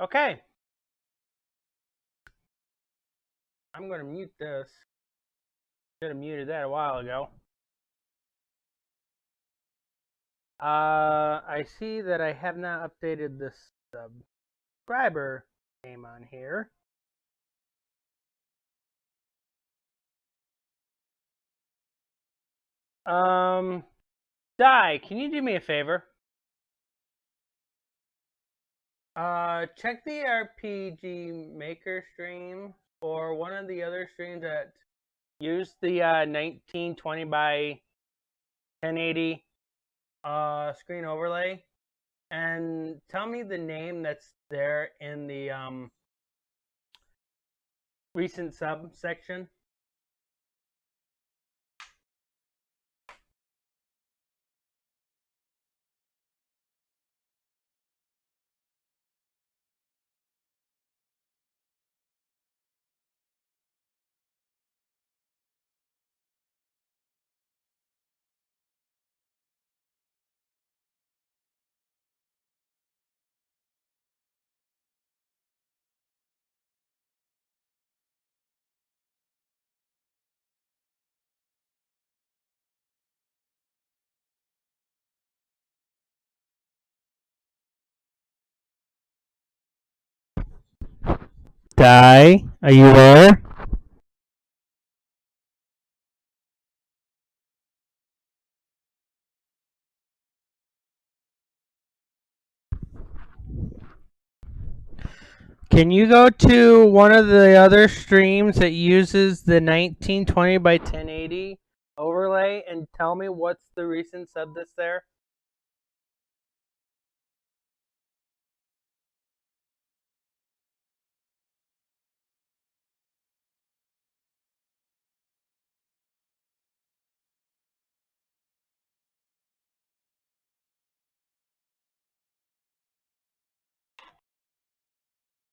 Okay. I'm going to mute this. Should have muted that a while ago. I see that I have not updated the subscriber name on here. Di, can you do me a favor? Check the RPG Maker stream or one of the other streams that use the 1920 by 1080 screen overlay, and tell me the name that's there in the recent sub section. Di, are you there? Can you go to one of the other streams that uses the 1920 by 1080 overlay and tell me what's the recent sub that's there?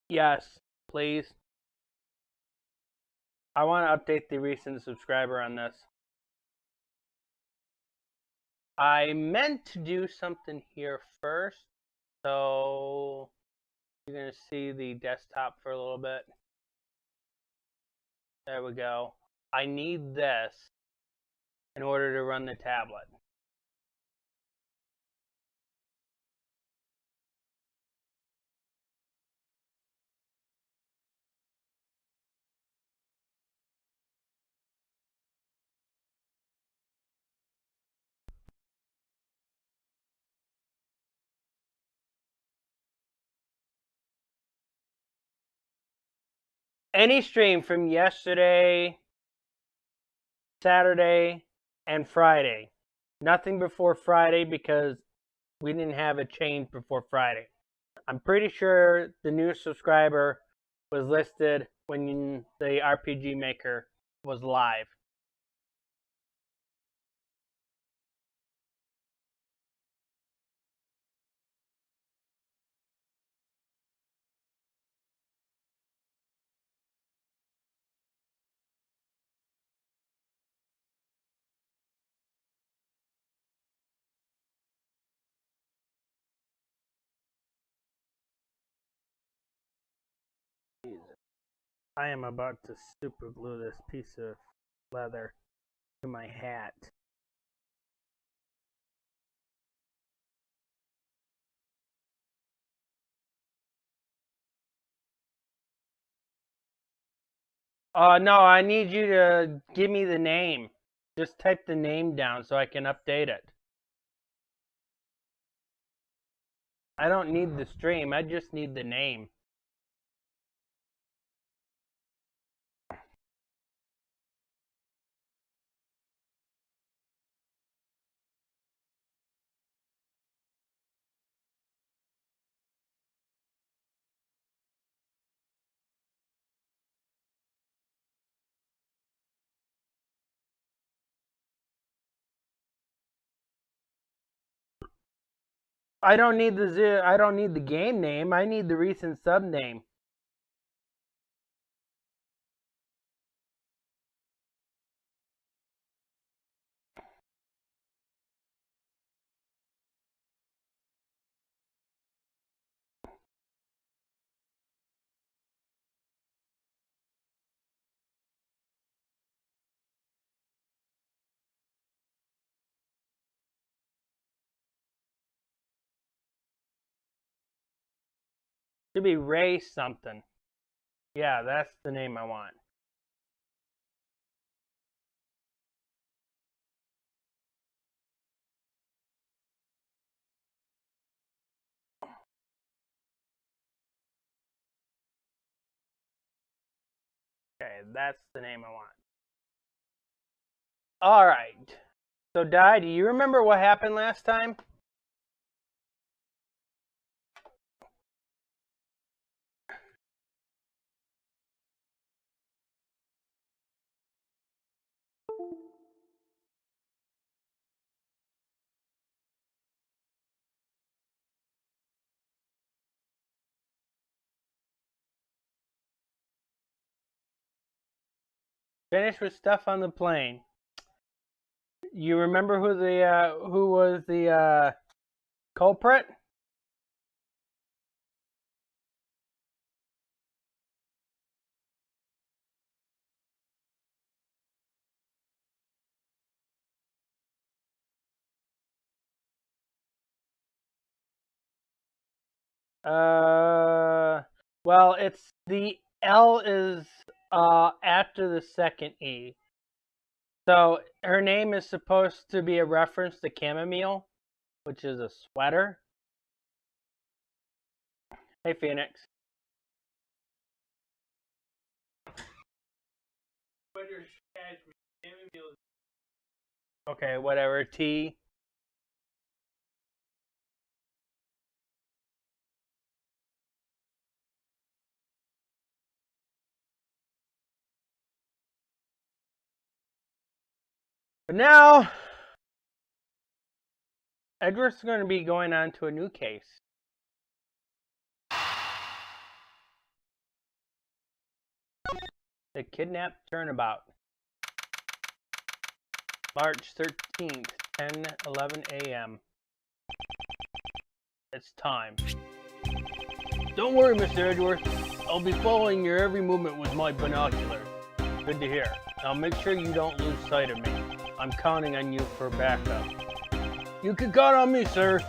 Yes, please. I want to update the recent subscriber on this. I meant to do something here first, so you're going to see the desktop for a little bit. There we go. I need this in order to run the tablet. Any stream from yesterday, Saturday, and Friday. Nothing before Friday because we didn't have a change before Friday. I'm pretty sure the new subscriber was listed when the RPG Maker was live. I am about to super glue this piece of leather to my hat. No, I need you to give me the name. Just type the name down so I can update it. I don't need the stream, I just need the name. I don't need the game name. I need the recent sub name. Should be Ray something. Yeah, that's the name I want. Okay, that's the name I want. All right. So, Di, do you remember what happened last time? Finish with stuff on the plane. You remember who was the culprit? Well, it's the L is after the second E. So her name is supposed to be a reference to chamomile, which is a sweater. Hey, Phoenix. Okay, whatever. T. But now, Edgeworth's going to be going on to a new case. The Kidnapped Turnabout. March 13th, 10:11 a.m. It's time. Don't worry, Mr. Edgeworth. I'll be following your every movement with my binoculars. Good to hear. Now make sure you don't lose sight of me. I'm counting on you for backup. You can count on me, sir.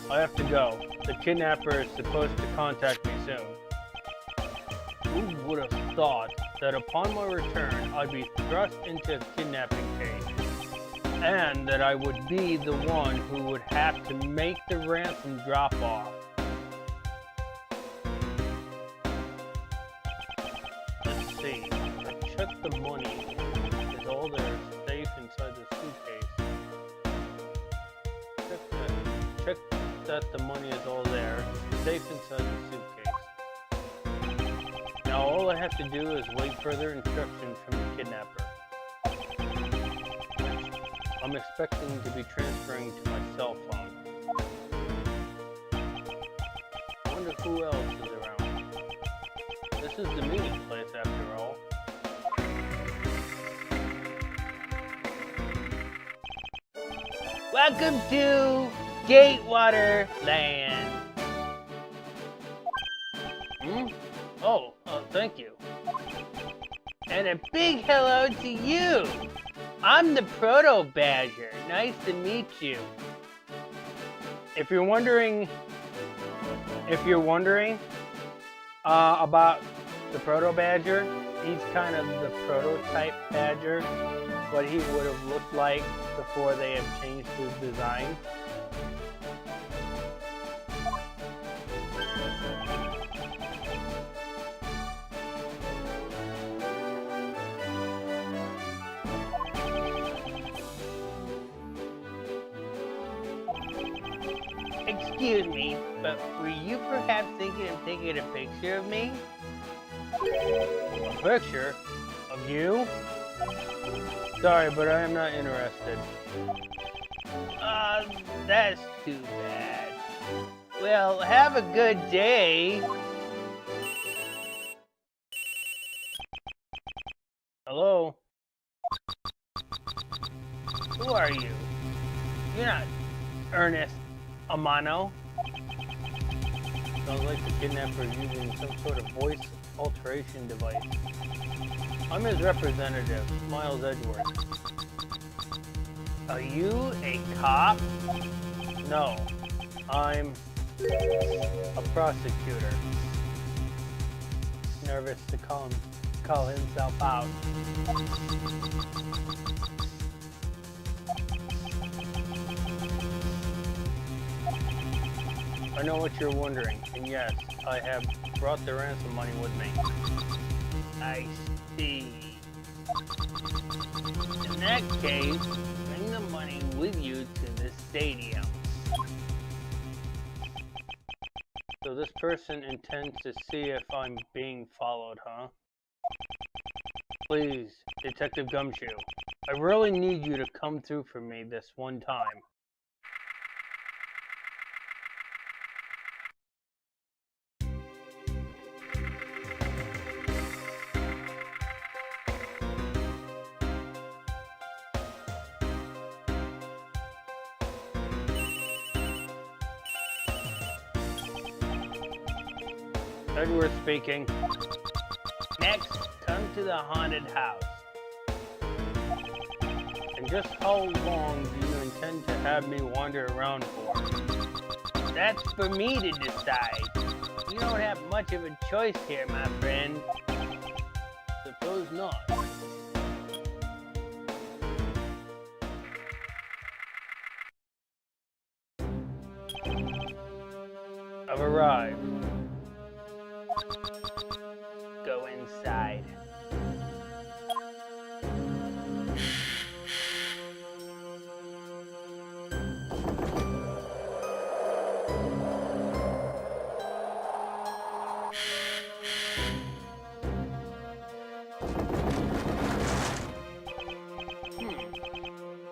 I have to go. The kidnapper is supposed to contact me soon. Who would have thought that upon my return, I'd be thrust into a kidnapping cage, and that I would be the one who would have to make the ransom drop off. Let's see. I checked the money. Is all there safe inside the suitcase? Check that the money is all there, safe inside the suitcase. Now all I have to do is wait further instructions from the kidnapper, which I'm expecting to be transferring to my cell phone. I wonder who else is around. This is the meeting place after all. Welcome to Gatewater Land. Oh, thank you. And a big hello to you. I'm the Proto Badger. Nice to meet you. If you're wondering about the Proto Badger, he's kind of the prototype Badger, what he would have looked like before they have changed his design. Excuse me, but were you perhaps thinking of taking a picture of me? A picture? Of you? Sorry, but I am not interested. That's too bad. Well, have a good day. Hello? Who are you? You're not Ernest Amano. Sounds like the kidnapper using some sort of voice alteration device. I'm his representative, Miles Edgeworth. Are you a cop? No, I'm a prosecutor. nervous to call himself out. I know what you're wondering, and yes, I have brought the ransom money with me. I see. In that case, bring the money with you to the stadium. So this person intends to see if I'm being followed, huh? Please, Detective Gumshoe, I really need you to come through for me this one time. Edgeworth speaking. Next, come to the haunted house. And just how long do you intend to have me wander around for? That's for me to decide. You don't have much of a choice here, my friend. Suppose not. I've arrived. Go inside.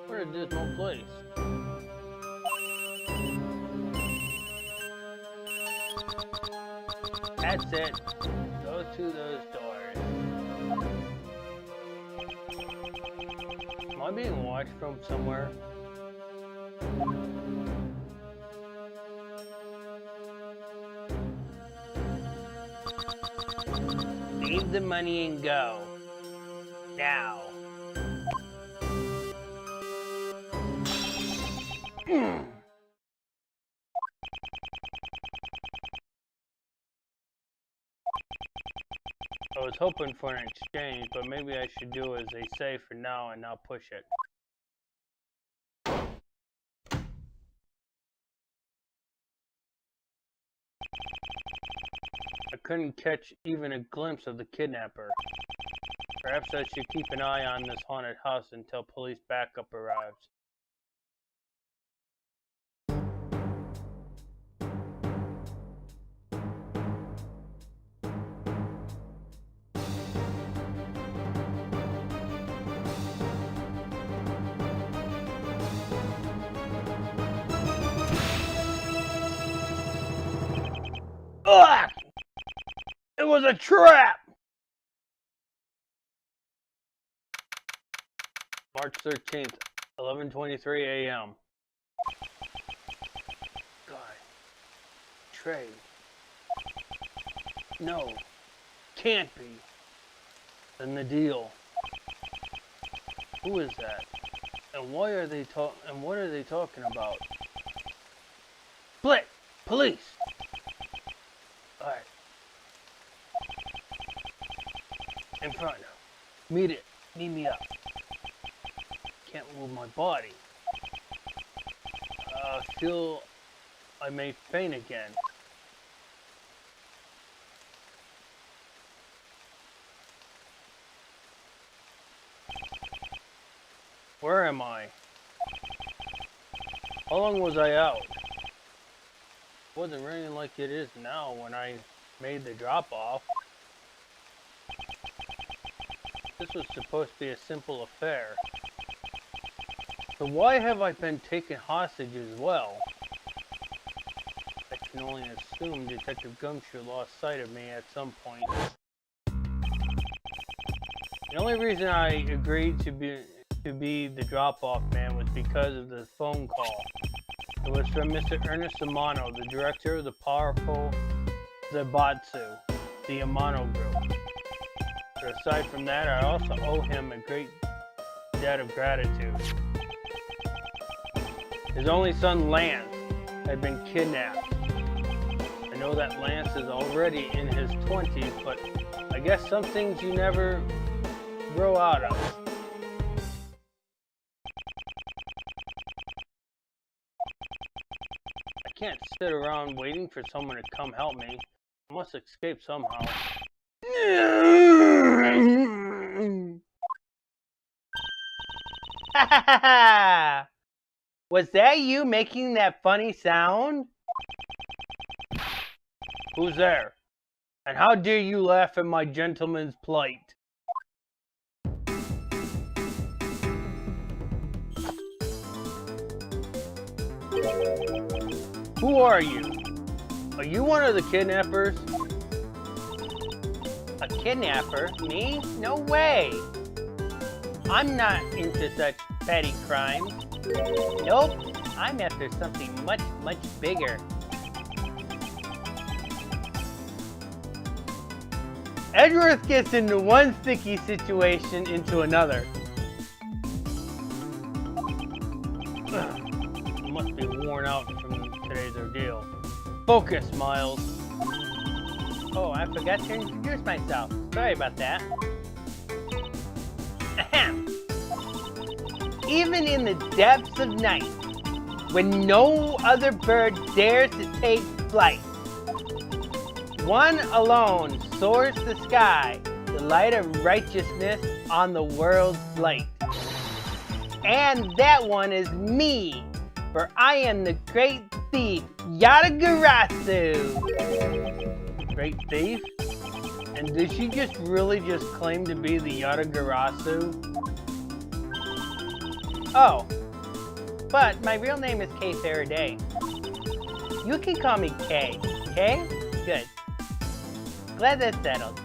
What a dismal place. That's it. Go to those doors. Am I being watched from somewhere? Leave the money and go. Now. I was hoping for an exchange, but maybe I should do as they say for now and not push it. I couldn't catch even a glimpse of the kidnapper. Perhaps I should keep an eye on this haunted house until police backup arrives. Ugh! It was a trap! March 13th, 11:23 a.m. God. Trey. No. Can't be. Then the deal. Who is that? And why are they and what are they talking about? Split! Police! Alright. In front. Meet me up. Can't move my body. Feel I may faint again. Where am I? How long was I out? It wasn't raining like it is now when I made the drop-off. This was supposed to be a simple affair. So why have I been taken hostage as well? I can only assume Detective Gumshoe lost sight of me at some point. The only reason I agreed to be the drop-off man was because of the phone call. It was from Mr. Ernest Amano, the director of the powerful Zaibatsu, the Amano Group. But aside from that, I also owe him a great debt of gratitude. His only son, Lance, had been kidnapped. I know that Lance is already in his 20s, but I I guess some things you never grow out of. I can't sit around waiting for someone to come help me. I must escape somehow. Was that you making that funny sound? Who's there? And how dare you laugh at my gentleman's plight? Who are you? Are you one of the kidnappers? A kidnapper? Me? No way! I'm not into such petty crimes. Nope, I'm after something much, much bigger. Edgeworth gets into one sticky situation into another. Must be worn out from today's ordeal. Focus, Miles. Oh, I forgot to introduce myself. Sorry about that. Ahem. Even in the depths of night, when no other bird dares to take flight, one alone soars the sky, the light of righteousness on the world's light. And that one is me, for I am the great thief, Yatagarasu. Great thief? And did she really just claim to be the Yatagarasu? Oh, but my real name is Kay Faraday. You can call me Kay, okay? Good. Glad that's settled.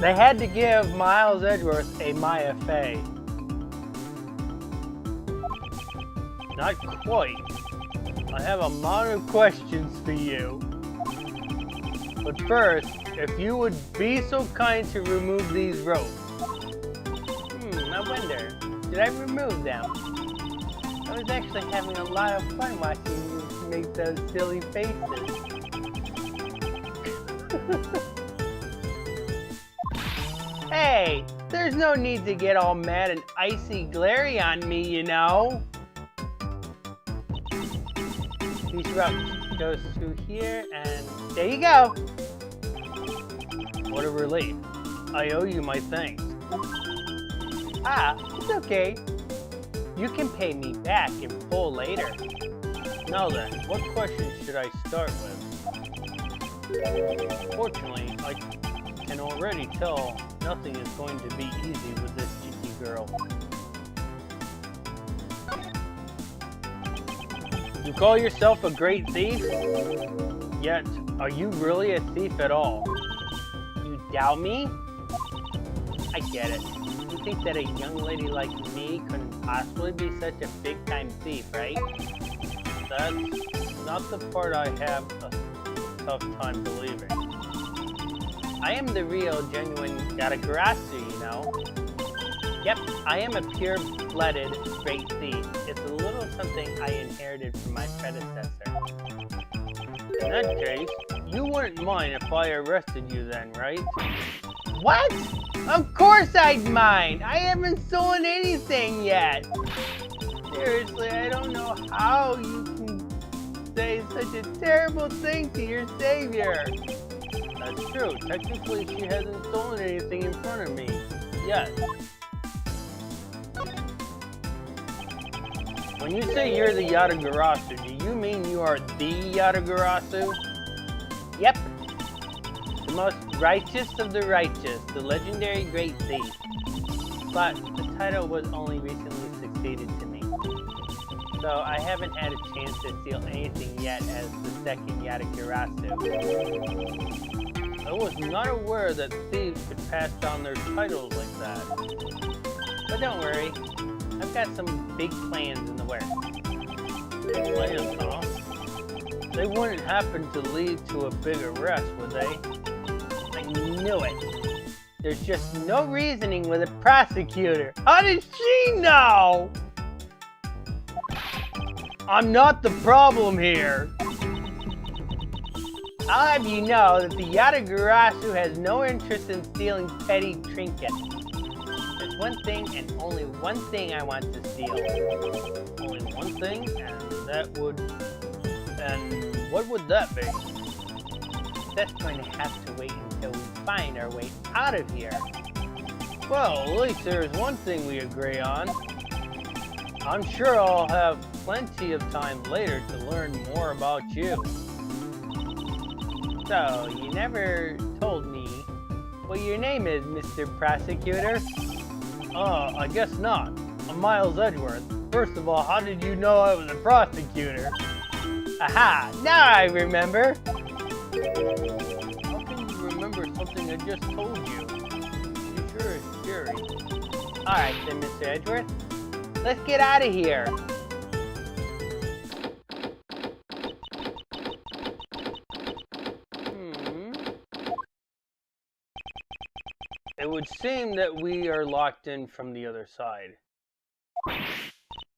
They had to give Miles Edgeworth a Maya Fey. Not quite. I have a lot of questions for you. But first, if you would be so kind to remove these ropes. I wonder, did I remove them? I was actually having a lot of fun watching you make those silly faces. Hey, there's no need to get all mad and icy glary on me, you know. These ropes goes through here and there you go. What a relief. I owe you my thanks. Ah, it's okay. You can pay me back in full later. Now then, what question should I start with? Fortunately, I can already tell nothing is going to be easy with this cheeky girl. You call yourself a great thief? Yet, are you really a thief at all? You doubt me? I get it. You think that a young lady like me couldn't possibly be such a big-time thief, right? That's not the part I have a tough time believing. I am the real, genuine Yatagarasu, you know? Yep, I am a pure-blooded great thief. It's a little something I inherited from my predecessor. In that case, you wouldn't mind if I arrested you then, right? What? Of course I'd mind! I haven't stolen anything yet! Seriously, I don't know how you can say such a terrible thing to your savior. That's true. Technically, she hasn't stolen anything in front of me. Yet. When you say you're the Yatagarasu, do you mean you are the Yatagarasu? Yep. The most righteous of the righteous, the legendary great thief. But the title was only recently succeeded to me. So I haven't had a chance to steal anything yet as the second Yatagarasu. I was not aware that thieves could pass down their titles like that. But don't worry, I've got some big plans in the works. Plans, huh? They wouldn't happen to lead to a big arrest, would they? I knew it. There's just no reasoning with a prosecutor. How did she know? I'm not the problem here. I'll have you know that the Yatagarasu has no interest in stealing petty trinkets. There's one thing and only one thing I want to steal. Only one thing, and what would that be? That's going to have to wait until we find our way out of here. Well, at least there's one thing we agree on. I'm sure I'll have plenty of time later to learn more about you. So, you never told me what your name is, Mr. Prosecutor? I guess not. I'm Miles Edgeworth. First of all, how did you know I was a prosecutor? Aha! Now I remember! How can you remember something I just told you? You sure is scary. Alright then, Mr. Edgeworth. Let's get out of here! It would seem that we are locked in from the other side.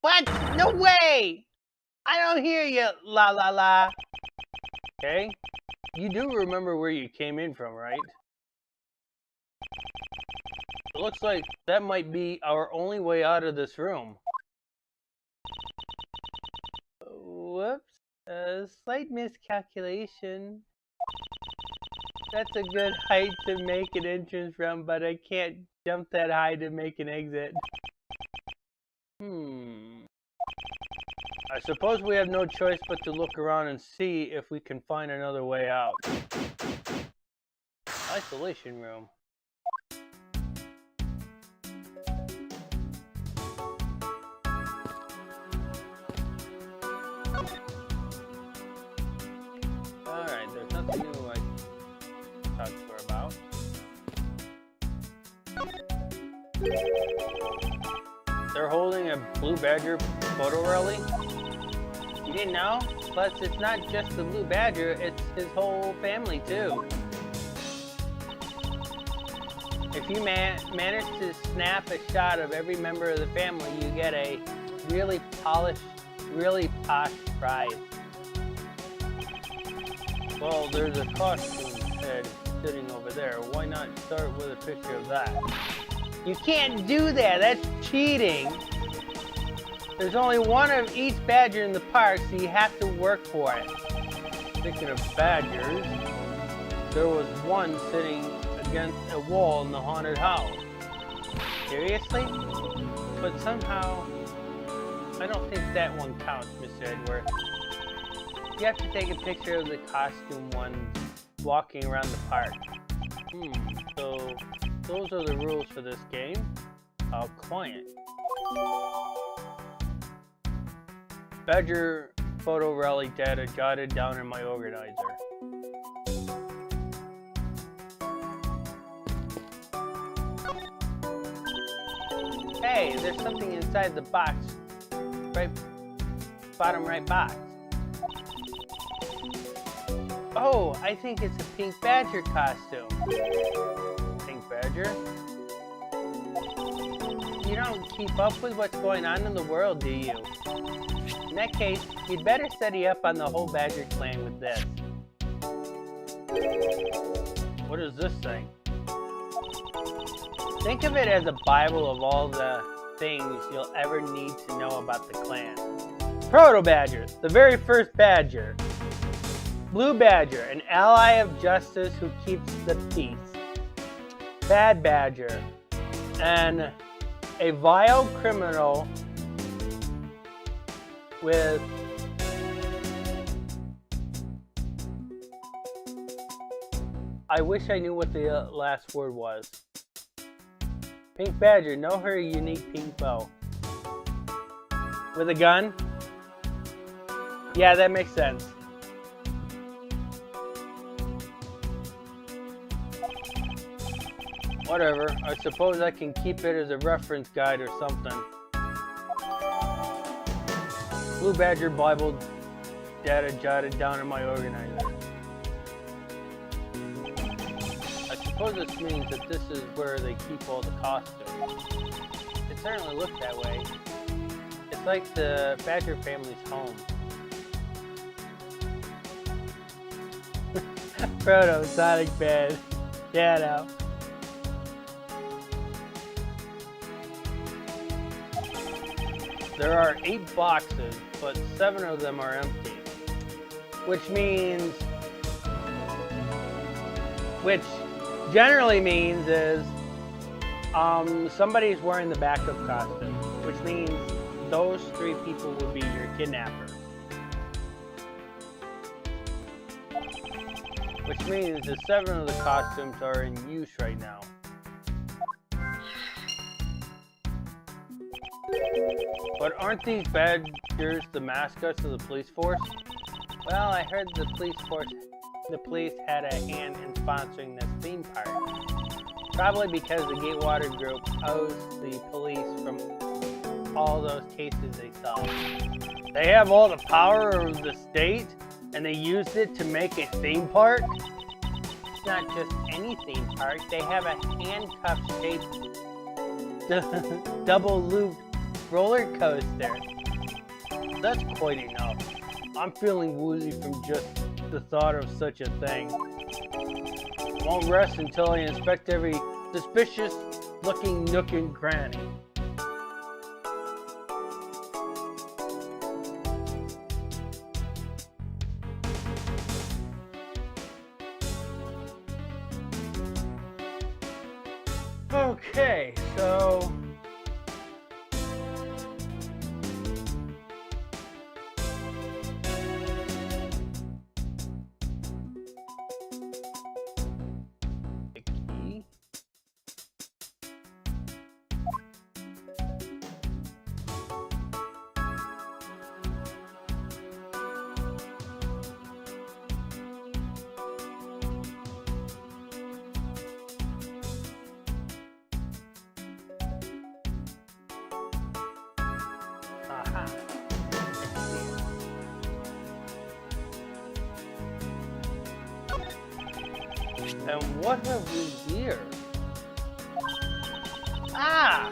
What? No way! I don't hear you, la la la. Okay? You do remember where you came in from, right? It looks like that might be our only way out of this room. Whoops. Slight miscalculation. That's a good height to make an entrance from, but I can't jump that high to make an exit. I suppose we have no choice but to look around and see if we can find another way out. Isolation room. Alright, there's nothing new I talk to her about. They're holding a Blue Badger photo rally. You didn't know? Plus, it's not just the Blue Badger, it's his whole family too. If you manage to snap a shot of every member of the family, you get a really polished, really posh prize. Well, there's a costume head sitting over there. Why not start with a picture of that? You can't do that, that's cheating. There's only one of each badger in the park, so you have to work for it. Speaking of badgers, there was one sitting against a wall in the haunted house. Seriously? But somehow, I don't think that one counts, Mr. Edgeworth. You have to take a picture of the costume ones walking around the park. So those are the rules for this game. How quiet. Badger photo rally data jotted down in my organizer. Hey, there's something inside the box. Right, bottom right box. Oh, I think it's a pink badger costume. Pink badger? You don't keep up with what's going on in the world, do you? In that case, you'd better study up on the whole badger clan with this. What is this thing? Think of it as a Bible of all the things you'll ever need to know about the clan. Proto-badgers, the very first badger. Blue Badger, an ally of justice who keeps the peace. Bad Badger, and a vile criminal with I wish I knew what the last word was. Pink Badger, know her unique pink bow. With a gun? Yeah, that makes sense. Whatever, I suppose I can keep it as a reference guide or something. Blue Badger Bible data jotted down in my organizer. I suppose this means that this is where they keep all the costumes. It certainly looks that way. It's like the Badger family's home. Frodo, Sonic bed. Yeah, no. There are 8 boxes, but 7 of them are empty. Which generally means is somebody's wearing the backup costume, which means those 3 people would be your kidnapper. Which means the 7 of the costumes are in use right now. But aren't these badgers the mascots of the police force? Well, I heard the police had a hand in sponsoring this theme park. Probably because the Gatewater Group owes the police from all those cases they solved. They have all the power of the state, and they used it to make a theme park? It's not just any theme park. They have a handcuff-shaped double-loop roller coaster. That's quite enough. I'm feeling woozy from just the thought of such a thing. Won't rest until I inspect every suspicious-looking nook and cranny. Okay, so the key. Aha. And what have we here? Ah!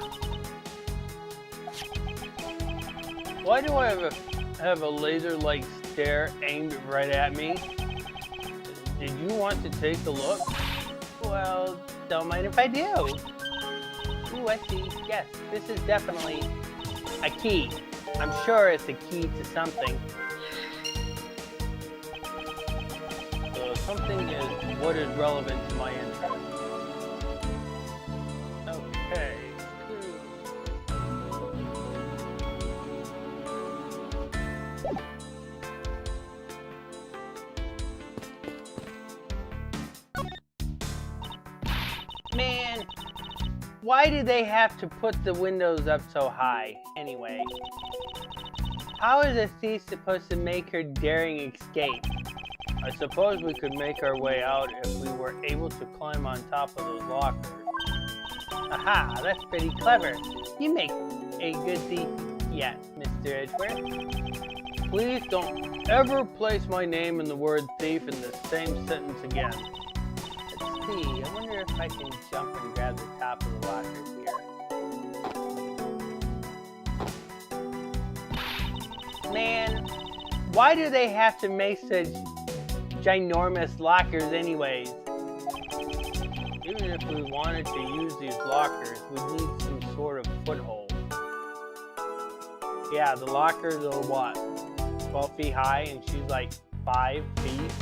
Why do I have a laser-like stare aimed right at me? Did you want to take a look? Well, don't mind if I do. Ooh, I see. Yes, this is definitely a key. I'm sure it's a key to something. So something is what is relevant to my interest. Okay. Man, why do they have to put the windows up so high, anyway? How is a thief supposed to make her daring escape? I suppose we could make our way out if we were able to climb on top of those lockers. Aha, that's pretty clever. You make a good thief yet, Mr. Edgeworth. Please don't ever place my name and the word thief in the same sentence again. Let's see, I wonder if I can jump and grab the top of the lockers here. Man, why do they have to make such ginormous lockers anyways? Even if we wanted to use these lockers, we'd need some sort of foothold. Yeah, the lockers are what? 12 feet high and she's like 5 feet?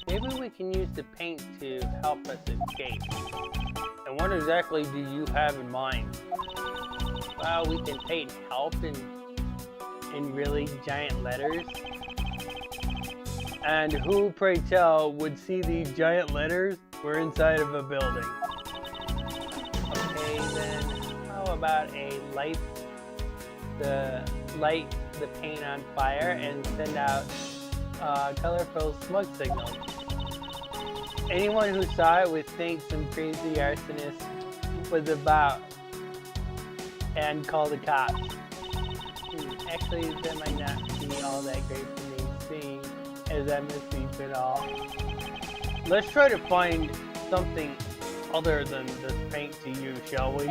Maybe we can use the paint to help us escape. And what exactly do you have in mind? Well, we can paint help in really giant letters. And who, pray tell, would see these giant letters? We're inside of a building. Okay, then how about the light the paint on fire and send out colorful smoke signals. Anyone who saw it would think some crazy arsonist was about and call the cops. Actually, that might not be all that great for me, seeing as I'm asleep and all. Let's try to find something other than this paint to use, shall we?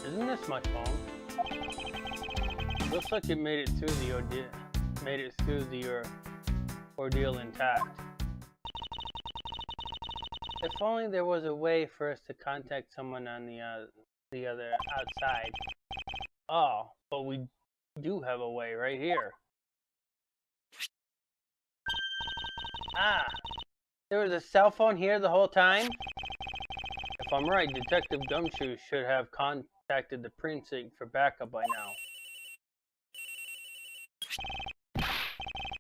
Isn't this my phone? Looks like it made it through the ordeal intact. If only there was a way for us to contact someone on the other outside. Oh, but we do have a way right here. Ah, there was a cell phone here the whole time? If I'm right, Detective Gumshoe should have contacted the precinct for backup by now.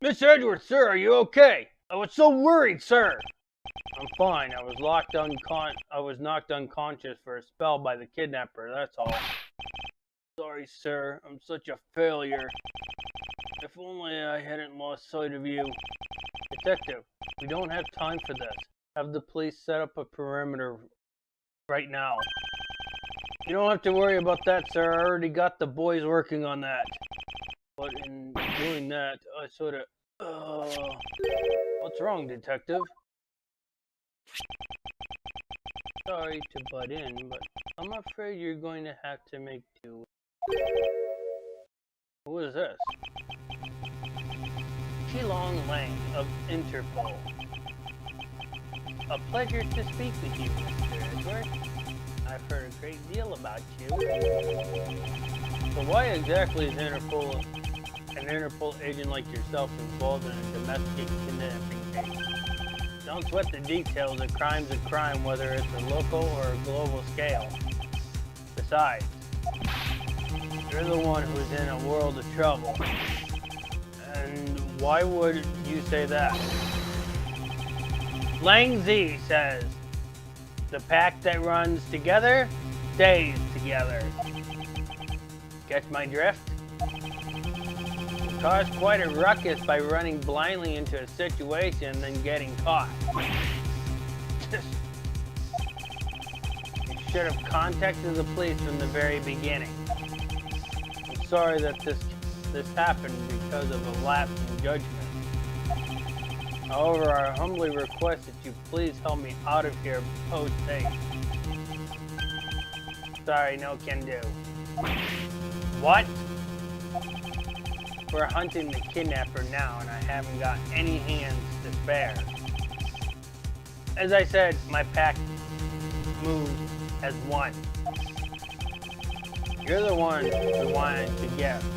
Miss Edgeworth, sir, are you okay? I was so worried, sir. I'm fine. I was knocked unconscious for a spell by the kidnapper, that's all. Sorry, sir. I'm such a failure. If only I hadn't lost sight of you. Detective, we don't have time for this. Have the police set up a perimeter right now. You don't have to worry about that, sir. I already got the boys working on that. But in doing that, I sort of... What's wrong, Detective? Sorry to butt in, but I'm afraid you're going to have to make do. Who is this? Qilong Lang of Interpol. A pleasure to speak with you, Mr. Edgeworth. I've heard a great deal about you. So why exactly is an Interpol agent like yourself involved in a domestic kidnapping case? Don't sweat the details. A crime's a crime, whether it's a local or a global scale. Besides, you're the one who's in a world of trouble. And why would you say that? Lang Zi says, the pack that runs together stays together. Catch my drift? You caused quite a ruckus by running blindly into a situation and then getting caught. You should have contacted the police from the very beginning. I'm sorry that this happened because of a lapse in judgment. However, I humbly request that you please help me out of here post-haste. Sorry, no can do. What? We're hunting the kidnapper now, and I haven't got any hands to spare. As I said, my pack moves as one. You're the one who wanted to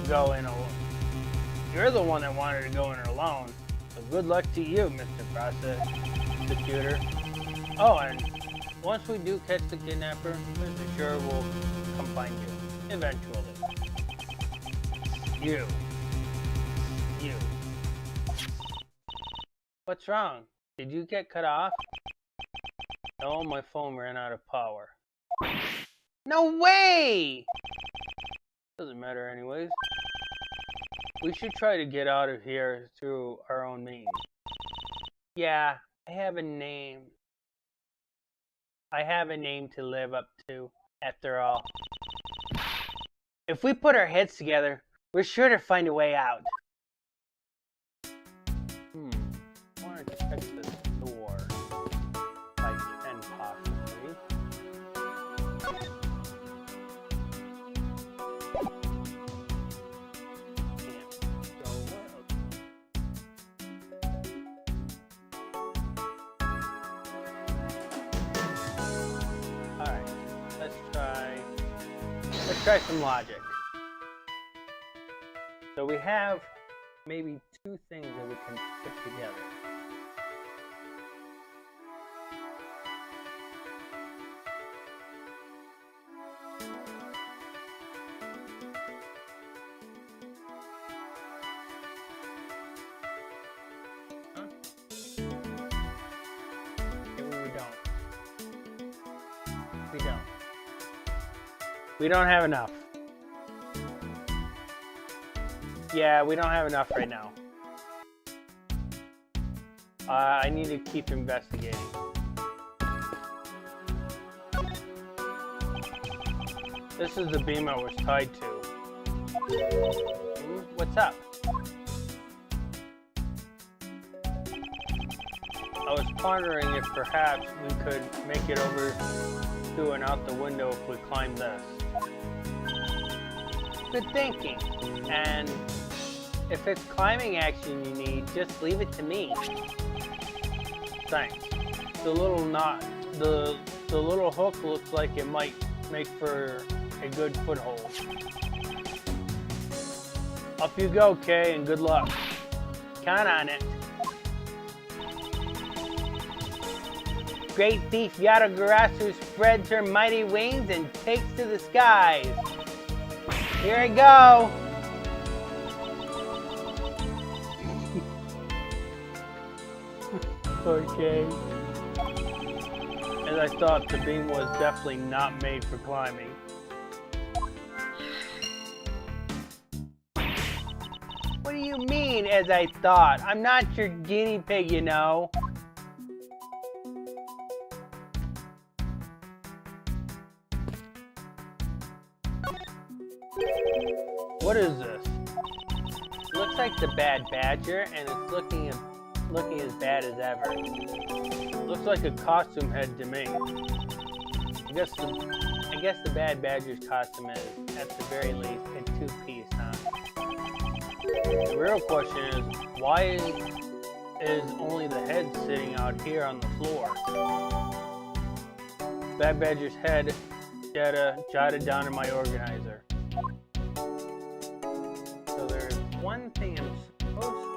go in alone. You're the one that wanted to go in alone. So good luck to you, Mr. Prosecutor. Oh, and once we do catch the kidnapper, Mr. Sure will come find you. Eventually. You. What's wrong? Did you get cut off? No, my phone ran out of power. No way! Doesn't matter anyways. We should try to get out of here through our own means. Yeah, I have a name. I have a name to live up to, after all. If we put our heads together, we're sure to find a way out. I wanted to check this door. If I can, possibly. Alright, let's try some logic. So we have maybe two things that we can put together. We don't. We don't have enough. Yeah, we don't have enough right now. I need to keep investigating. This is the beam I was tied to. What's up? I was pondering if perhaps we could make it over to and out the window if we climb this. Good thinking. And if it's climbing action you need, just leave it to me. Thanks. The little knot, the little hook looks like it might make for a good foothold. Up you go, Kay, and good luck. Count on it. Great thief Yatagarasu spreads her mighty wings and takes to the skies. Here I go. Okay. As I thought, the beam was definitely not made for climbing. What do you mean, as I thought? I'm not your guinea pig, you know. What is this? Looks like the bad badger, and it's looking as bad as ever. Looks like a costume head to me. I guess the bad badger's costume is, at the very least, a two-piece, huh? The real question is, why is only the head sitting out here on the floor? Bad badger's head jotted down in my organizer. So there's one thing I'm supposed to...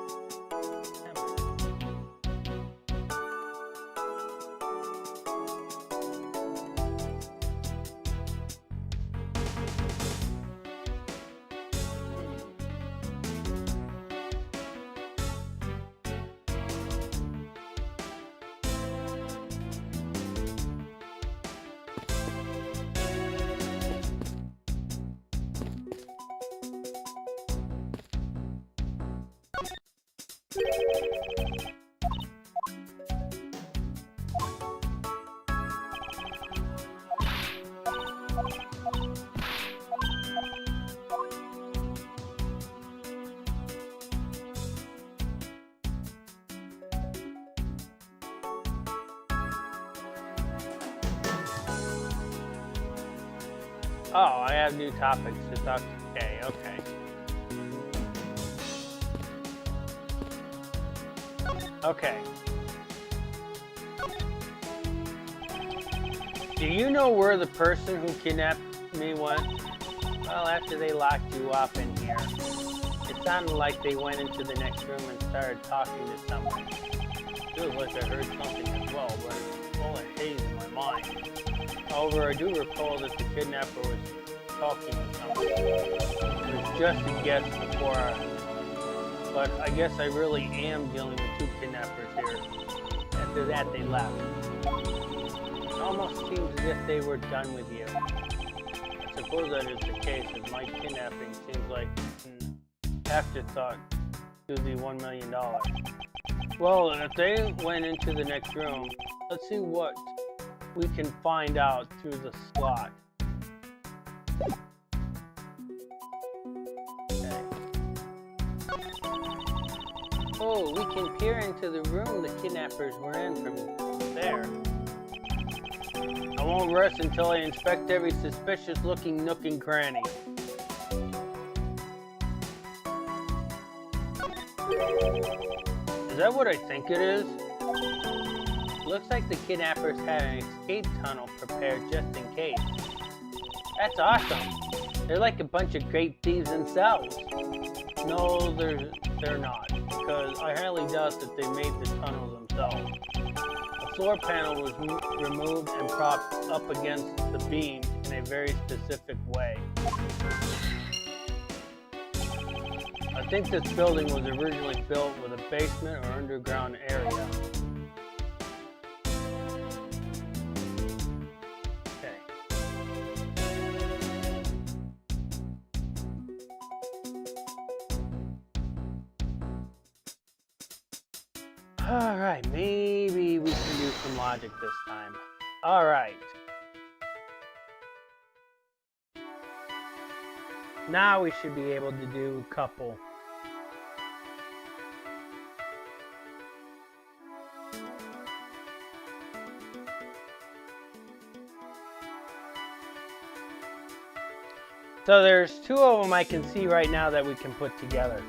Oh, I have new topics to talk to Kay. Okay. Okay. Do you know where the person who kidnapped me went? Well, after they locked you up in here. It sounded like they went into the next room and started talking to someone. It feels like I heard something as well, but it's full of haze in my mind. However, I do recall that the kidnapper was talking to someone. It was just a guess before, but I guess I really am dealing with two kidnappers here. After that, they left. It almost seems as if they were done with you. I suppose that is the case, as my kidnapping seems like an afterthought to the $1 million. Well, if they went into the next room, let's see what we can find out through the slot. Okay. Oh, we can peer into the room the kidnappers were in from there. I won't rest until I inspect every suspicious looking nook and cranny. Is that what I think it is? Looks like the kidnappers had an escape tunnel prepared just in case. That's awesome. They're like a bunch of great thieves themselves. No, they're not, because I highly doubt that they made the tunnel themselves. The floor panel was removed and propped up against the beam in a very specific way. I think this building was originally built with a basement or underground area. Okay. Alright, maybe we can do some logic this time. Alright. Now we should be able to do a couple. So there's two of them I can see right now that we can put together.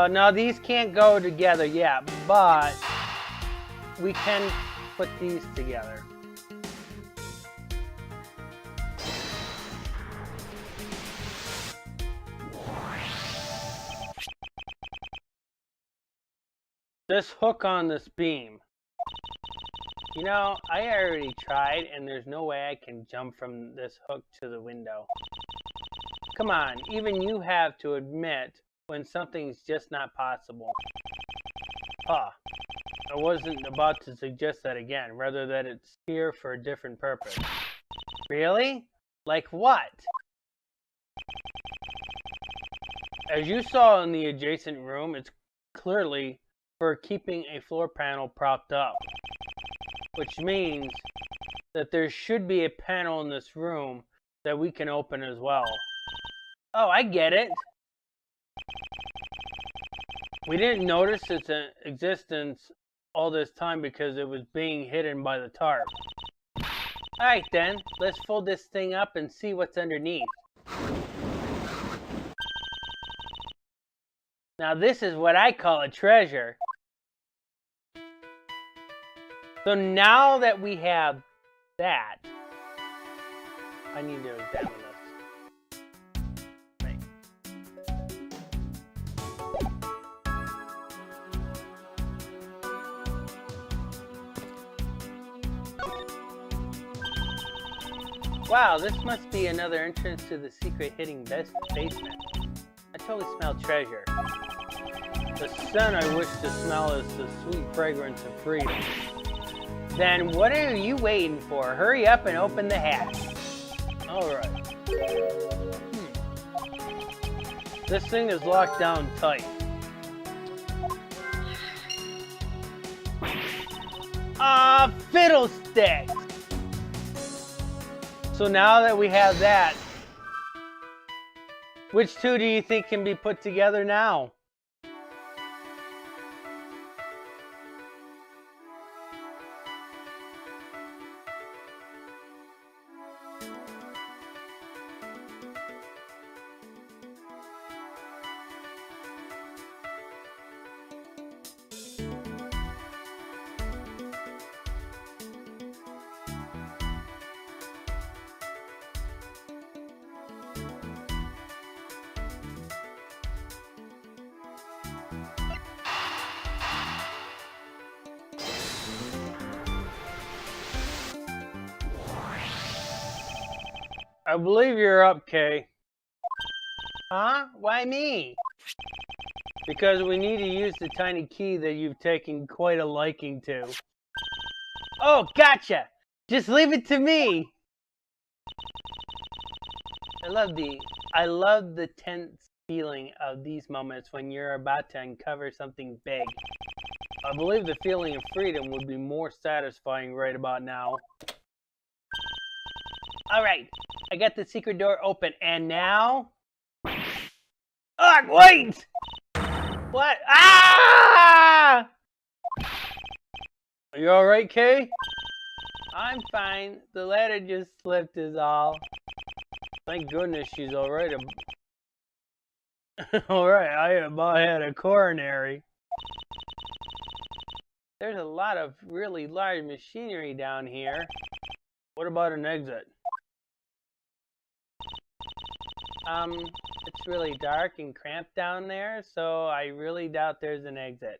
No, these can't go together yet, but we can put these together. This hook on this beam. You know, I already tried, and there's no way I can jump from this hook to the window. Come on, even you have to admit when something's just not possible. Huh. I wasn't about to suggest that again, rather that it's here for a different purpose. Really? Like what? As you saw in the adjacent room, it's clearly for keeping a floor panel propped up. Which means that there should be a panel in this room that we can open as well. Oh, I get it. We didn't notice its existence all this time because it was being hidden by the tarp. Alright then, let's fold this thing up and see what's underneath. Now this is what I call a treasure. So now that we have that, I need to examine this. Right. Wow, this must be another entrance to the secret hidden basement. I totally smell treasure. The scent I wish to smell is the sweet fragrance of freedom. Then what are you waiting for? Hurry up and open the hatch. Alright. This thing is locked down tight. Ah, fiddlesticks! So now that we have that, which two do you think can be put together now? I believe you're up, Kay. Huh? Why me? Because we need to use the tiny key that you've taken quite a liking to. Oh, gotcha! Just leave it to me! I love the tense feeling of these moments when you're about to uncover something big. I believe the feeling of freedom would be more satisfying right about now. Alright, I got the secret door open, and now... Ah, wait! What? Ah! Are you alright, Kay? I'm fine. The ladder just slipped is all. Thank goodness she's alright. Alright, I about had a coronary. There's a lot of really large machinery down here. What about an exit? It's really dark and cramped down there, so I really doubt there's an exit.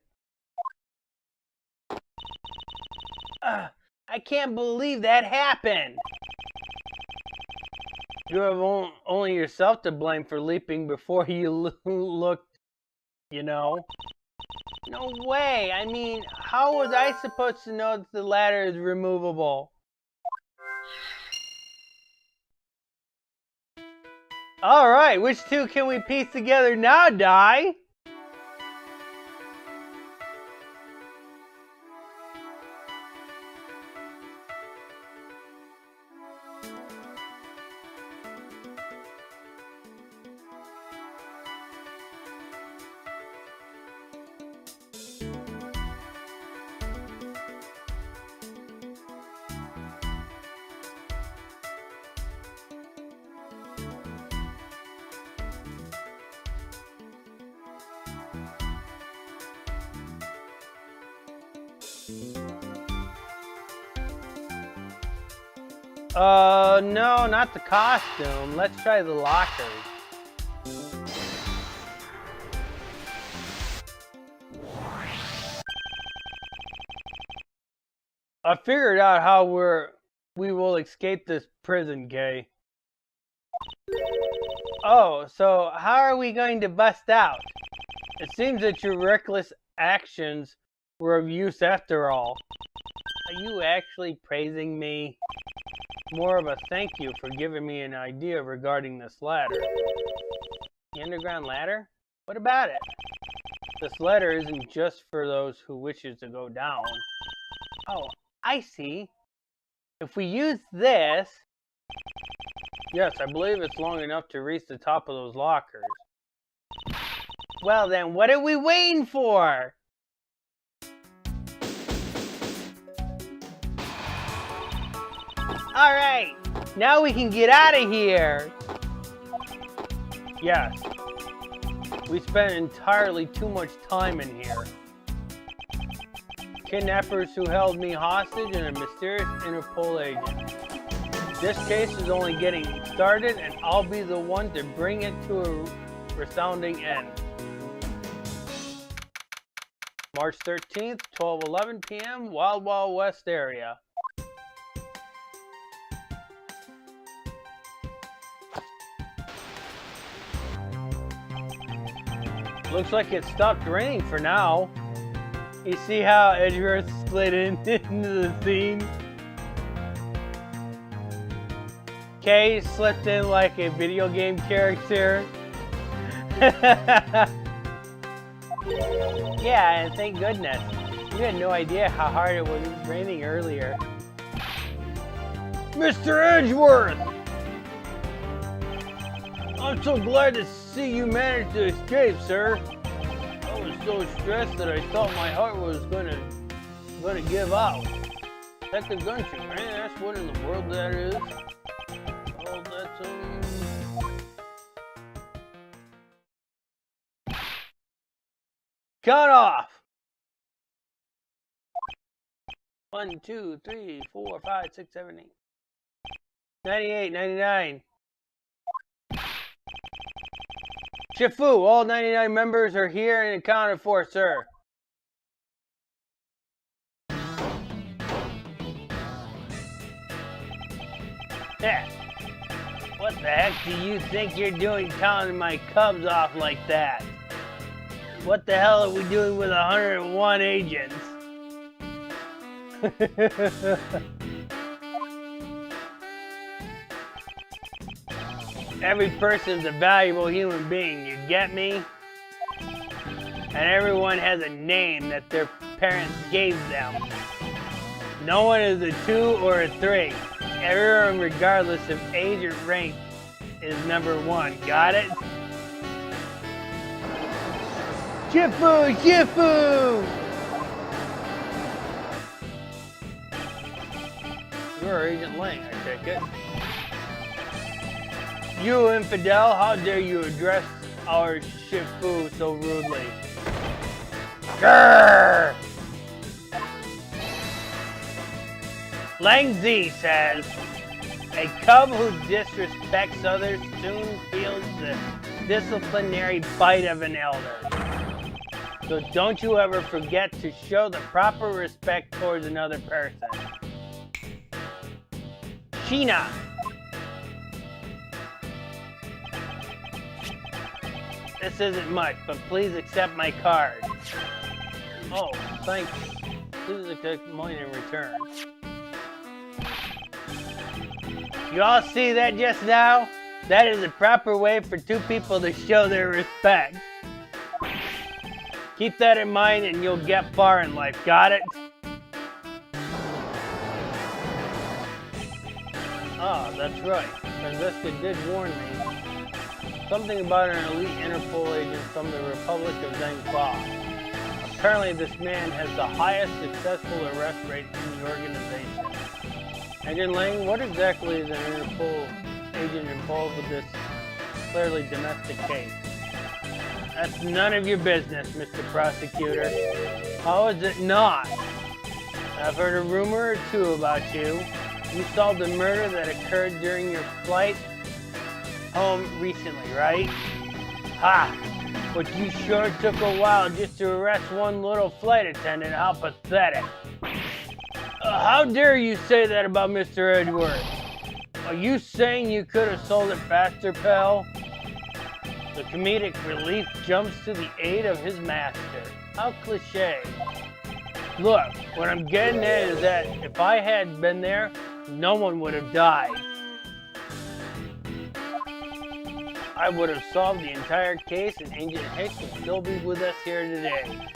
I can't believe that happened. You have only yourself to blame for leaping before you looked, you know. No way. I mean, how was I supposed to know that the ladder is removable? Alright, which two can we piece together now, Di? No, not the costume. Let's try the lockers. I figured out how we will escape this prison, Kay. Oh, so how are we going to bust out? It seems that your reckless actions were of use after all. Are you actually praising me? More of a thank you for giving me an idea regarding this ladder. The underground ladder? What about it? This ladder isn't just for those who wishes to go down. Oh, I see. If we use this... Yes, I believe it's long enough to reach the top of those lockers. Well then, what are we waiting for? Alright, now we can get out of here. Yes, we spent entirely too much time in here. Kidnappers who held me hostage and a mysterious Interpol agent. This case is only getting started and I'll be the one to bring it to a resounding end. March 13th, 12:11 p.m., Wild Wild West area. Looks like it stopped raining for now. You see how Edgeworth slid into the scene? Kay slipped in like a video game character. Yeah, and thank goodness. You had no idea how hard it was raining earlier. Mr. Edgeworth! I'm so glad to see you managed to escape, sir. I was so stressed that I thought my heart was gonna give out. Detective Gunship, man, that's what in the world that is. Oh, that's Count off! 1, 2, 3, 4, 5, 6, 7, 8. 98, 99. Shifu, all 99 members are here and accounted for, sir. Yeah. What the heck do you think you're doing counting my cubs off like that? What the hell are we doing with 101 agents? Every person's a valuable human being, you get me? And everyone has a name that their parents gave them. No one is a 2 or a 3. Everyone, regardless of age or rank, is number 1. Got it? Shifu! Shifu! You're Agent Lang, I take it. You infidel, how dare you address our Shifu so rudely? Grrr! Lang Z says, a cub who disrespects others soon feels the disciplinary bite of an elder. So don't you ever forget to show the proper respect towards another person. Sheena. This isn't much, but please accept my card. Oh, thanks. Please accept mine in return. You all see that just now? That is the proper way for two people to show their respect. Keep that in mind and you'll get far in life, got it? Ah, that's right. Francesca did warn me. Something about an elite Interpol agent from the Republic of Zangfa. Apparently this man has the highest successful arrest rate in the organization. Agent Lang, what exactly is an Interpol agent involved with this clearly domestic case? That's none of your business, Mr. Prosecutor. How is it not? I've heard a rumor or two about you. You solved a murder that occurred during your flight home recently, right? Ha! But you sure took a while just to arrest one little flight attendant. How pathetic. How dare you say that about Mr. Edgeworth? Are you saying you could have sold it faster, pal? The comedic relief jumps to the aid of his master. How cliche. Look, what I'm getting at is that if I had been there, no one would have died. I would have solved the entire case and Agent Hicks would still be with us here today.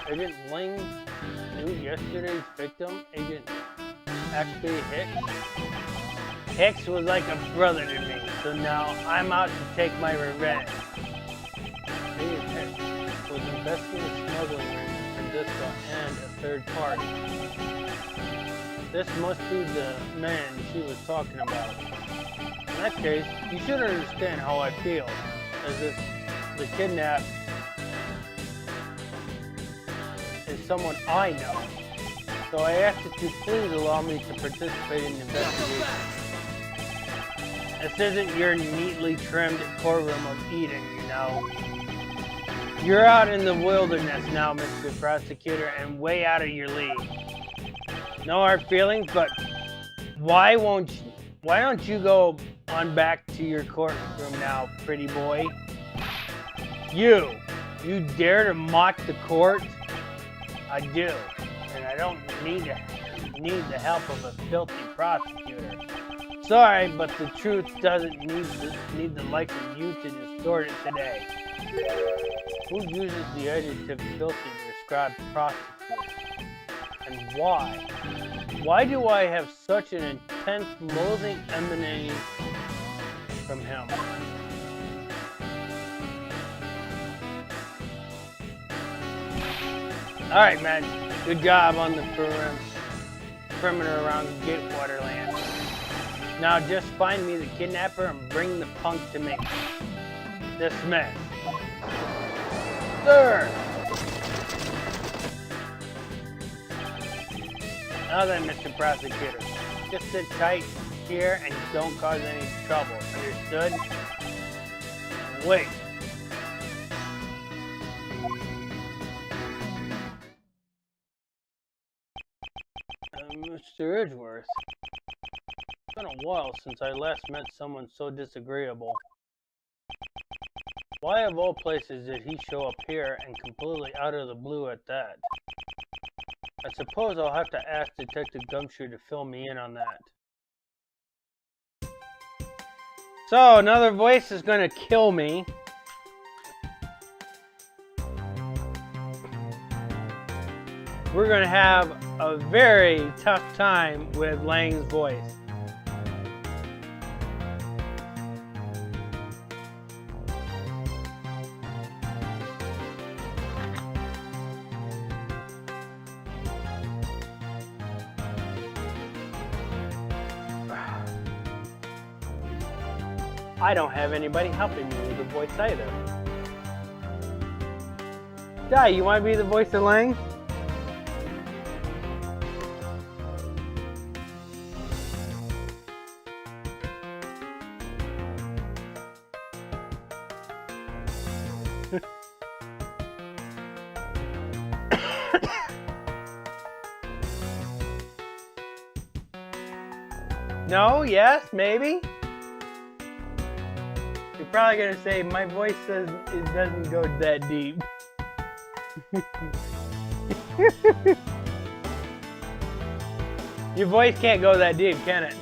Agent Ling knew yesterday's victim, Agent Acme Hicks. Hicks was like a brother to me, so now I'm out to take my revenge. Agent Hicks was investing in smuggling rings from Disco and a third party. This must be the man she was talking about. In that case, you should understand how I feel, as if the kidnap is someone I know. So I ask that you please allow me to participate in the investigation. This isn't your neatly trimmed courtroom of Eden, you know. You're out in the wilderness now, Mr. Prosecutor, and way out of your league. No hard feelings, but why don't you go on back to your courtroom now, pretty boy? You dare to mock the court? I do, and I don't need the help of a filthy prosecutor. Sorry, but the truth doesn't need the likes of you to distort it today. Who uses the adjective filthy to describe prosecutor? And why? Why do I have such an intense loathing emanating from him? Alright, man. Good job on the perimeter around Gatewaterland. Now just find me the kidnapper and bring the punk to me. Dismissed. Sir! Now then, Mr. Prosecutor, just sit tight here and don't cause any trouble. Understood? Wait. Mr. Edgeworth, it's been a while since I last met someone so disagreeable. Why of all places did he show up here and completely out of the blue at that? I suppose I'll have to ask Detective Gumshoe to fill me in on that. So, another voice is going to kill me. We're going to have a very tough time with Lang's voice. I don't have anybody helping me with the voice either. Di, you want to be the voice of Lang? No, yes, maybe? You're probably gonna say my voice says it doesn't go that deep. Your voice can't go that deep, can it?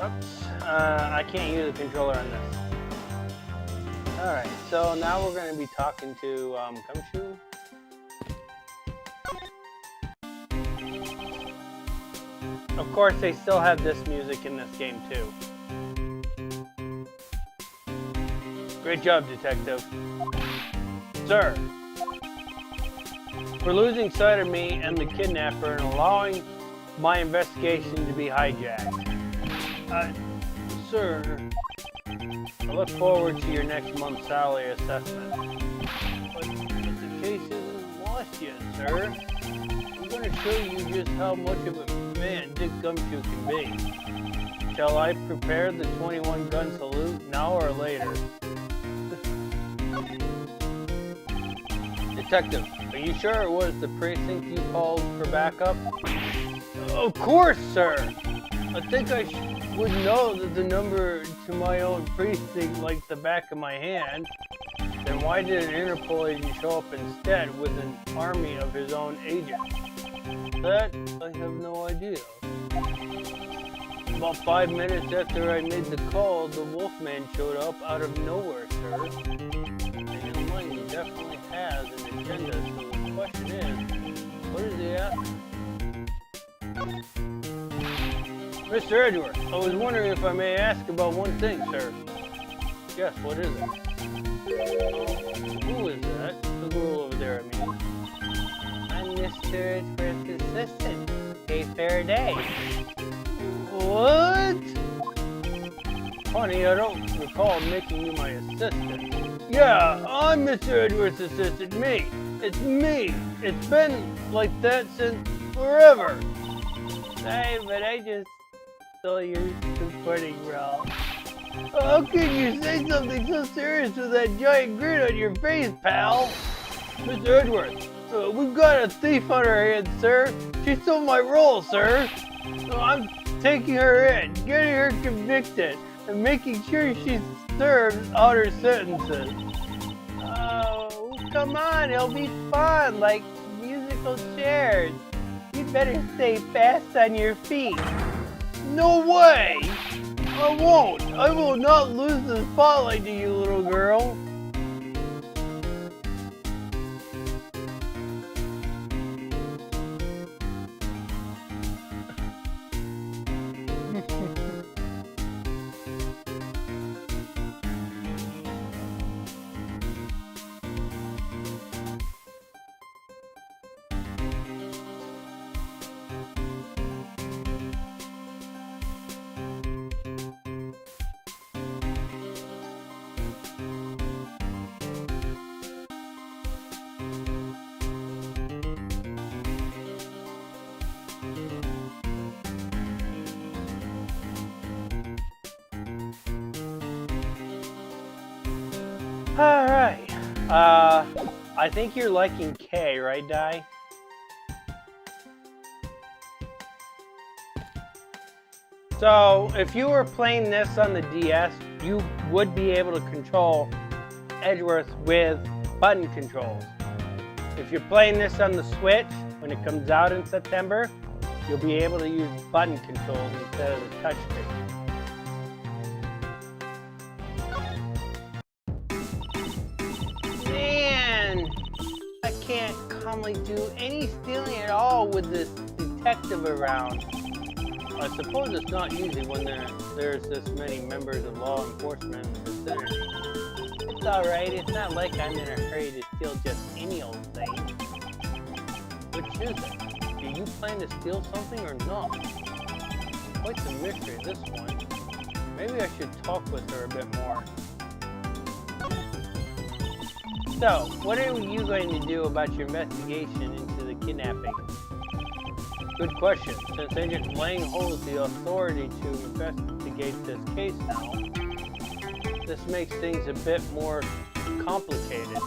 Oops, I can't use a controller on this. Alright, so now we're going to be talking to Gumshoe. Of course, they still have this music in this game too. Great job, detective. Sir, for losing sight of me and the kidnapper and allowing my investigation to be hijacked. Sir, I look forward to your next month's salary assessment. But the case isn't lost yet, sir. I'm going to show you just how much of a man Dick Gumshoe can be. Shall I prepare the 21-gun salute now or later? Detective, are you sure it was the precinct you called for backup? Of course, sir! I think I would know that the number to my own precinct like the back of my hand. Then why did an Interpol agent show up instead with an army of his own agents? That I have no idea. About 5 minutes after I made the call, the Wolfman showed up out of nowhere, sir. And his mind definitely has an agenda, so the question is, what is he after? Mr. Edgeworth, I was wondering if I may ask about one thing, sir. Yes, what is it? Who is that? The girl over there, I mean. I'm Mr. Edgeworth's assistant. A fair day. What? Honey, I don't recall making you my assistant. Yeah, I'm Mr. Edgeworth's assistant. Me. It's me. It's been like that since forever. Hey, but I just stole your supporting role. How can you say something so serious with that giant grin on your face, pal? Mr. Edgeworth, we've got a thief on our hands, sir. She stole my role, sir. I'm taking her in, getting her convicted, and making sure she serves out her sentences. Oh, come on, it'll be fun, like musical chairs. You'd better stay fast on your feet. No way! I won't! I will not lose the spotlight to you, little girl. Alright. I think you're liking K, right, Di? So, if you were playing this on the DS, you would be able to control Edgeworth with button controls. If you're playing this on the Switch, when it comes out in September, you'll be able to use button controls instead of the touchscreen. Man, I can't calmly do any stealing at all with this detective around. I suppose it's not easy when there's this many members of law enforcement in the vicinity. It's alright, it's not like I'm in a hurry to steal just any old thing. Which is it? Do you plan to steal something or not? Quite the mystery, this one. Maybe I should talk with her a bit more. So, what are you going to do about your investigation into the kidnapping? Good question. Since Agent Lang holds the authority to investigate this case now, this makes things a bit more complicated.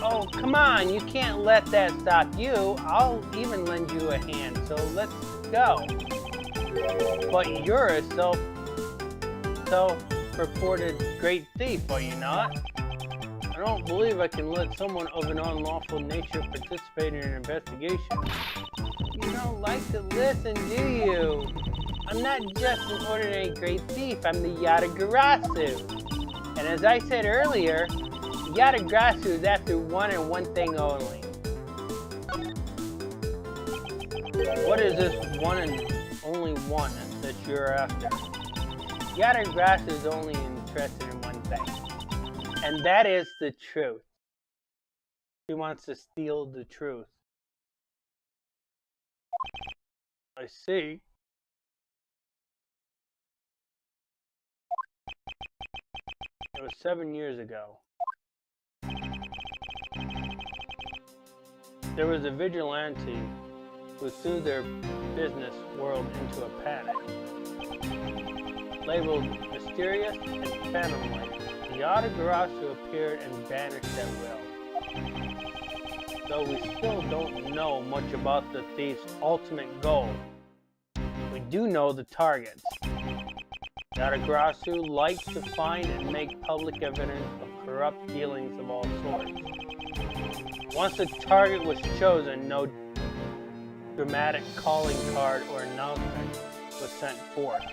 Oh, come on, you can't let that stop you. I'll even lend you a hand, so let's go. But you're a self-reported great thief, are you not? I don't believe I can let someone of an unlawful nature participate in an investigation. You don't like to listen, do you? I'm not just an ordinary great thief, I'm the Yatagarasu. And as I said earlier, Yatagarasu is after one and one thing only. What is this one and only one that you're after? Yatagarasu is only interested in one thing. And that is the truth. He wants to steal the truth. I see. It was 7 years ago. There was a vigilante who threw their business world into a panic. Labeled mysterious and phantom-like, the Yatagarasu appeared and vanished at will. Though we still don't know much about the thief's ultimate goal, we do know the targets. Yatagarasu likes to find and make public evidence of corrupt dealings of all sorts. Once the target was chosen, no dramatic calling card or announcement was sent forth.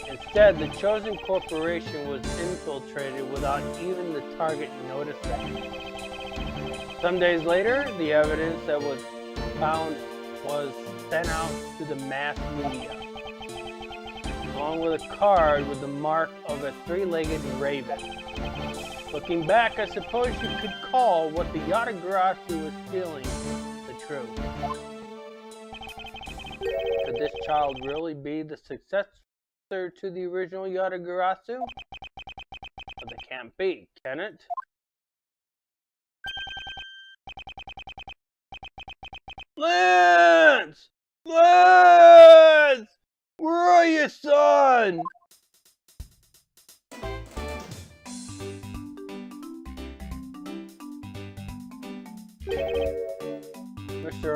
Instead, the chosen corporation was infiltrated without even the target noticing. Some days later, the evidence that was found was sent out to the mass media, along with a card with the mark of a three-legged raven. Looking back, I suppose you could call what the Yatagarasu was feeling the truth. Could this child really be the successor to the original Yatagarasu? But it can't be, can it? Lance! Lance! Where are you, son? Mr.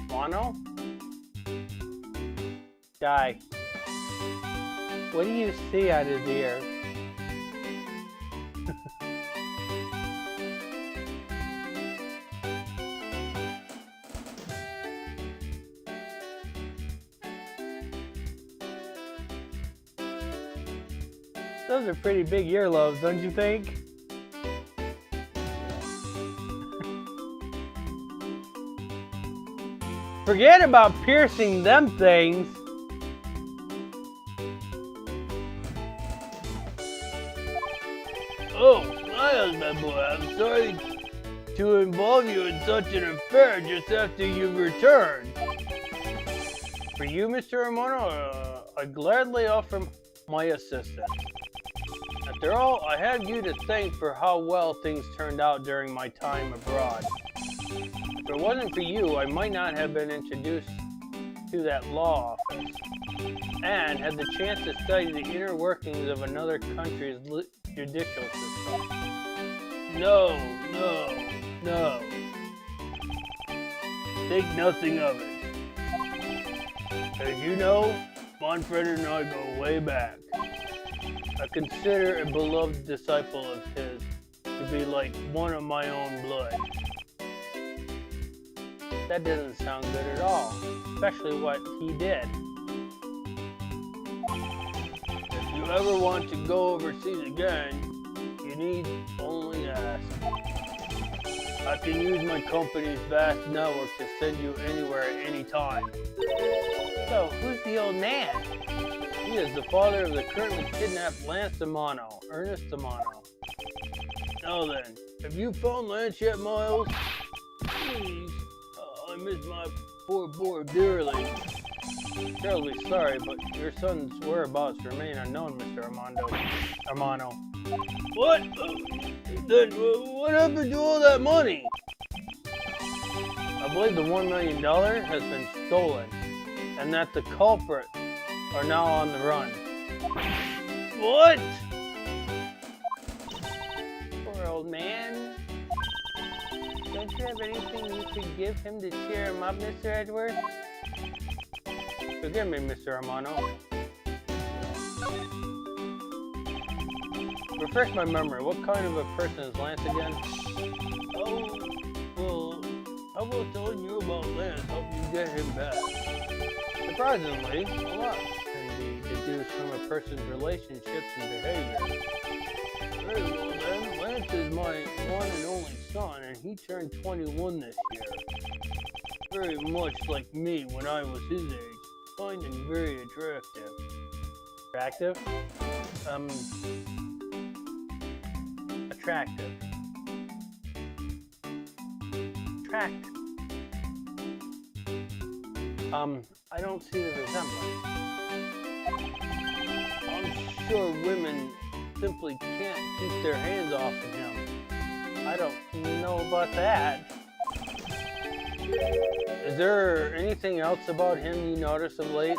Wano? Guy. What do you see out his ear? Those are pretty big earlobes, don't you think? Forget about piercing them things. Oh, Miles, my boy, I'm sorry to involve you in such an affair just after you've returned. For you, Mr. Romano, I gladly offer my assistance. After all, I have you to thank for how well things turned out during my time abroad. If it wasn't for you, I might not have been introduced to that law office, and had the chance to study the inner workings of another country's judicial system. No, no, no. Think nothing of it. As you know, Manfred and I go way back. I consider a beloved disciple of his to be like one of my own blood. That doesn't sound good at all, especially what he did. If you ever want to go overseas again, you need only ask. I can use my company's vast network to send you anywhere at any time. So, who's the old man? He is the father of the currently kidnapped Lance Amano, Ernest Amano. Now then, have you found Lance yet, Miles? Please, I miss my poor boy dearly. Terribly sorry, but your son's whereabouts remain unknown, Mr. Amano. What? Then what happened to all that money? I believe the $1 million has been stolen, and that the culprits are now on the run. What? Poor old man. Don't you have anything you could give him to cheer him up, Mr. Edgeworth? Forgive me, Mr. Amano. Refresh my memory. What kind of a person is Lance again? Oh, well, how about telling you about Lance, help you get him back? Surprisingly, a lot can be deduced from a person's relationships and behavior. Very well then, Lance is my one and only son, and he turned 21 this year. Very much like me when I was his age. Kind and very attractive. Attractive? Attractive. Attractive. I don't see the resemblance. I'm sure women simply can't keep their hands off of him. I don't know about that. Is there anything else about him you noticed of late?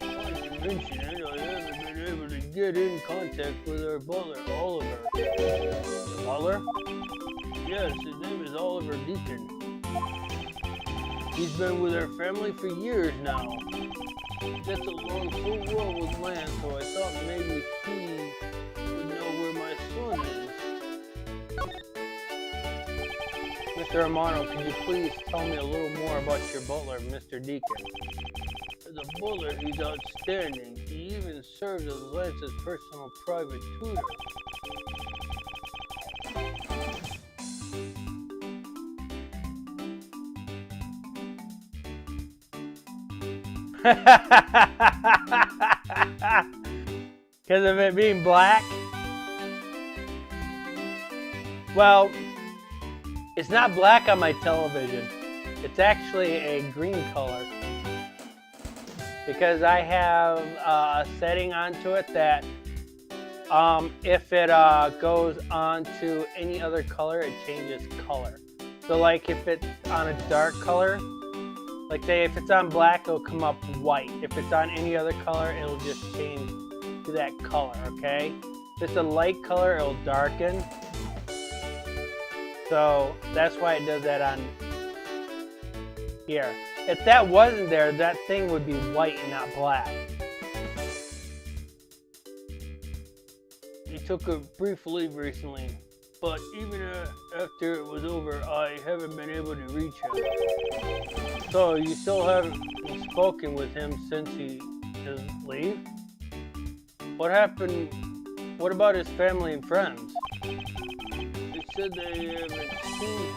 Not to mention it, I haven't been able to get in contact with our butler, Oliver. The butler? Yes, his name is Oliver Deacon. He's been with our family for years now. He gets along so well with Lance, so I thought maybe he would know where my son is. Mr. Amano, could you please tell me a little more about your butler, Mr. Deacon? As a butler, he's outstanding. He even serves as Lance's personal private tutor. Because of it being black? Well, it's not black on my television. It's actually a green color. Because I have a setting onto it that if it goes on to any other color, it changes color. So like if it's on a dark color, like say if it's on black, it'll come up white. If it's on any other color, it'll just change to that color, okay? If it's a light color, it'll darken. So that's why it does that on here. If that wasn't there, that thing would be white and not black. He took a brief leave recently, but even after it was over, I haven't been able to reach him. So you still haven't spoken with him since his leave? What happened? What about his family and friends? They said they haven't seen him.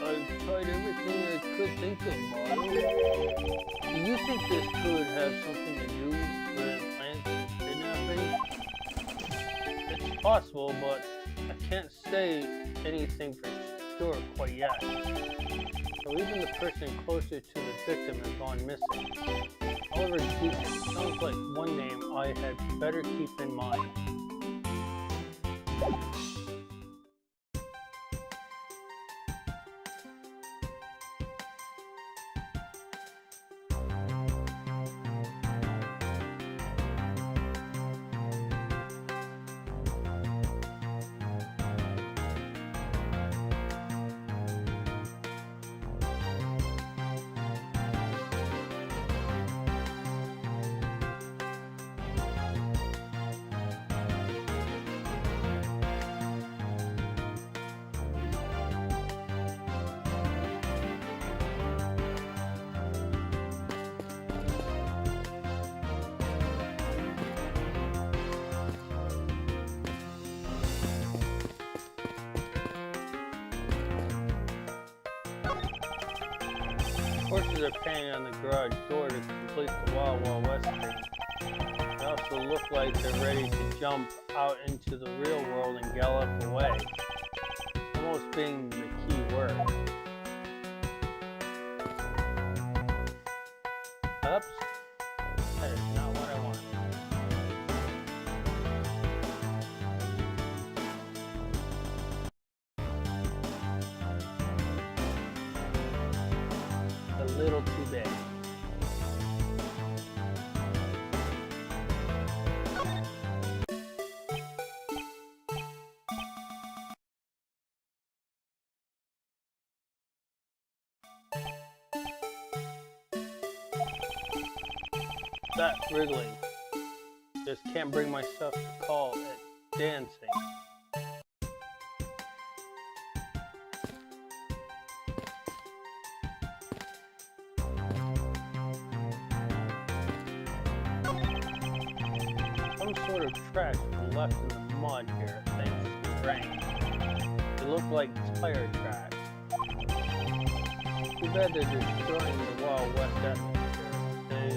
I've tried everything I could think of, Miles. Do you think this could have something to do with Lance's kidnapping? It's possible, but I can't say anything for sure quite yet. So even the person closer to the victim has gone missing. However, Deacon sounds like one name I had better keep in mind. Horses are paying on the garage door to complete the Wild Wild West thing. They also look like they're ready to jump out into the real world and gallop away. Almost being the key word. Oops. That is not what I wanted. A little too big. That wriggling. Just can't bring myself to call it dancing. Some sort of trash was left in the mud here thanks to the rain. It looked like tire trash. Too bad they're destroying the Wild West atmosphere. They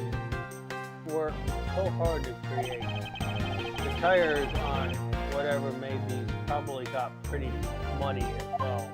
worked so hard to create. The tires on whatever made these probably got pretty muddy as well.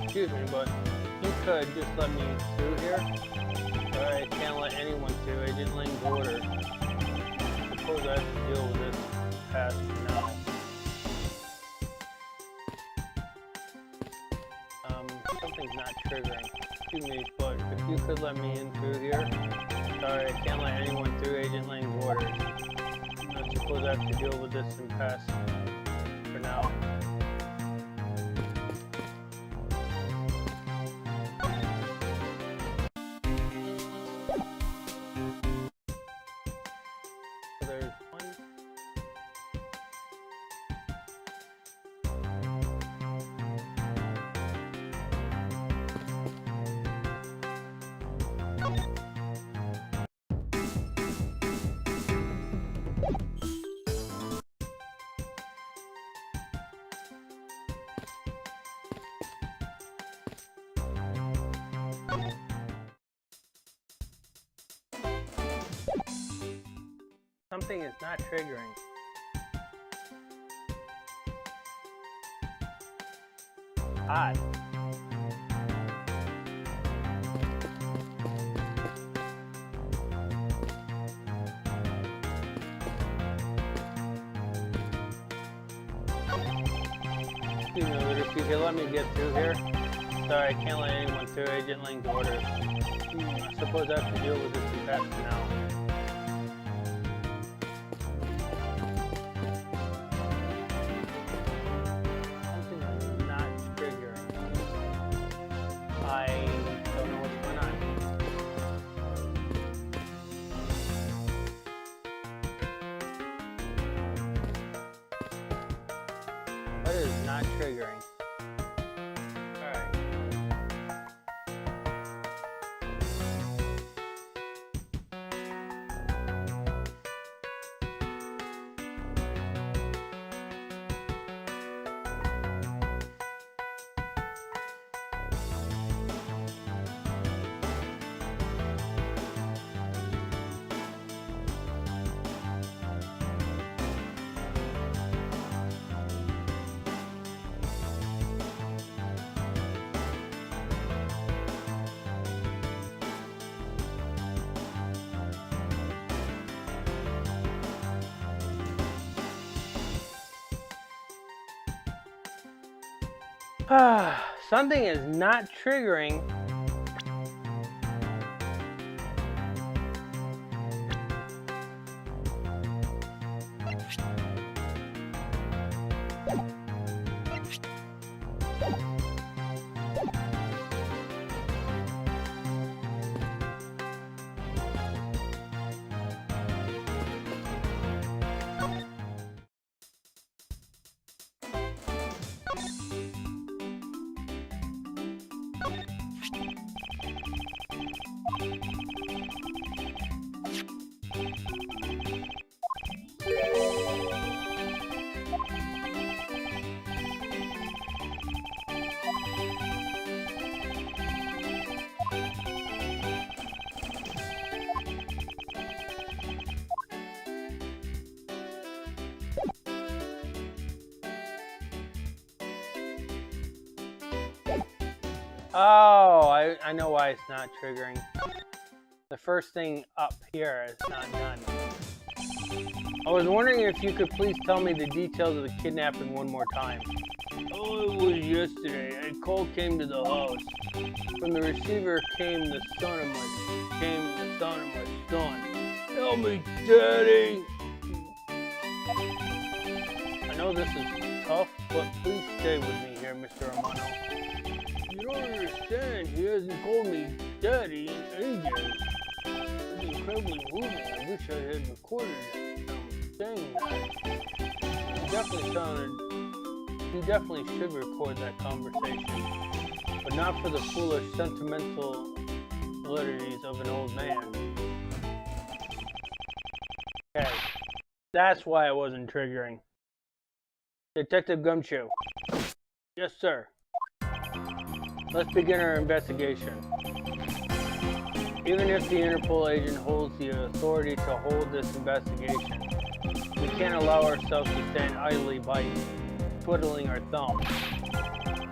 Excuse me, but you could just let me through here. Sorry, I can't let anyone through. Agent Lang's order. I suppose I have to deal with this past now. Something's not triggering. Excuse me, but if you could let me in through here. Sorry, I can't let anyone through. Agent Lang's orders. I suppose I have to deal with this and pass for now. Something is not triggering. Odd. Excuse me, but if you could let me get through here. Sorry, I can't let anyone through. Agent Lang's orders. I suppose I have to deal with this too fast for now. That is not triggering. Alright. something is not triggering. Oh, I know why it's not triggering. The first thing up here is not done. I was wondering if you could please tell me the details of the kidnapping one more time. Oh, it was yesterday. A call came to the house. From the receiver came the son of my son. Help me, Daddy! I know this is tough, but please stay with me here, Mr. Romano. You don't understand. He hasn't called me Daddy in ages. It's incredibly moving. I wish I had recorded it. Saying that. He definitely should record that conversation. But not for the foolish, sentimental validity of an old man. Okay. That's why it wasn't triggering. Detective Gumshoe. Yes, sir. Let's begin our investigation. Even if the Interpol agent holds the authority to hold this investigation, we can't allow ourselves to stand idly by twiddling our thumbs.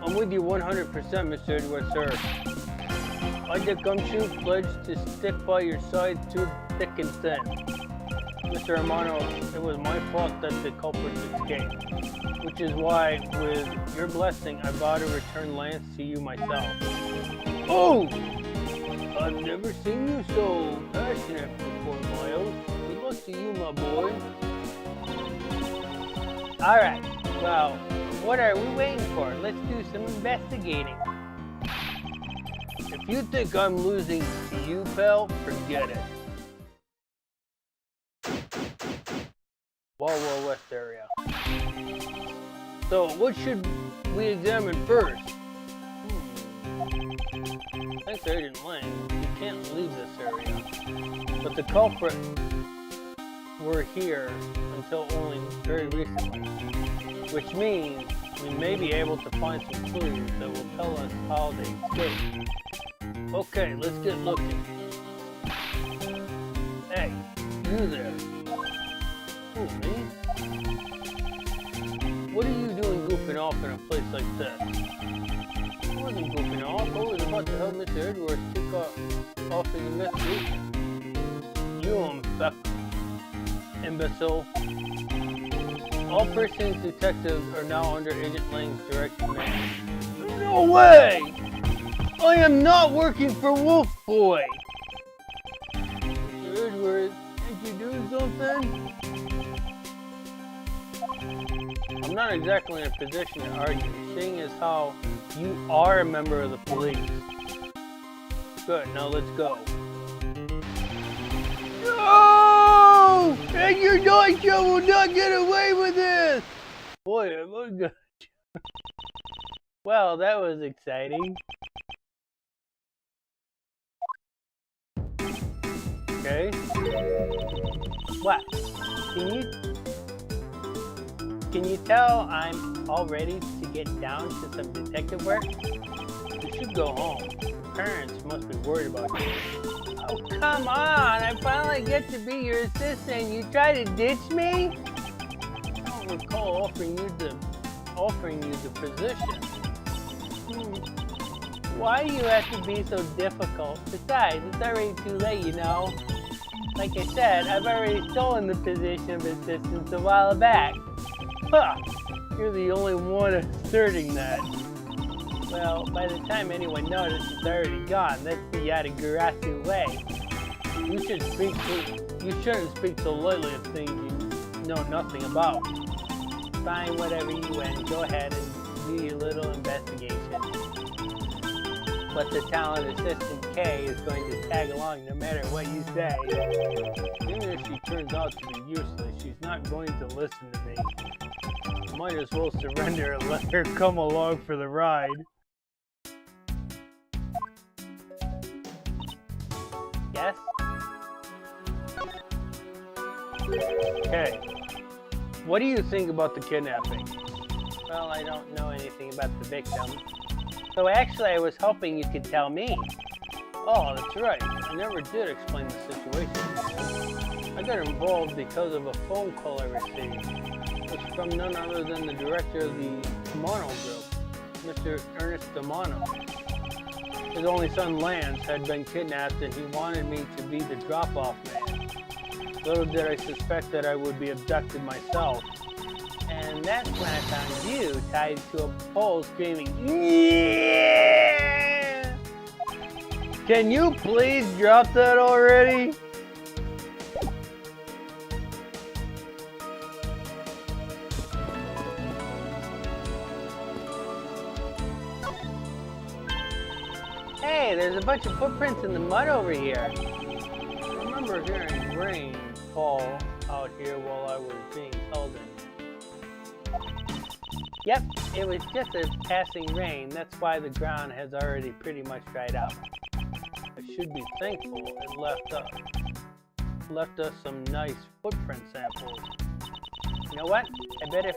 I'm with you 100%, Mr. Edgeworth, sir. I, Dick Gumshoe, pledge to stick by your side through thick and thin. Mr. Romano, it was my fault that the culprits escaped, which is why, with your blessing, I vow to return Lance to you myself. Oh! I've never seen you so passionate before, Miles. Good luck to you, my boy. Alright, well, what are we waiting for? Let's do some investigating. If you think I'm losing to you, pal, forget it. Wild West area. So, what should we examine first? Thanks to Agent Lang, we can't leave this area. But the culprit were here until only very recently. Which means we may be able to find some clues that will tell us how they escaped. Okay, let's get looking. Hey, you there. Who, me? What are you doing goofing off in a place like this? I wasn't goofing off. I was about to help Mr. Edgeworth kick off his investigation. You imbecile. All persons detectives are now under Agent Lang's direct command. No way! I am not working for Wolf Boy! Mr. Edgeworth, can't you do something? I'm not exactly in a position to argue, seeing as how you are a member of the police. Good, now let's go. No! And your Nightbot will not get away with this! Boy, am I good. Well, that was exciting. Okay. What? Can you tell I'm all ready to get down to some detective work? You should go home. Parents must be worried about you. Oh, come on! I finally get to be your assistant. You try to ditch me? I don't recall offering you the position. Why do you have to be so difficult? Besides, it's already too late, you know. Like I said, I've already stolen the position of assistant a while back. Huh! You're the only one asserting that. Well, by the time anyone notices, it's already gone. That's the Yadagaratu way. You shouldn't speak so lightly of things you know nothing about. Fine, whatever you want. Go ahead and do your little investigation. But the talent assistant K is going to tag along no matter what you say. Even if she turns out to be useless, she's not going to listen to me. Might as well surrender and let her come along for the ride. Yes? Okay. What do you think about the kidnapping? Well, I don't know anything about the victim. So actually, I was hoping you could tell me. Oh, that's right. I never did explain the situation. I got involved because of a phone call I received. It was from none other than the director of the Tamano Group, Mr. Ernest Tamano. His only son, Lance, had been kidnapped and he wanted me to be the drop-off man. Little did I suspect that I would be abducted myself. And that's when I found you tied to a pole screaming, "Yeah!" Can you please drop that already? Hey, there's a bunch of footprints in the mud over here. I remember hearing rain fall out here while I was being held in. Yep, it was just a passing rain. That's why the ground has already pretty much dried up. I should be thankful it left us some nice footprint samples. You know what? I bet if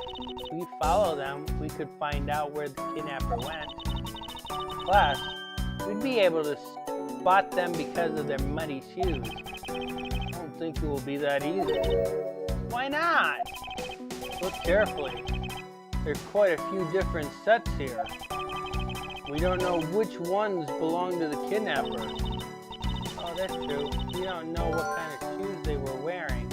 we follow them, we could find out where the kidnapper went. Plus, we'd be able to spot them because of their muddy shoes. I don't think it will be that easy. Why not? Look carefully. There's quite a few different sets here. We don't know which ones belong to the kidnapper. Oh, that's true. We don't know what kind of shoes they were wearing.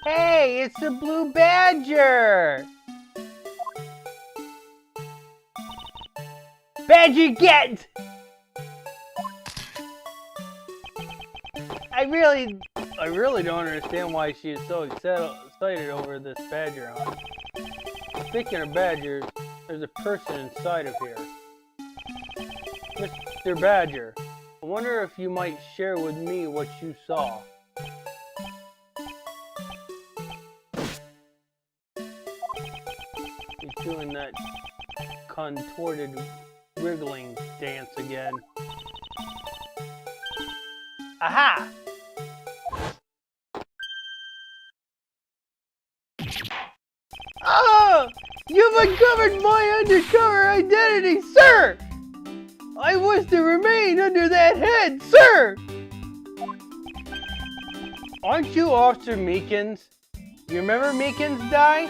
Hey, it's the blue badger! Badger, get! I really don't understand why she is so excited over this badger hunt. Speaking of badgers, there's a person inside of here. Mr. Badger, I wonder if you might share with me what you saw. He's doing that contorted wriggling dance again. Aha! Oh! You've uncovered my undercover identity, sir! I was to remain under that head, sir! Aren't you Officer Meekins? You remember Meekins die?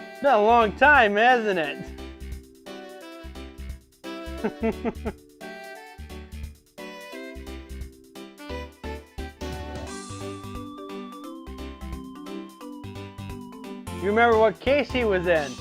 It's been a long time, hasn't it? You remember what case he was in?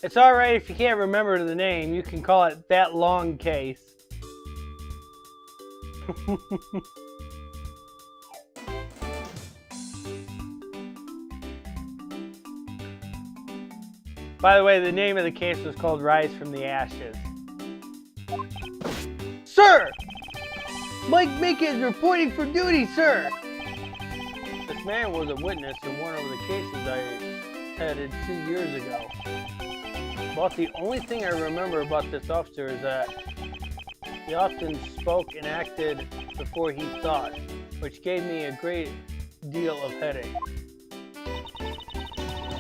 It's alright if you can't remember the name, you can call it That Long Case. By the way, the name of the case was called Rise from the Ashes. Sir! Mike Mika is reporting for duty, sir! This man was a witness in one of the cases I headed 2 years ago. About the only thing I remember about this officer is that he often spoke and acted before he thought, which gave me a great deal of headache.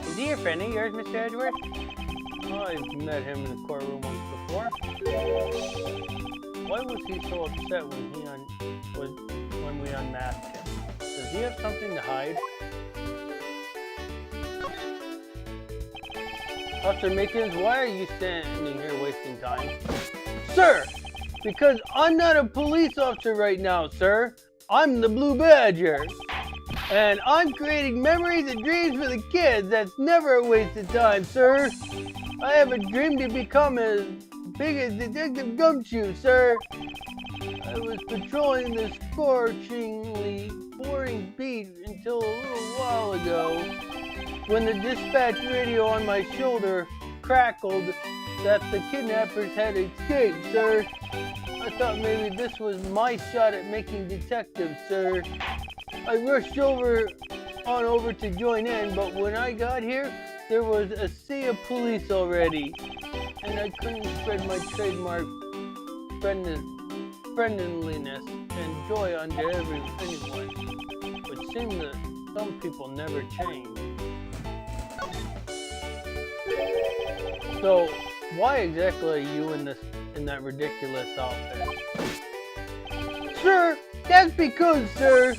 Is he a friend of yours, Mr. Edgeworth? I've met him in the courtroom once before. Why was he so upset when we unmasked him? Does he have something to hide? Officer Mickens, why are you standing here wasting time? Sir! Because I'm not a police officer right now, sir. I'm the Blue Badger. And I'm creating memories and dreams for the kids. That's never a waste of time, sir. I have a dream to become as big as Detective Gumshoe, sir. I was patrolling this scorchingly boring beat until a little while ago, when the dispatch radio on my shoulder crackled that the kidnappers had escaped, sir. I thought maybe this was my shot at making detectives, sir. I rushed on over to join in, but when I got here, there was a sea of police already, and I couldn't spread my trademark friendliness and joy onto anyone. It seemed that some people never change. So, why exactly are you in that ridiculous outfit? Sir, that's because, sir,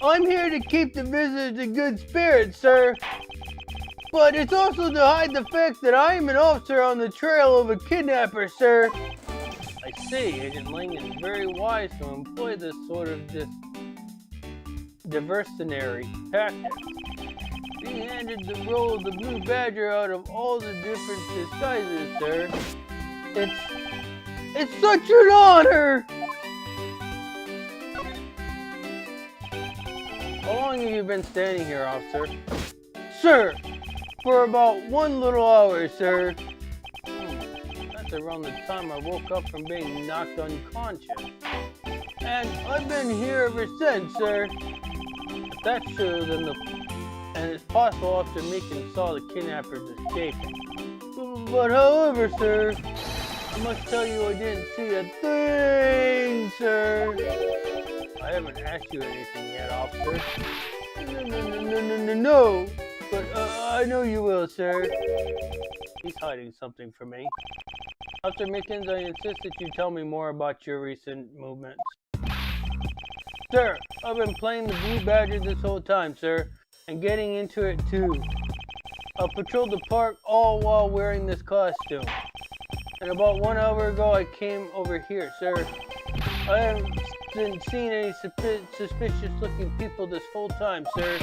I'm here to keep the visitors in good spirits, sir. But it's also to hide the fact that I am an officer on the trail of a kidnapper, sir. I see. Agent Ling is very wise to employ this sort of diversionary tactic. He handed the role of the Blue Badger out of all the different disguises, sir. It's such an honor! How long have you been standing here, officer? Sir, for about 1 little hour, sir. That's around the time I woke up from being knocked unconscious. And I've been here ever since, sir. If that's true, then and it's possible Officer Meekin saw the kidnappers escaping. But however, sir, I must tell you I didn't see a thing, sir. I haven't asked you anything yet, officer. No. But I know you will, sir. He's hiding something from me. Officer Mickens, I insist that you tell me more about your recent movements. Sir, I've been playing the Blue Badger this whole time, sir, and getting into it too. I patrolled the park all while wearing this costume. And about 1 hour ago, I came over here, sir. I haven't seen any suspicious-looking people this whole time, sir.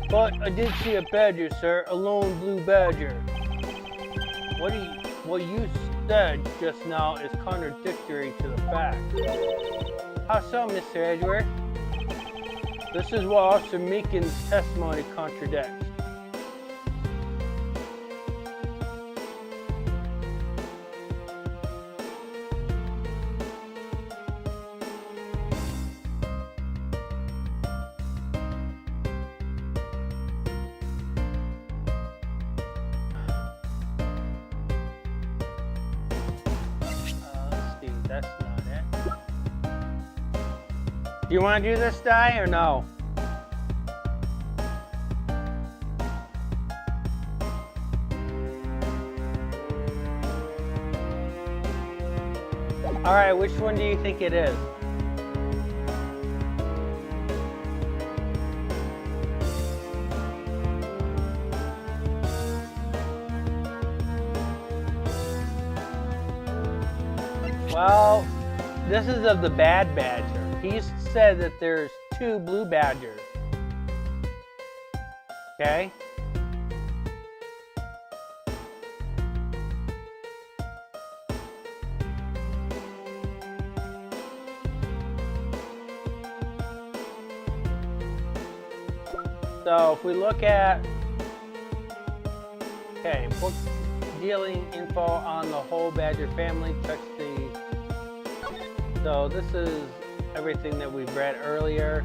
But I did see a badger, sir, a lone Blue Badger. What you said just now is contradictory to the fact. How so, Mr. Edgeworth? This is what Officer Meekin's testimony contradicts. That's not it. Do you want to do this die or no? Alright, which one do you think it is? Well, this is of the bad badger. He said that there's 2 blue badgers. Okay? So if we look at, book dealing info on the whole badger family, touch the So this is everything that we've read earlier.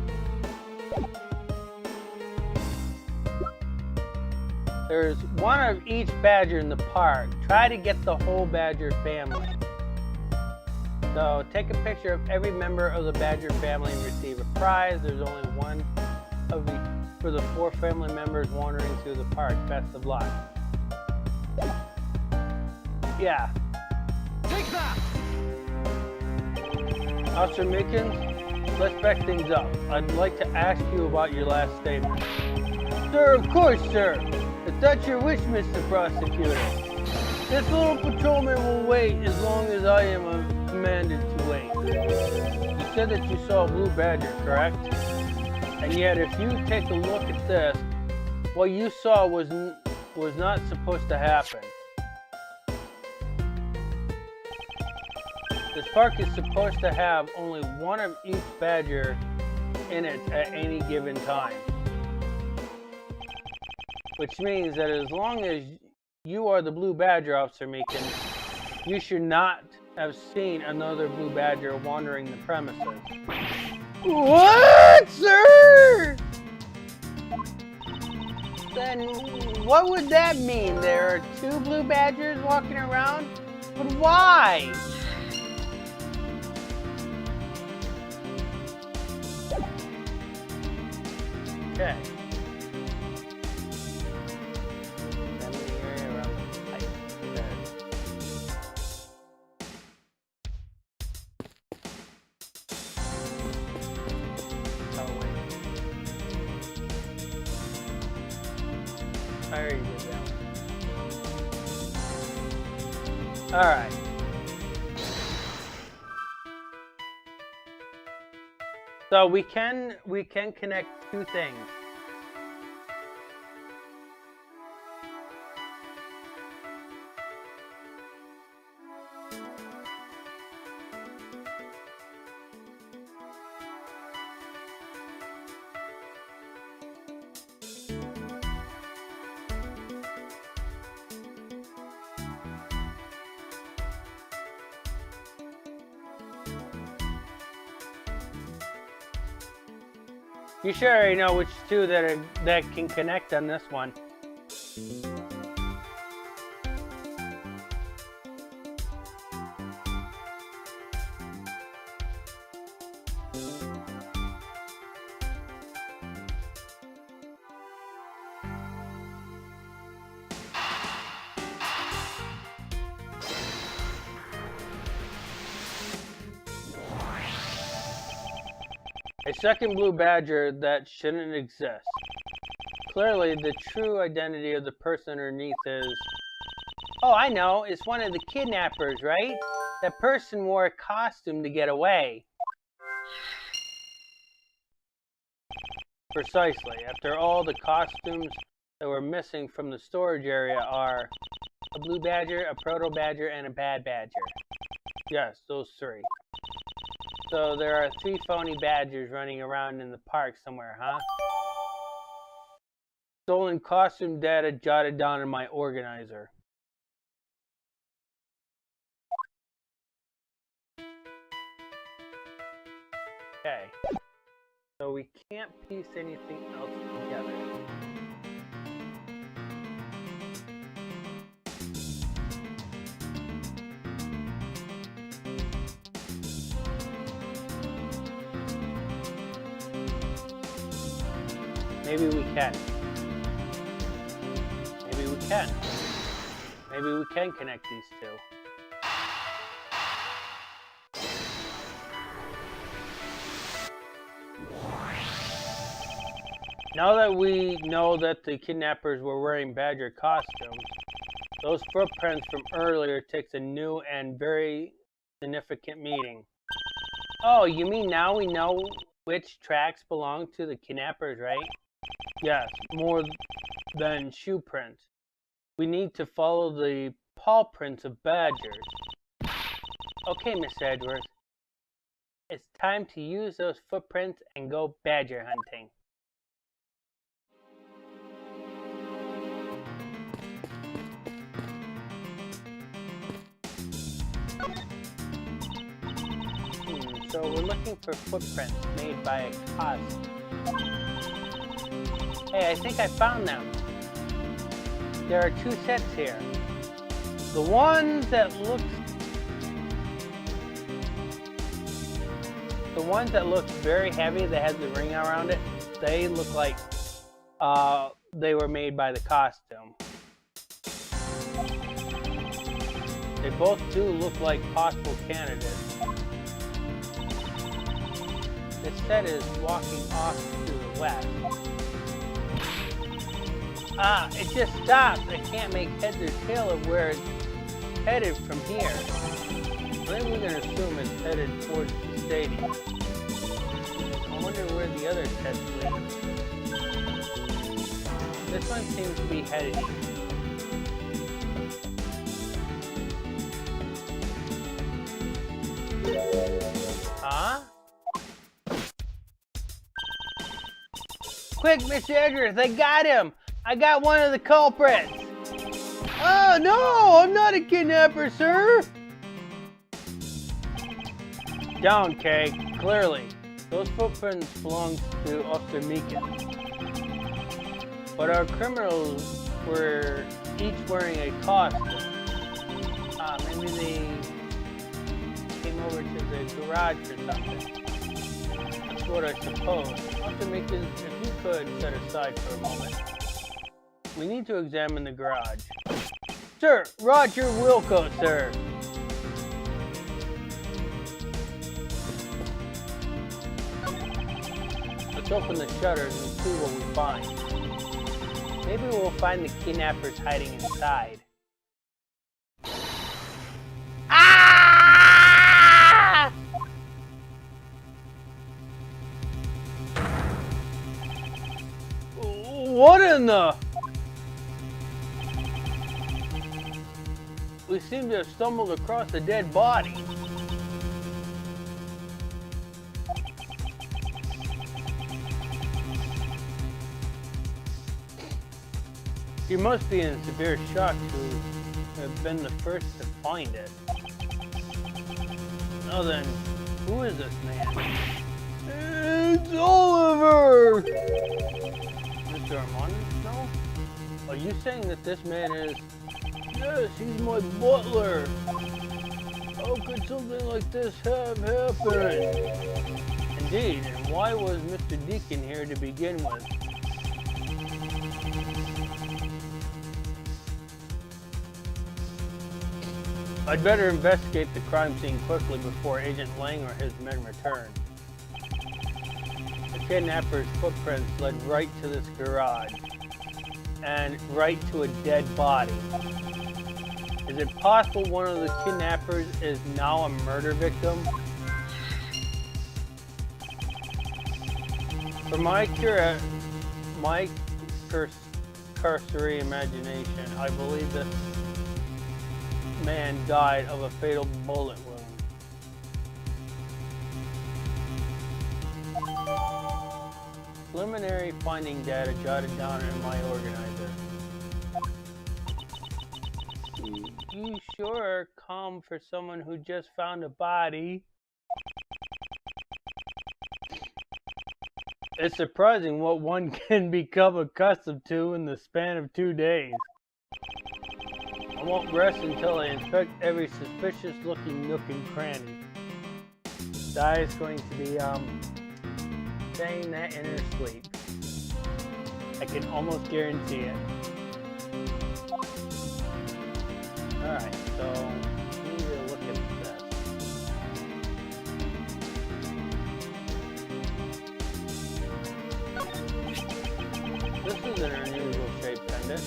There's one of each badger in the park. Try to get the whole badger family. So take a picture of every member of the badger family and receive a prize. There's only one of each for the 4 family members wandering through the park. Best of luck. Yeah. Take that! Officer Meekins, let's back things up. I'd like to ask you about your last statement. Sir, of course, sir. If that's your wish, Mr. Prosecutor. This little patrolman will wait as long as I am commanded to wait. You said that you saw a blue badger, correct? And yet, if you take a look at this, what you saw was not supposed to happen. This park is supposed to have only one of each badger in it at any given time. Which means that as long as you are the blue badger, Officer Meekins, you should not have seen another blue badger wandering the premises. What, sir? Then what would that mean? There are 2 blue badgers walking around? But why? Okay. I already did that one. Alright. So we can connect 2 things. You sure already know which 2 that can connect on this one. A second blue badger that shouldn't exist. Clearly, the true identity of the person underneath is... Oh, I know. It's one of the kidnappers, right? That person wore a costume to get away. Precisely. After all, the costumes that were missing from the storage area are a blue badger, a proto badger, and a bad badger. Yes, those 3. So there are 3 phony badgers running around in the park somewhere, huh? Stolen costume data jotted down in my organizer. Okay. So we can't piece anything else together. Maybe we can. Maybe we can. Maybe we can connect these 2. Now that we know that the kidnappers were wearing badger costumes, those footprints from earlier takes a new and very significant meaning. Oh, you mean now we know which tracks belong to the kidnappers, right? Yes, more than shoe prints. We need to follow the paw prints of badgers. Okay, Mr. Edgeworth. It's time to use those footprints and go badger hunting. so we're looking for footprints made by a cosp. Hey, I think I found them. There are two sets here. The ones that look very heavy, that has the ring around it, they look like they were made by the costume. They both do look like possible candidates. This set is walking off to the west. Ah, it just stopped. I can't make head or tail of where it's headed from here. Maybe we can assume it's headed towards the stadium. I wonder where the other sets lead. This one seems to be headed east. Huh? Quick, Mr. Edgeworth, I got him! I got one of the culprits! Oh no, I'm not a kidnapper, sir! Down, Kay. Clearly, those footprints belong to Officer Meekin. But our criminals were each wearing a costume. Maybe they came over to the garage or something. That's what I suppose. Officer Meekin, if you could set aside for a moment. We need to examine the garage. Sir, Roger Wilco, sir. Let's open the shutters and see what we find. Maybe we'll find the kidnappers hiding inside. Ah! What in the... We seem to have stumbled across a dead body. You must be in severe shock to have been the first to find it. Now then, who is this man? It's Oliver! Mr. Armand? No? Are you saying that this man is... Yes, he's my butler. How could something like this have happened? Indeed, and why was Mr. Deacon here to begin with? I'd better investigate the crime scene quickly before Agent Lang or his men return. The kidnapper's footprints led right to this garage, and right to a dead body. Is it possible one of the kidnappers is now a murder victim? For my cursory imagination, I believe this man died of a fatal bullet wound. Preliminary finding data jotted down in my organizer. You sure are calm for someone who just found a body. It's surprising what one can become accustomed to in the span of 2 days. I won't rest until I inspect every suspicious looking nook and cranny. Di's going to be saying that in her sleep. I can almost guarantee it. Alright, so we need to look at this. This is an unusual shaped pendant.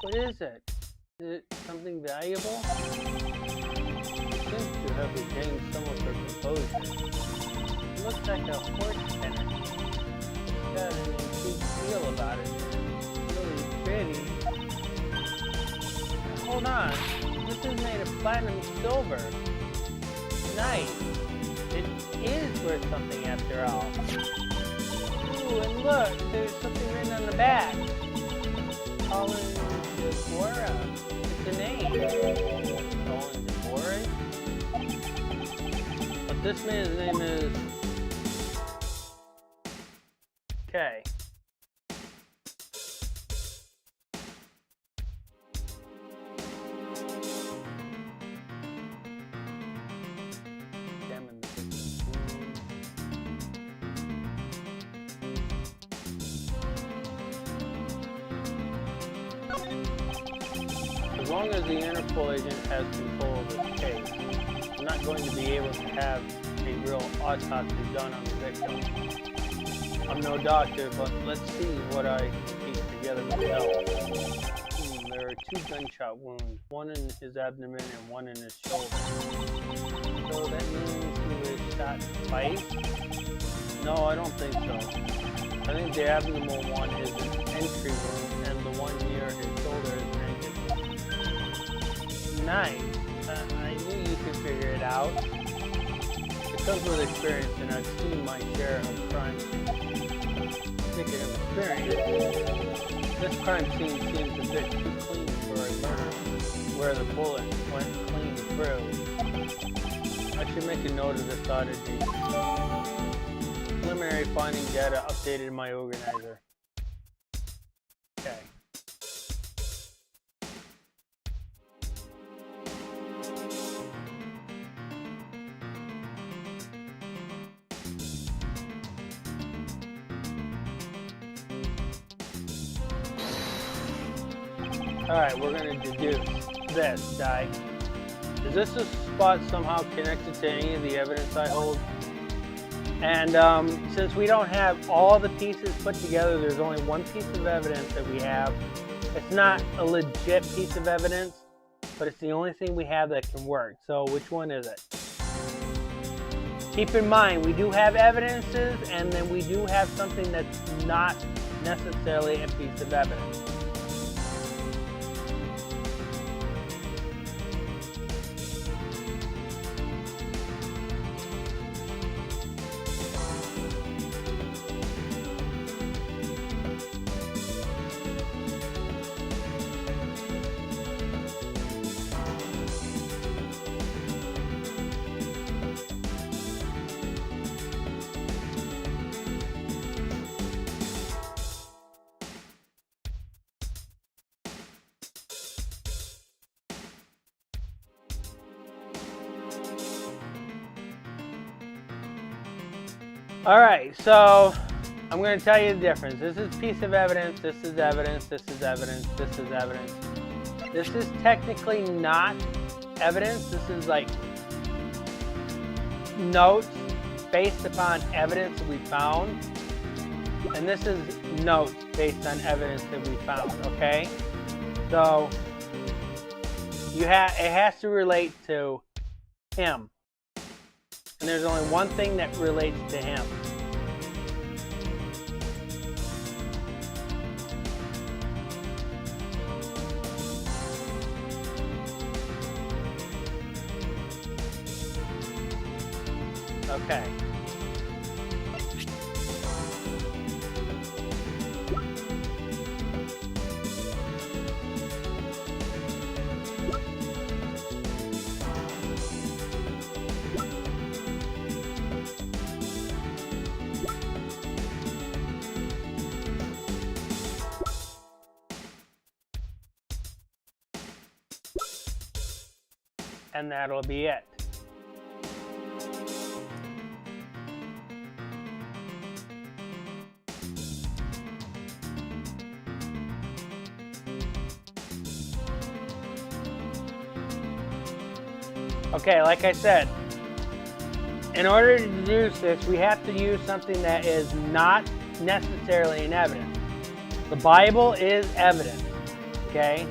What is it? Is it something valuable? It seems to have regained some of her composure. It looks like a horse pendant. It's got an antique feel about it. It's really pretty. Hold on. This is made of platinum silver. Nice. It is worth something after all. Ooh, and look, there's something written on the back. Colin Deborah. It's a name. Colin Deborah? This man's name is K. As long as the Interpol agent has control of this case, I'm not going to be able to have a real autopsy done on the victim. I'm no doctor, but let's see what I can piece together myself. There are 2 gunshot wounds, one in his abdomen and one in his shoulder. So that means he was shot twice? No, I don't think so. I think the abdominal one is an entry wound, and the one near his shoulder is an exit wound. Nice. I knew you could figure it out. It comes with experience, and I've seen my share of crime scenes. Speaking of experience, this crime scene seems a bit too clean for a murder, where the bullet went clean through. I should make a note of this oddity. Preliminary finding data updated in my organizer. Okay. Alright, we're going to deduce this guy. Is this a spot somehow connected to any of the evidence I hold? And since we don't have all the pieces put together, there's only one piece of evidence that we have. It's not a legit piece of evidence, but it's the only thing we have that can work. So which one is it? Keep in mind, we do have evidences, and then we do have something that's not necessarily a piece of evidence. Alright, so I'm going to tell you the difference. This is a piece of evidence, this is evidence, this is evidence, this is evidence. This is technically not evidence, this is like notes based upon evidence that we found. And this is notes based on evidence that we found, okay? So it has to relate to him. And there's only one thing that relates to him. Okay. And that'll be it. Okay, like I said, in order to deduce this, we have to use something that is not necessarily an evidence. The Bible is evidence, okay?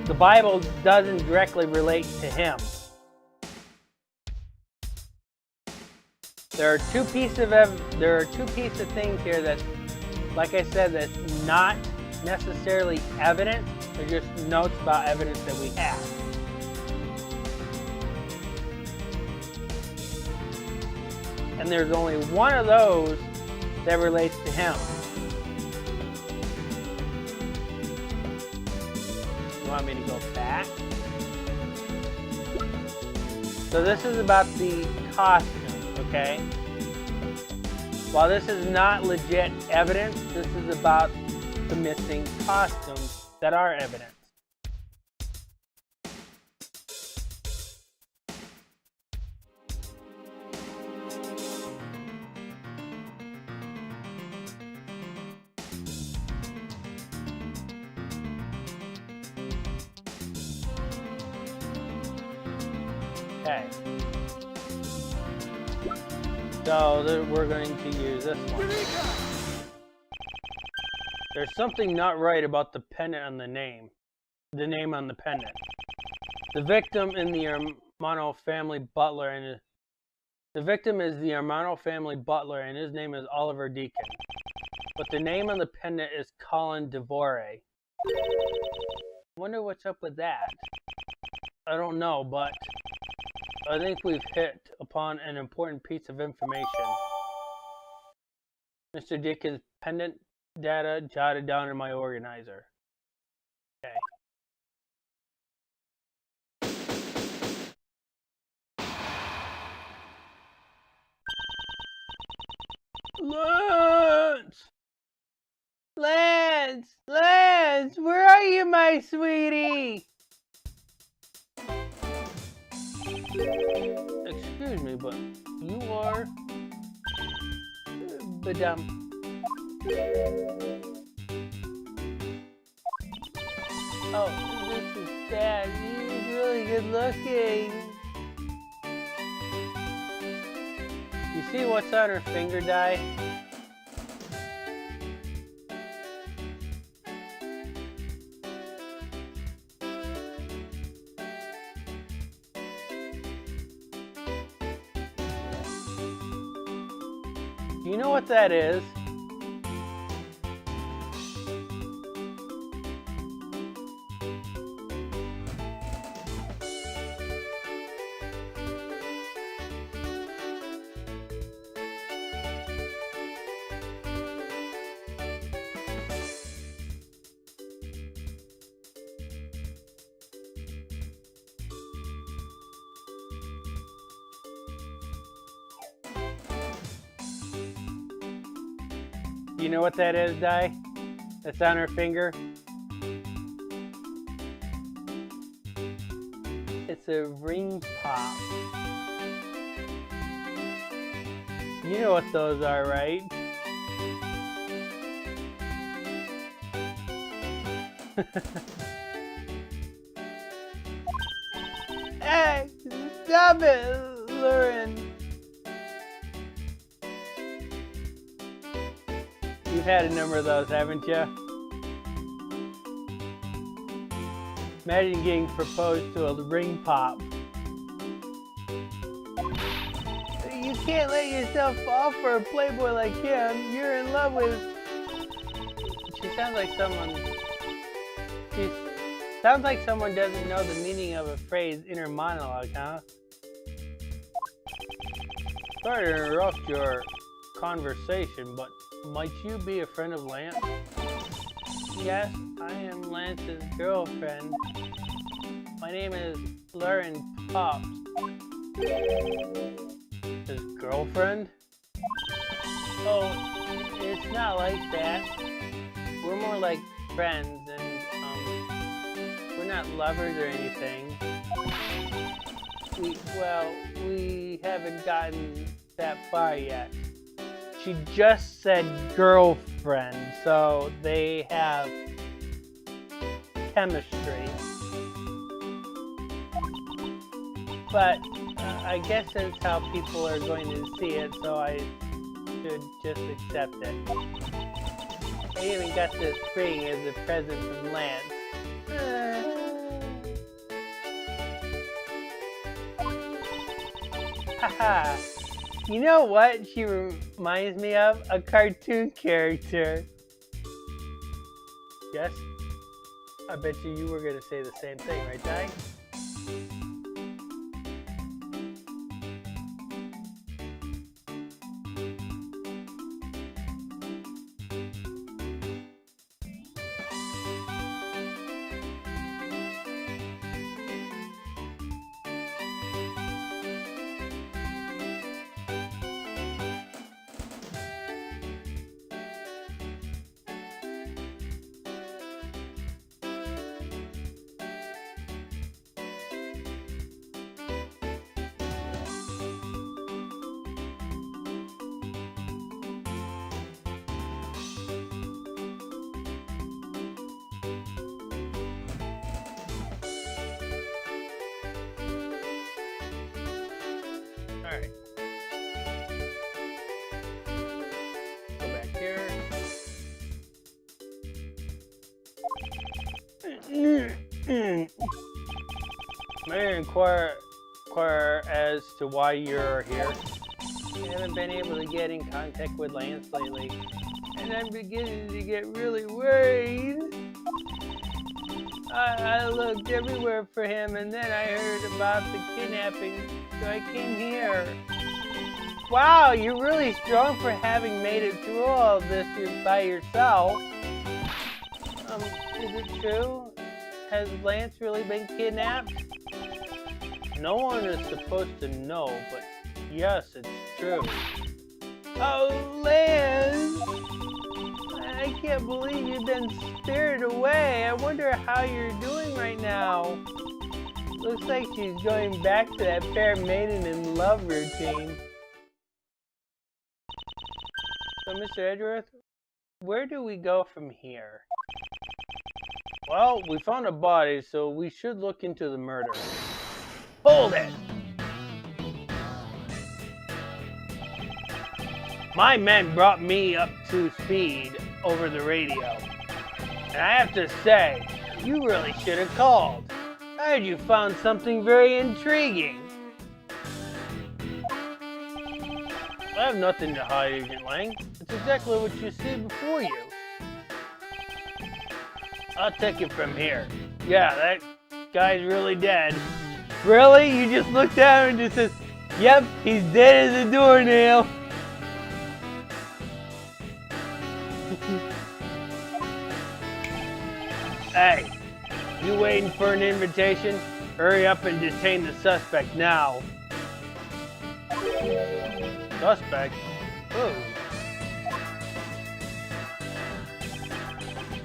The Bible doesn't directly relate to him. There are two pieces of things here that, like I said, that's not necessarily evidence. They're just notes about evidence that we have. And there's only one of those that relates to him. You want me to go back? So this is about the costumes, okay? While this is not legit evidence, this is about the missing costumes that are evidence. Okay. So we're going to use this one. There's something not right about the pendant on the name. The name on the pendant. The victim in the Armano family butler and the victim is the Armano family butler and his name is Oliver Deacon. But the name on the pendant is Colin DeVore. I wonder what's up with that. I don't know, but I think we've hit upon an important piece of information. Mr. Deacon's pendant data jotted down in my organizer. Okay. Lance! Lance! Lance! Where are you, my sweetie? Excuse me, but you are... Badum. Oh, this is bad. He's really good looking. You see what's on her finger, Di? Do you know what that is? You know what that is, Di? That's on her finger. It's a ring pop. You know what those are, right? Hey, stop it, Lauren. You've had a number of those, haven't you? Imagine getting proposed to a ring pop. You can't let yourself fall for a playboy like him. You're in love with... She sounds like someone... She sounds like someone doesn't know the meaning of a phrase in her monologue, huh? Sorry to interrupt your conversation, but might you be a friend of Lance? Yes, I am Lance's girlfriend. My name is Lauren Pops. His girlfriend? Oh, it's not like that. We're more like friends, and we're not lovers or anything. We haven't gotten that far yet. She just said girlfriend, so they have chemistry. But I guess that's how people are going to see it, so I should just accept it. I even got this ring as a present from Lance. Haha. You know what she reminds me of? A cartoon character. Yes? I bet you were going to say the same thing, right, Di? May I inquire as to why you're here? I haven't been able to get in contact with Lance lately, and I'm beginning to get really worried. I looked everywhere for him, and then I heard about the kidnapping, so I came here. Wow, you're really strong for having made it through all of this by yourself. Is it true? Has Lance really been kidnapped? No one is supposed to know, but yes, it's true. Oh, Lance! I can't believe you've been spirited away. I wonder how you're doing right now. Looks like she's going back to that fair maiden in love routine. So, Mr. Edgeworth, where do we go from here? Well, we found a body, so we should look into the murder. Hold it! My men brought me up to speed over the radio. And I have to say, you really should have called. I heard you found something very intriguing. I have nothing to hide, Agent Lang. It's exactly what you see before you. I'll take it from here. Yeah, that guy's really dead. Really? You just looked at him and just says, yep, he's dead as a doornail. Hey, you waiting for an invitation? Hurry up and detain the suspect now. Suspect? Who?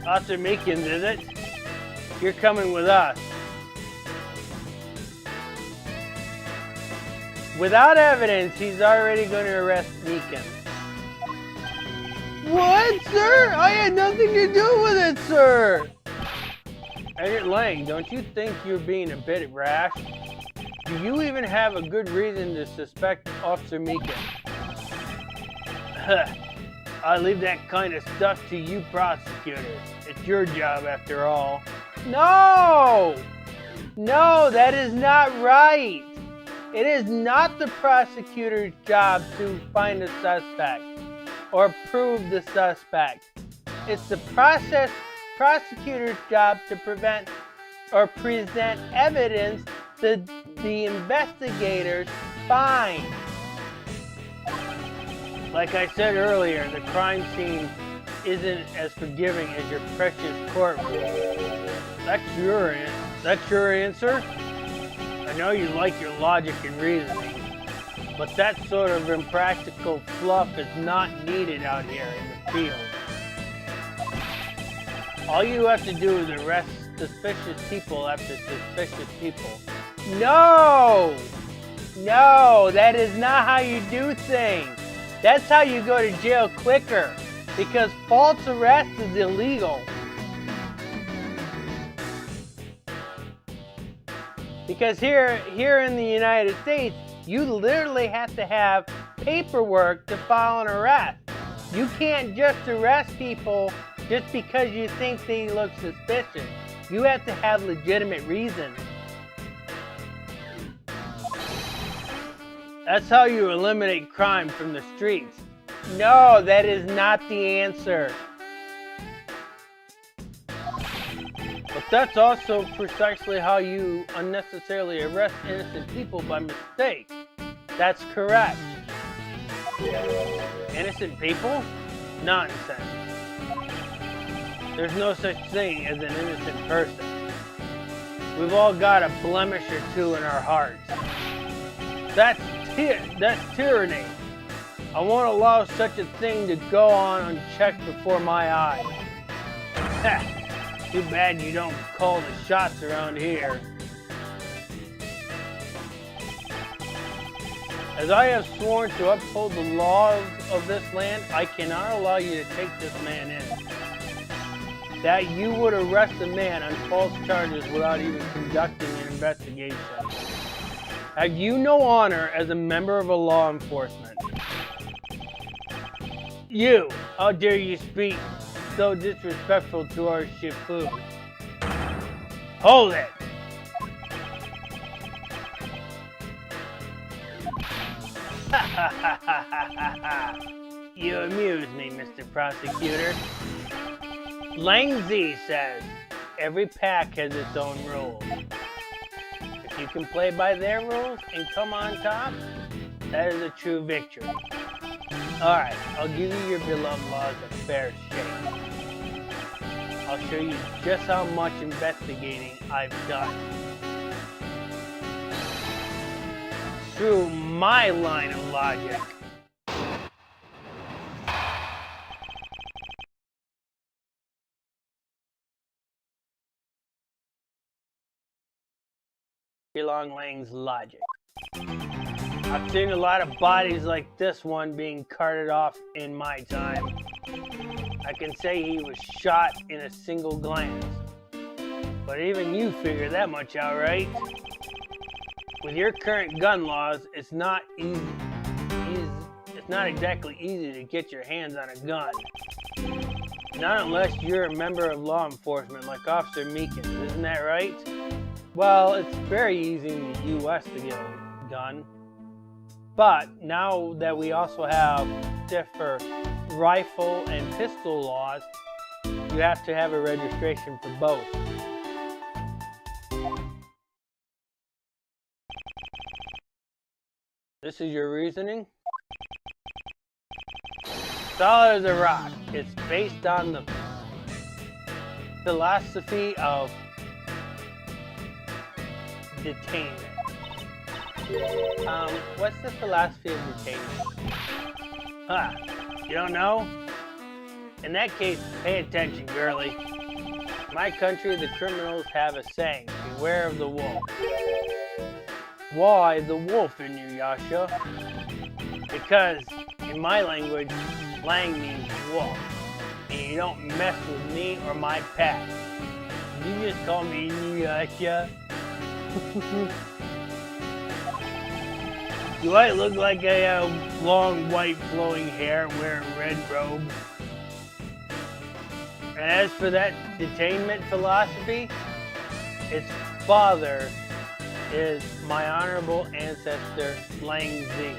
Officer Meekins, is it? You're coming with us. Without evidence, he's already going to arrest Meekins. What, sir? I had nothing to do with it, sir. Agent Lang, don't you think you're being a bit rash? Do you even have a good reason to suspect Officer Meekins? I leave that kind of stuff to you prosecutors. It's your job after all. No! No, that is not right. It is not the prosecutor's job to find a suspect or prove the suspect. It's the prosecutor's job to prevent or present evidence that the investigators find. Like I said earlier, the crime scene isn't as forgiving as your precious courtroom. That's your answer? I know you like your logic and reasoning, but that sort of impractical fluff is not needed out here in the field. All you have to do is arrest suspicious people after suspicious people. No! No, that is not how you do things. That's how you go to jail quicker, because false arrest is illegal. Because here in the United States, you literally have to have paperwork to file an arrest. You can't just arrest people just because you think they look suspicious. You have to have legitimate reasons. That's how you eliminate crime from the streets. No, that is not the answer. But that's also precisely how you unnecessarily arrest innocent people by mistake. That's correct. Innocent people? Nonsense. There's no such thing as an innocent person. We've all got a blemish or two in our hearts. That's tyranny. I won't allow such a thing to go on unchecked before my eyes. Too bad you don't call the shots around here. As I have sworn to uphold the laws of this land, I cannot allow you to take this man in. That you would arrest a man on false charges without even conducting an investigation. Have you no honor as a member of a law enforcement? You, how dare you speak so disrespectful to our Shifu? Hold it! You amuse me, Mr. Prosecutor. Lang Z says, every pack has its own rules. If you can play by their rules and come on top, that is a true victory. Alright, I'll give you your beloved laws a fair shake. I'll show you just how much investigating I've done. Through my line of logic. Long Lang's logic. I've seen a lot of bodies like this one being carted off in my time. I can say he was shot in a single glance. But even you figure that much out, right? With your current gun laws, it's not exactly easy to get your hands on a gun. Not unless you're a member of law enforcement like Officer Meekins, isn't that right? Well, it's very easy in the US to get a gun. But now that we also have stiffer rifle and pistol laws, you have to have a registration for both. This is your reasoning? Solid as a rock. It's based on the philosophy of detainment. What's the philosophy of detainment? Huh, you don't know? In that case, pay attention, girlie. In my country, the criminals have a saying, beware of the wolf. Why the wolf in you, Yasha? Because, in my language, Lang means wolf. And you don't mess with me or my pack. You just call me Yasha. Do I look like I have long white flowing hair and wear a red robe? And as for that detainment philosophy, its father is my honorable ancestor Lang Z.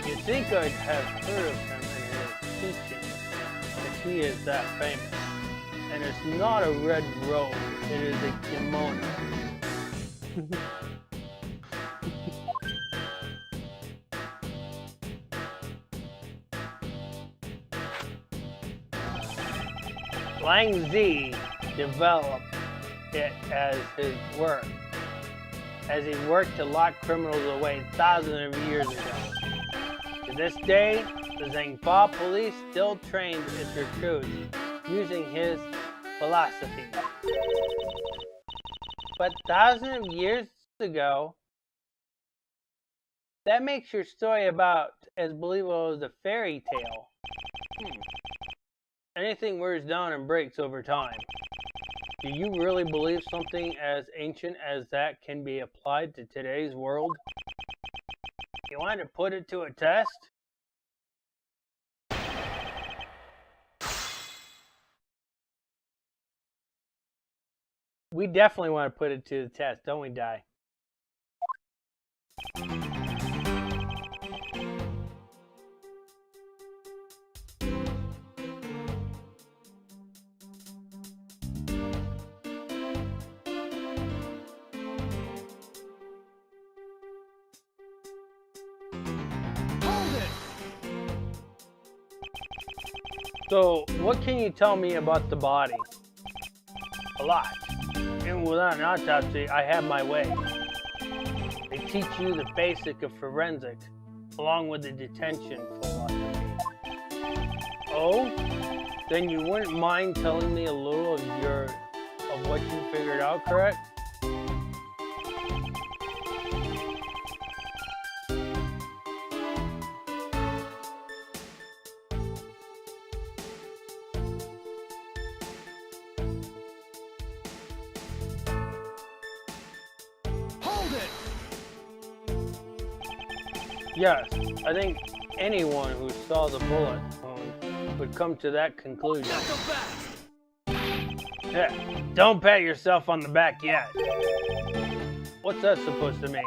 You'd think I'd have heard of him in his teachings, if he is that famous. And it's not a red robe, it is a kimono. Lang Z developed it as his work, as he worked to lock criminals away thousands of years ago. To this day, the Zangpa police still trains its recruits using his philosophy. But thousands of years ago, that makes your story about as believable as a fairy tale. Anything wears down and breaks over time. Do you really believe something as ancient as that can be applied to today's world? You want to put it to a test? We definitely want to put it to the test, don't we, Di? So, what can you tell me about the body? A lot. And without an autopsy, I have my way. They teach you the basic of forensics, along with the detention philosophy. Oh? Then you wouldn't mind telling me a little of what you figured out, correct? Yes, I think anyone who saw the bullet wound would come to that conclusion. Yeah, don't pat yourself on the back yet. What's that supposed to mean?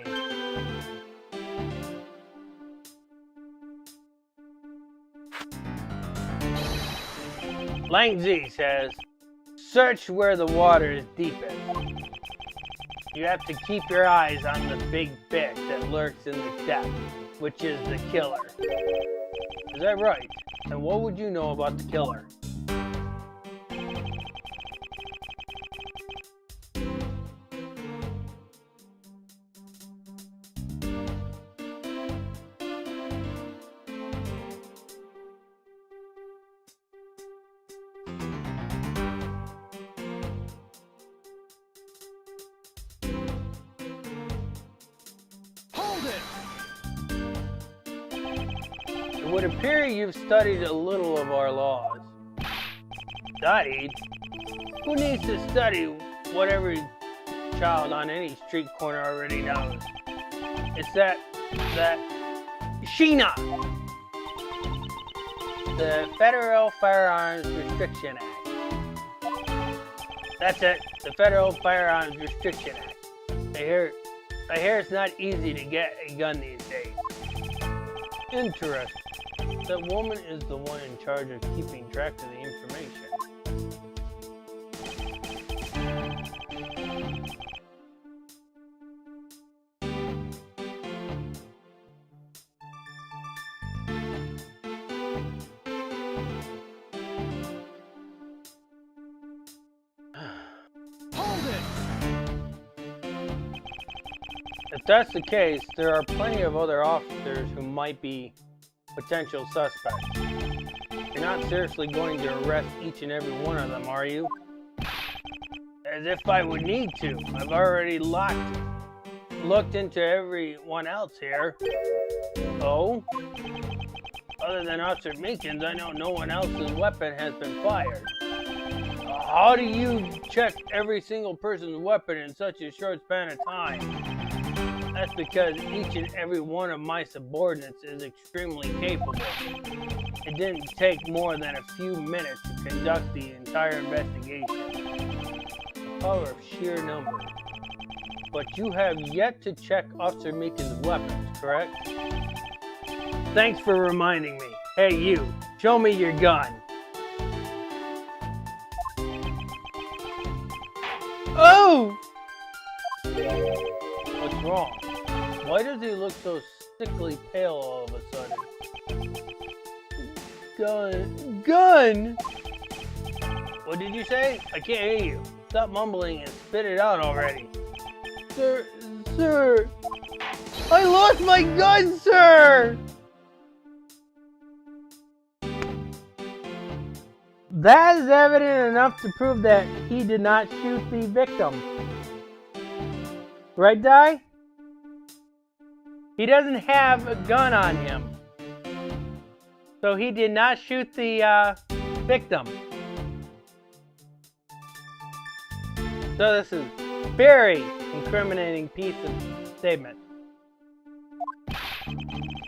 Lang Z says, search where the water is deepest. You have to keep your eyes on the big fish that lurks in the depth, which is the killer. Is that right? And what would you know about the killer? It would appear you've studied a little of our laws. Studied? Who needs to study what every child on any street corner already knows? It's that Sheena! The Federal Firearms Restriction Act. That's it, the Federal Firearms Restriction Act. I hear it's not easy to get a gun these days. Interesting. That woman is the one in charge of keeping track of the information. Hold it! If that's the case, there are plenty of other officers who might be potential suspects. You're not seriously going to arrest each and every one of them, are you? As if I would need to. I've already looked into everyone else here. Oh? Other than Officer Meekins, I know no one else's weapon has been fired. How do you check every single person's weapon in such a short span of time? That's because each and every one of my subordinates is extremely capable. It didn't take more than a few minutes to conduct the entire investigation. The power of sheer numbers. But you have yet to check Officer Meekins' weapons, correct? Thanks for reminding me. Hey you, show me your gun. Oh! What's wrong? Why does he look so sickly pale all of a sudden? Gun! What did you say? I can't hear you. Stop mumbling and spit it out already. Sir! I lost my gun, sir! That is evident enough to prove that he did not shoot the victim. Right, Di? He doesn't have a gun on him. So he did not shoot the victim. So this is a very incriminating piece of statement.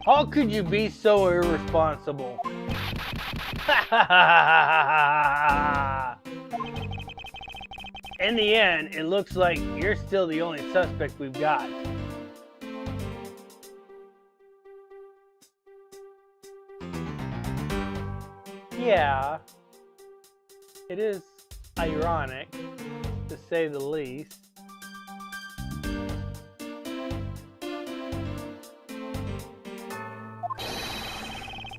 How could you be so irresponsible? In the end, it looks like you're still the only suspect we've got. Yeah, it is ironic, to say the least.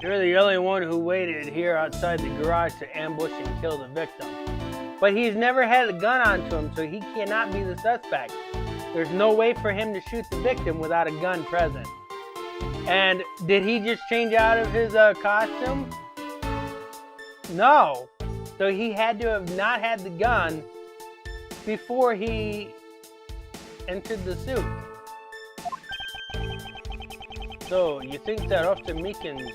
You're the only one who waited here outside the garage to ambush and kill the victim. But he's never had a gun onto him, so he cannot be the suspect. There's no way for him to shoot the victim without a gun present. And did he just change out of his costume? No. So he had to have not had the gun before he entered the suit. So, you think that Officer Meekins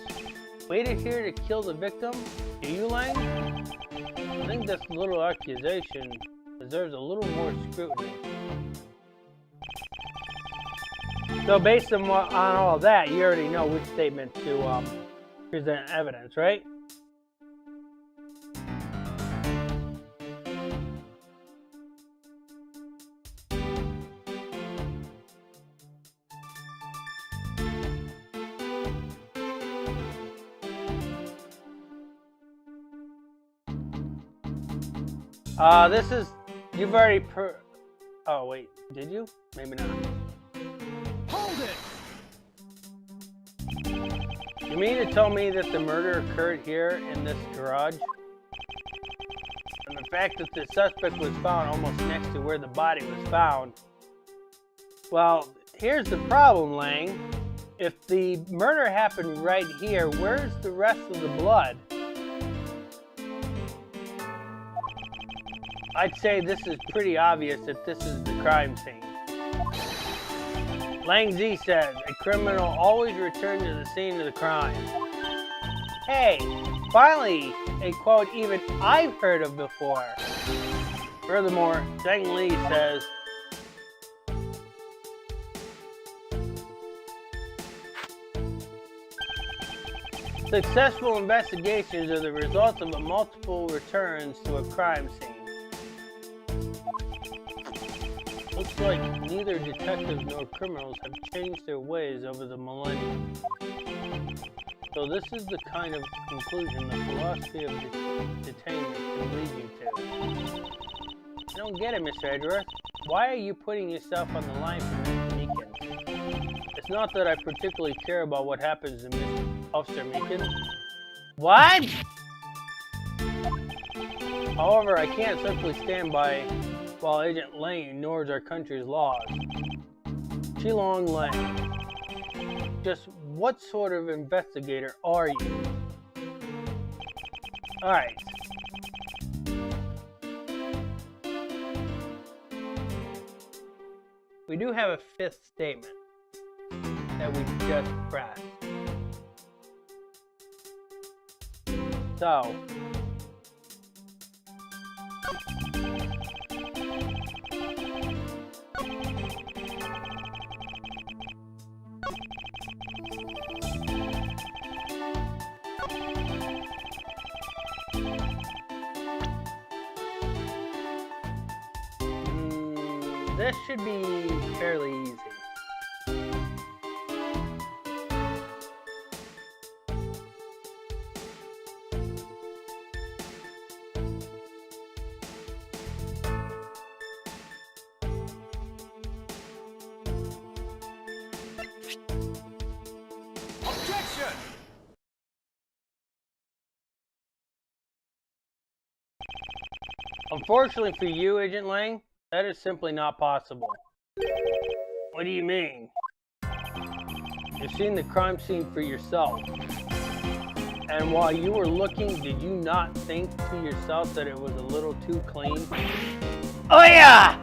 waited here to kill the victim? Do you, Lang? I think this little accusation deserves a little more scrutiny. So based on all that, you already know which statement to present evidence, right? This is... You've already Oh, wait. Did you? Maybe not. Hold it! You mean to tell me that the murder occurred here in this garage? And the fact that the suspect was found almost next to where the body was found. Well, here's the problem, Lang. If the murder happened right here, where's the rest of the blood? I'd say this is pretty obvious that this is the crime scene. Lang Z says, a criminal always returns to the scene of the crime. Hey, finally, a quote even I've heard of before. Furthermore, Zhang Li says, successful investigations are the result of multiple returns to a crime scene. Looks like neither detectives nor criminals have changed their ways over the millennia. So this is the kind of conclusion the philosophy of detainment can lead you to. I don't get it, Mr. Edgeworth. Why are you putting yourself on the line for Mr. Meekins? It's not that I particularly care about what happens to Mr. Officer Meekins. What? However, I can't simply stand by while Agent Lane ignores our country's laws. Qilong Lane. Just what sort of investigator are you? Alright. We do have a fifth statement that we just pressed. So, this should be fairly easy. Objection! Unfortunately for you, Agent Lang, that is simply not possible. What do you mean? You've seen the crime scene for yourself. And while you were looking, did you not think to yourself that it was a little too clean? Oh yeah!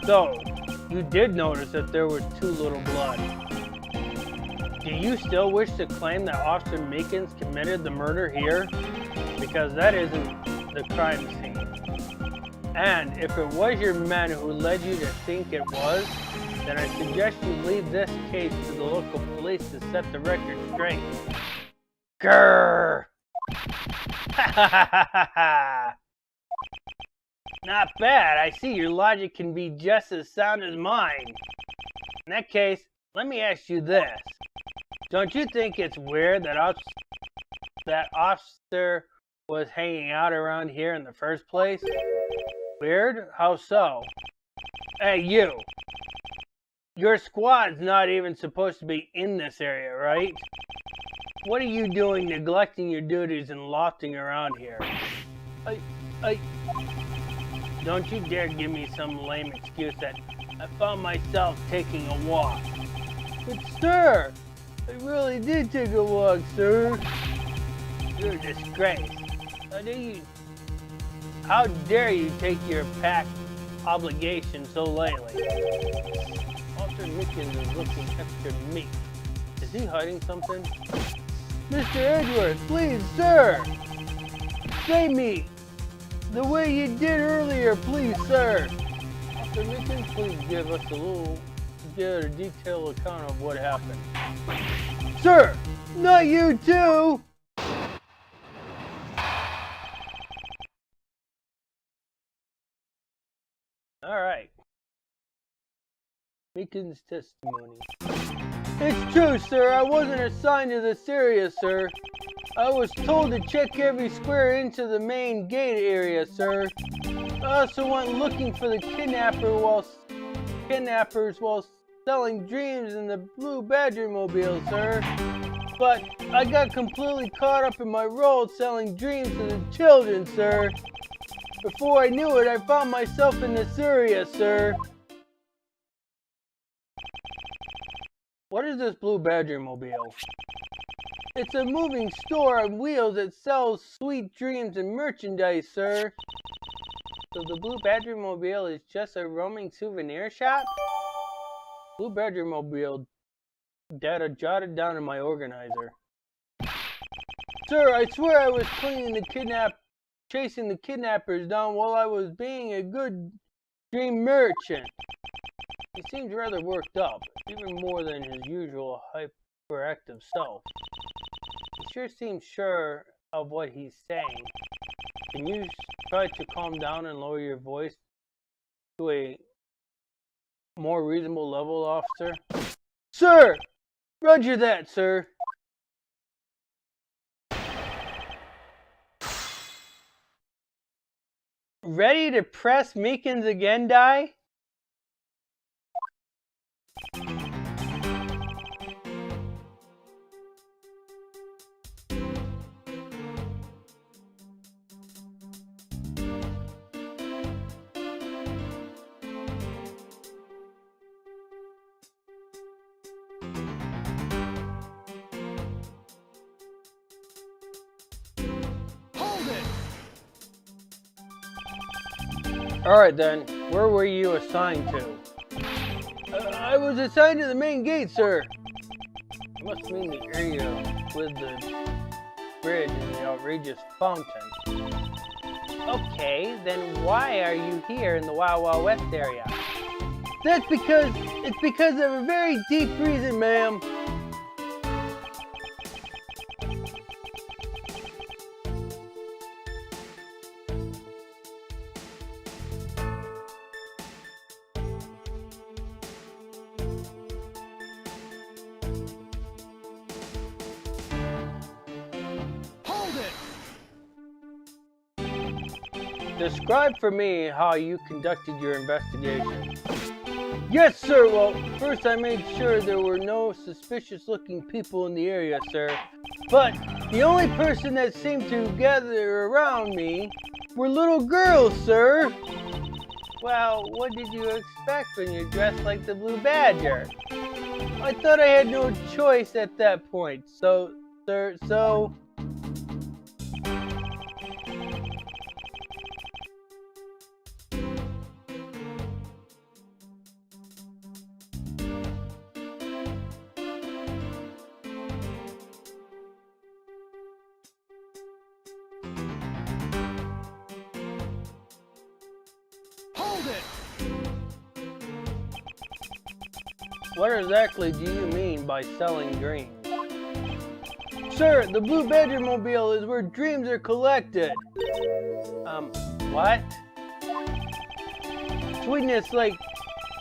So, you did notice that there was too little blood. Do you still wish to claim that Officer Meekins committed the murder here? Because that isn't the crime scene. And if it was your men who led you to think it was, then I suggest you leave this case to the local police to set the record straight. Grrr! Not bad. I see your logic can be just as sound as mine. In that case, let me ask you this. Don't you think it's weird that officer was hanging out around here in the first place? Weird? How so? Hey, you! Your squad's not even supposed to be in this area, right? What are you doing neglecting your duties and lofting around here? Don't you dare give me some lame excuse that I found myself taking a walk. But sir, I really did take a walk, sir. You're a disgrace. How dare you take your pact obligation so lightly? Officer Meekins is looking extra meek. Is he hiding something? Mr. Edgeworth, please, sir! Say me the way you did earlier, please, sir! Officer Meekins, please give us a detailed account of what happened. Sir! Not you too! Alright. Meekins' testimony. It's true, sir. I wasn't assigned to this area, sir. I was told to check every square inch of the main gate area, sir. I also went looking for the kidnappers while selling dreams in the Blue Badger mobile, sir. But I got completely caught up in my role selling dreams to the children, sir. Before I knew it, I found myself in this area, sir. What is this Blue Badger mobile? It's a moving store on wheels that sells sweet dreams and merchandise, sir. So the Blue Badger mobile is just a roaming souvenir shop? Blue Badger mobile data jotted down in my organizer. Sir, I swear I was chasing the kidnappers down while I was being a good dream merchant. He seems rather worked up, even more than his usual hyperactive self. He sure seems sure of what he's saying. Can you try to calm down and lower your voice to a more reasonable level, officer? Sir! Roger that, sir. Ready to press Meekins again, die? Alright then, where were you assigned to? I was assigned to the main gate, sir. You must mean the area with the bridge and the outrageous fountain. Okay, then why are you here in the Wild Wild West area? It's because of a very deep reason, ma'am. Describe for me how you conducted your investigation. Yes, sir. Well, first I made sure there were no suspicious-looking people in the area, sir. But the only person that seemed to gather around me were little girls, sir. Well, what did you expect when you dressed like the Blue Badger? I thought I had no choice at that point, so, sir, so... What exactly do you mean by selling dreams? Sir, the Blue Badger mobile is where dreams are collected. What? Sweetness like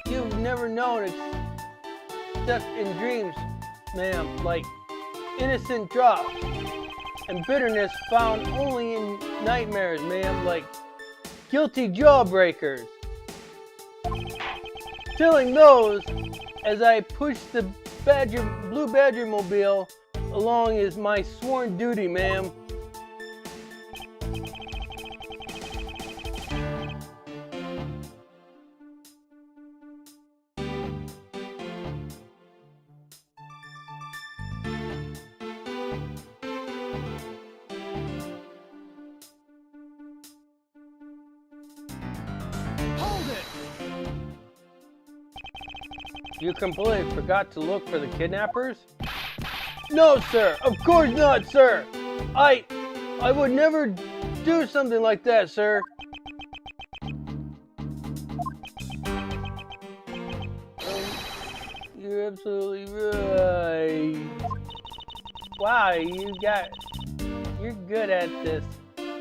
you've never known except in dreams, ma'am, like innocent drops. And bitterness found only in nightmares, ma'am, like guilty jawbreakers. Selling those as I push the Blue Badger mobile along is my sworn duty, ma'am. You completely forgot to look for the kidnappers? No, sir. Of course not, sir. I would never do something like that, sir. You're absolutely right. Wow, you're good at this,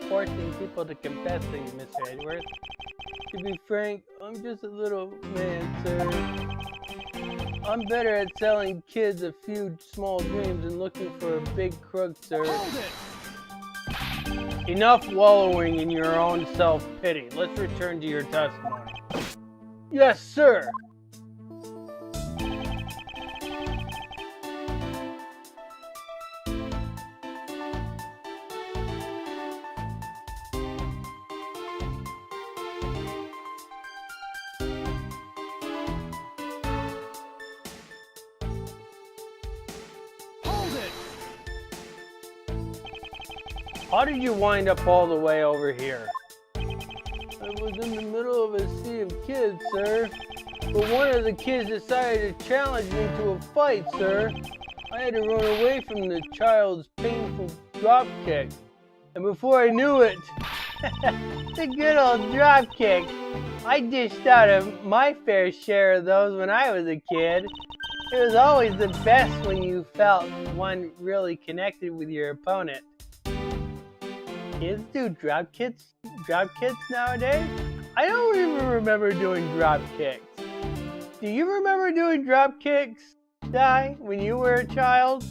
forcing people to confess things, Mr. Edgeworth. To be frank, I'm just a little man, sir. I'm better at selling kids a few small dreams than looking for a big crook, sir. Hold it! Enough wallowing in your own self-pity. Let's return to your testimony. Yes, sir. How did you wind up all the way over here? I was in the middle of a sea of kids, sir. But one of the kids decided to challenge me to a fight, sir. I had to run away from the child's painful drop kick. And before I knew it, the good old drop kick. I dished out my fair share of those when I was a kid. It was always the best when you felt one really connected with your opponent. Kids do drop kicks nowadays? I don't even remember doing drop kicks. Do you remember doing drop kicks, Di, when you were a child?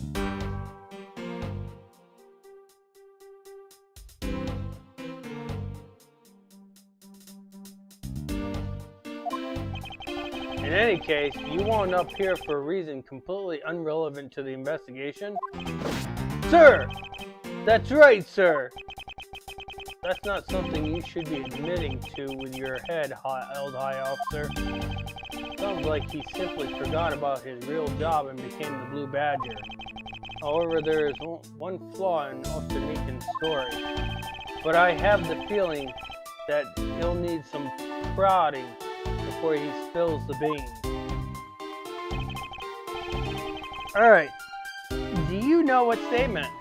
In any case, you wound up here for a reason completely irrelevant to the investigation. Sir! That's right, sir! That's not something you should be admitting to with your head held high, officer. Sounds like he simply forgot about his real job and became the Blue Badger. However, there is one flaw in Officer Meekin's story. But I have the feeling that he'll need some prodding before he spills the beans. Alright, do you know what they meant?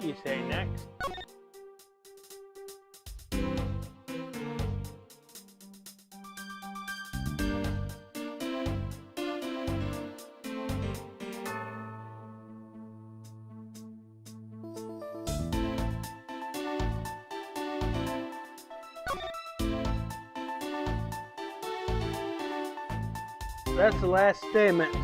You say next. That's the last statement.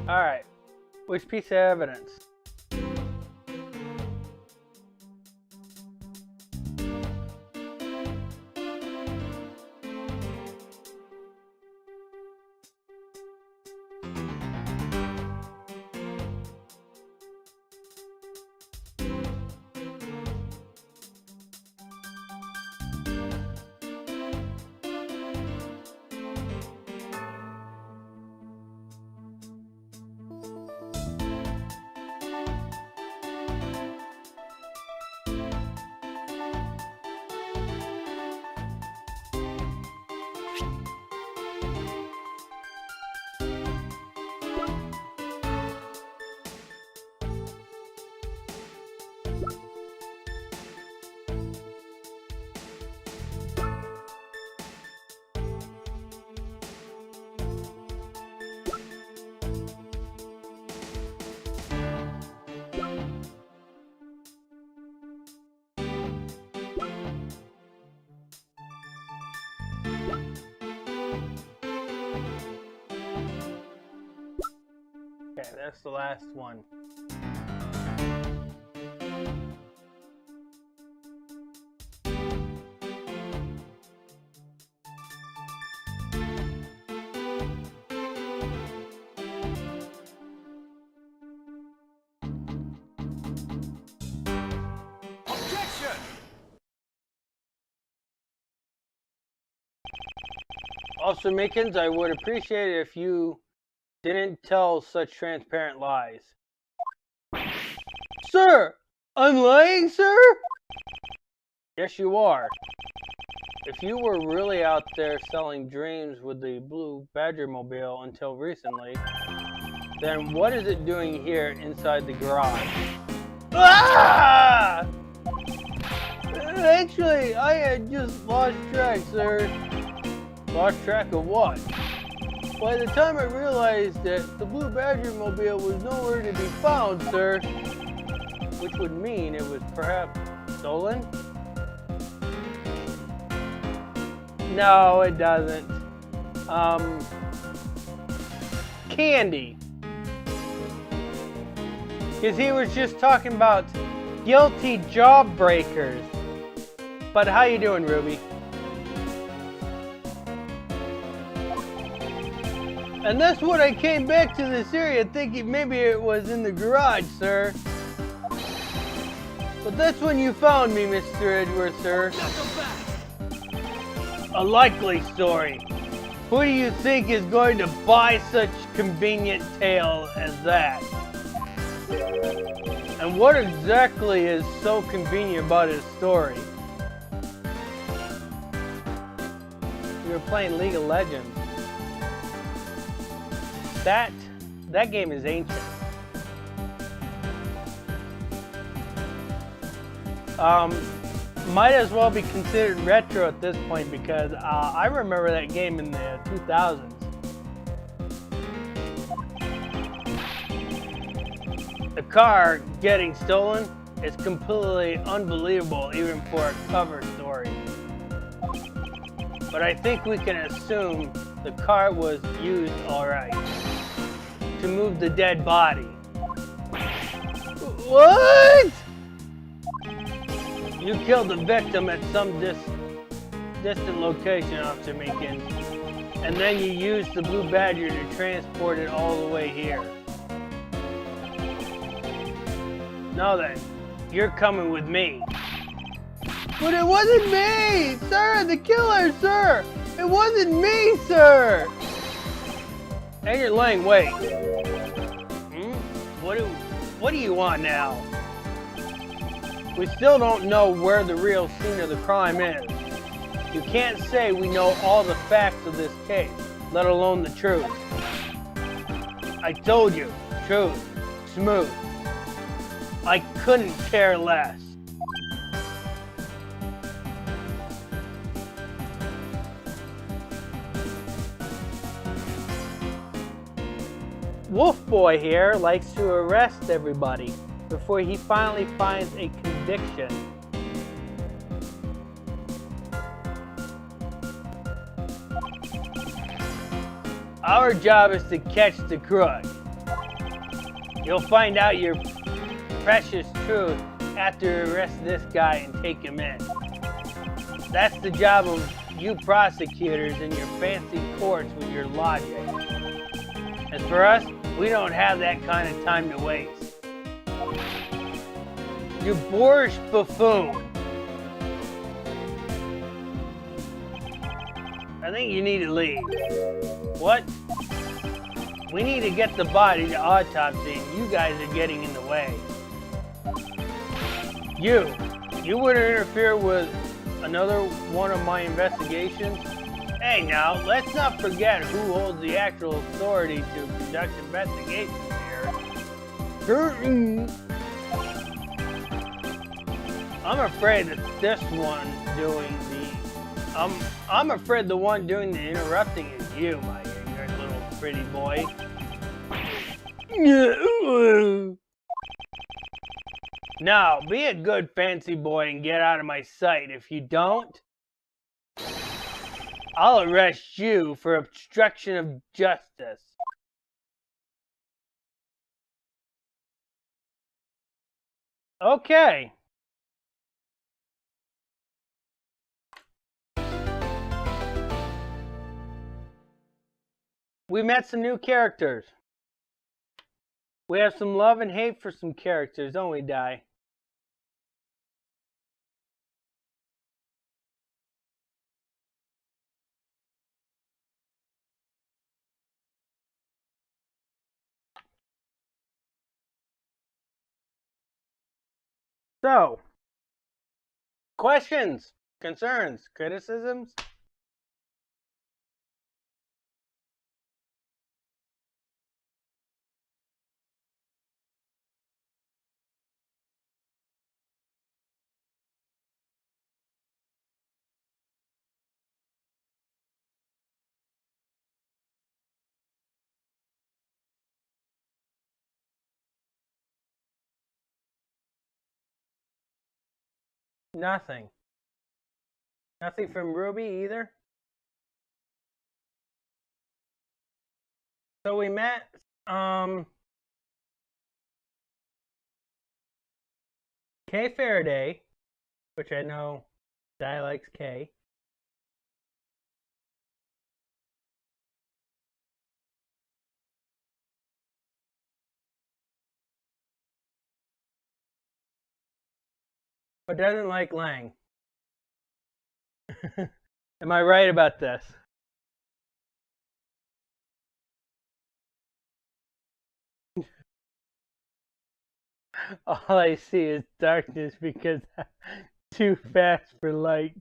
Alright, which piece of evidence? That's the last one. Officer Mickens, I would appreciate it if you didn't tell such transparent lies. Sir! I'm lying, sir? Yes, you are. If you were really out there selling dreams with the Blue Badger mobile until recently, then what is it doing here inside the garage? Ah! Actually, I had just lost track, sir. Lost track of what? By the time I realized that the Blue Badger mobile was nowhere to be found, sir, which would mean it was perhaps stolen? No, it doesn't. Candy. Because he was just talking about guilty job breakers. But how you doing, Ruby? And that's what I came back to this area thinking maybe it was in the garage, sir. But that's when you found me, Mr. Edgeworth, sir. A likely story. Who do you think is going to buy such convenient tale as that? And what exactly is so convenient about his story? We were playing League of Legends. That game is ancient. Might as well be considered retro at this point because I remember that game in the 2000s. The car getting stolen is completely unbelievable even for a cover story. But I think we can assume the car was used alright to move the dead body. What? You killed the victim at some distant location, Officer Meekins, and then you used the Blue Badger to transport it all the way here. Now then, you're coming with me. But it wasn't me! Sir, the killer, sir! It wasn't me, sir! And you're laying wait. What do you want now? We still don't know where the real scene of the crime is. You can't say we know all the facts of this case, let alone the truth. I told you, truth, smooth. I couldn't care less. Wolf Boy here likes to arrest everybody before he finally finds a conviction. Our job is to catch the crook. You'll find out your precious truth after you arrest this guy and take him in. That's the job of you prosecutors in your fancy courts with your logic. As for us, we don't have that kind of time to waste. You boorish buffoon. I think you need to leave. What? We need to get the body to autopsy and you guys are getting in the way. You wouldn't interfere with another one of my investigations? Hey now, let's not forget who holds the actual authority to conduct investigations here. I'm afraid that this one doing the... I'm afraid the one doing the interrupting is you, my ignorant little pretty boy. Now, be a good fancy boy and get out of my sight. If you don't, I'll arrest you for obstruction of justice. Okay. We met some new characters. We have some love and hate for some characters, don't we, Di? So, questions, concerns, criticisms? Nothing. Nothing from Ruby either? So we met Kay Faraday, which I know Di likes Kay. But doesn't like Lang. Am I right about this? All I see is darkness because I'm too fast for light.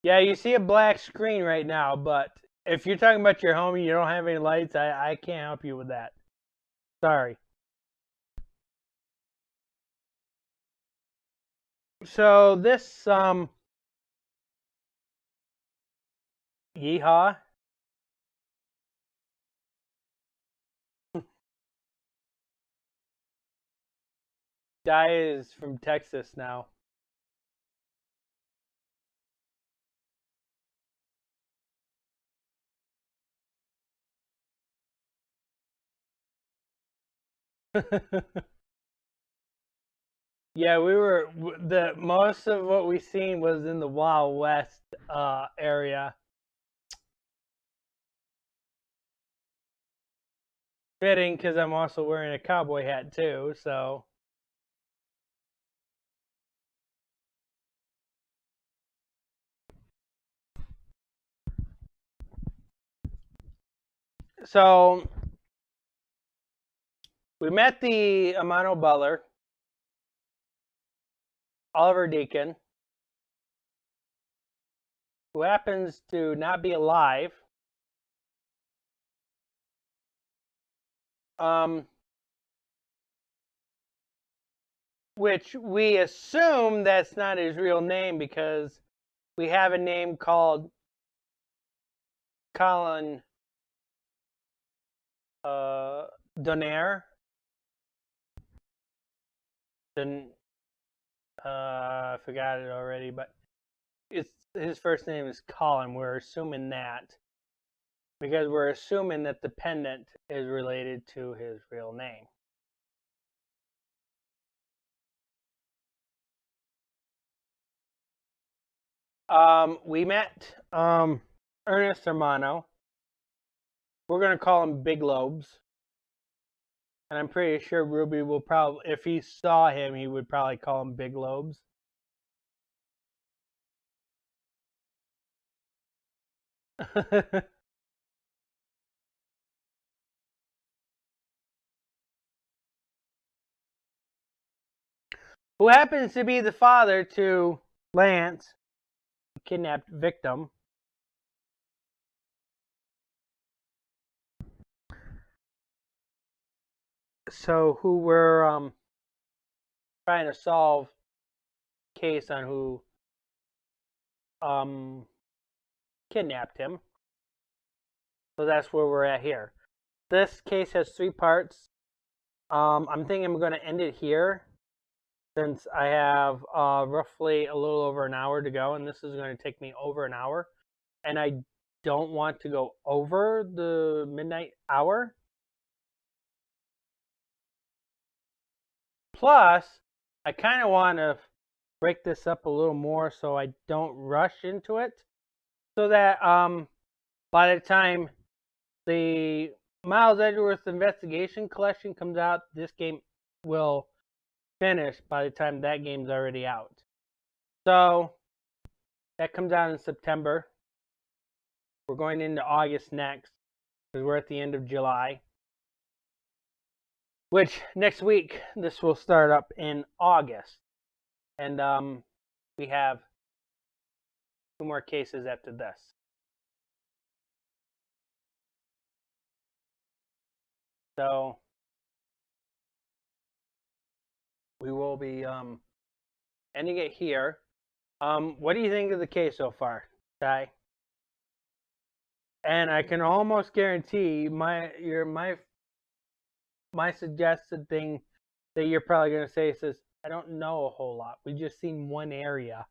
Yeah, you see a black screen right now, but if you're talking about your home and you don't have any lights, I can't help you with that. Sorry. So this yeehaw. Di is from Texas now. Yeah, we were the most of what we seen was in the Wild West area. Fitting because I'm also wearing a cowboy hat too, so. So we met the Amano Butler, Oliver Deacon, who happens to not be alive. Which we assume that's not his real name because we have a name called Colin Donaire. I forgot it already, but it's his first name is Colin. We're assuming that because we're assuming that the pendant is related to his real name. We met Ernest Hermano. We're gonna call him Big Lobes. And I'm pretty sure Ruby will probably, if he saw him, he would probably call him Big Lobes. Who happens to be the father to Lance, kidnapped victim. So who we're trying to solve case on who kidnapped him. So that's where we're at here. This case has 3 parts. I'm thinking I'm going to end it here since I have roughly a little over an hour to go, and this is going to take me over an hour. And I don't want to go over the midnight hour. Plus, I kind of want to break this up a little more so I don't rush into it, so that by the time the Miles Edgeworth Investigation Collection comes out, this game will finish by the time that game's already out. So that comes out in September. We're going into August next because we're at the end of July. Which next week this will start up in August, and we have 2 more cases after this. So we will be ending it here. What do you think of the case so far, Ty? And I can almost guarantee my suggested thing that you're probably going to say says, I don't know a whole lot. We've just seen one area.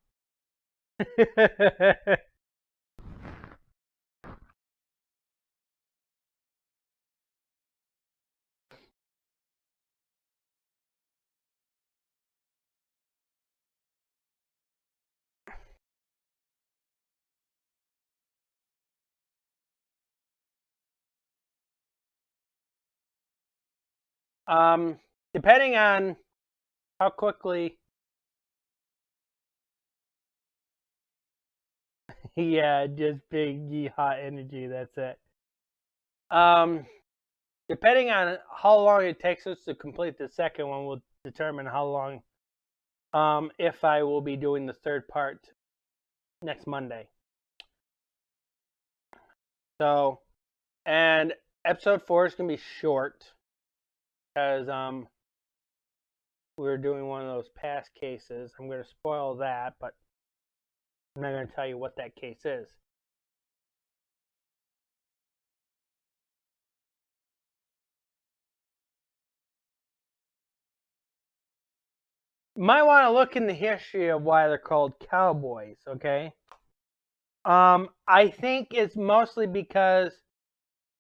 Depending on how quickly, yeah, just big hot energy. That's it. Depending on how long it takes us to complete the second one, will determine how long, if I will be doing the third part next Monday. So, and episode 4 is gonna be short because we're doing one of those past cases. I'm gonna spoil that, but I'm not gonna tell you what that case is. You might want to look in the history of why they're called cowboys, okay? I think it's mostly because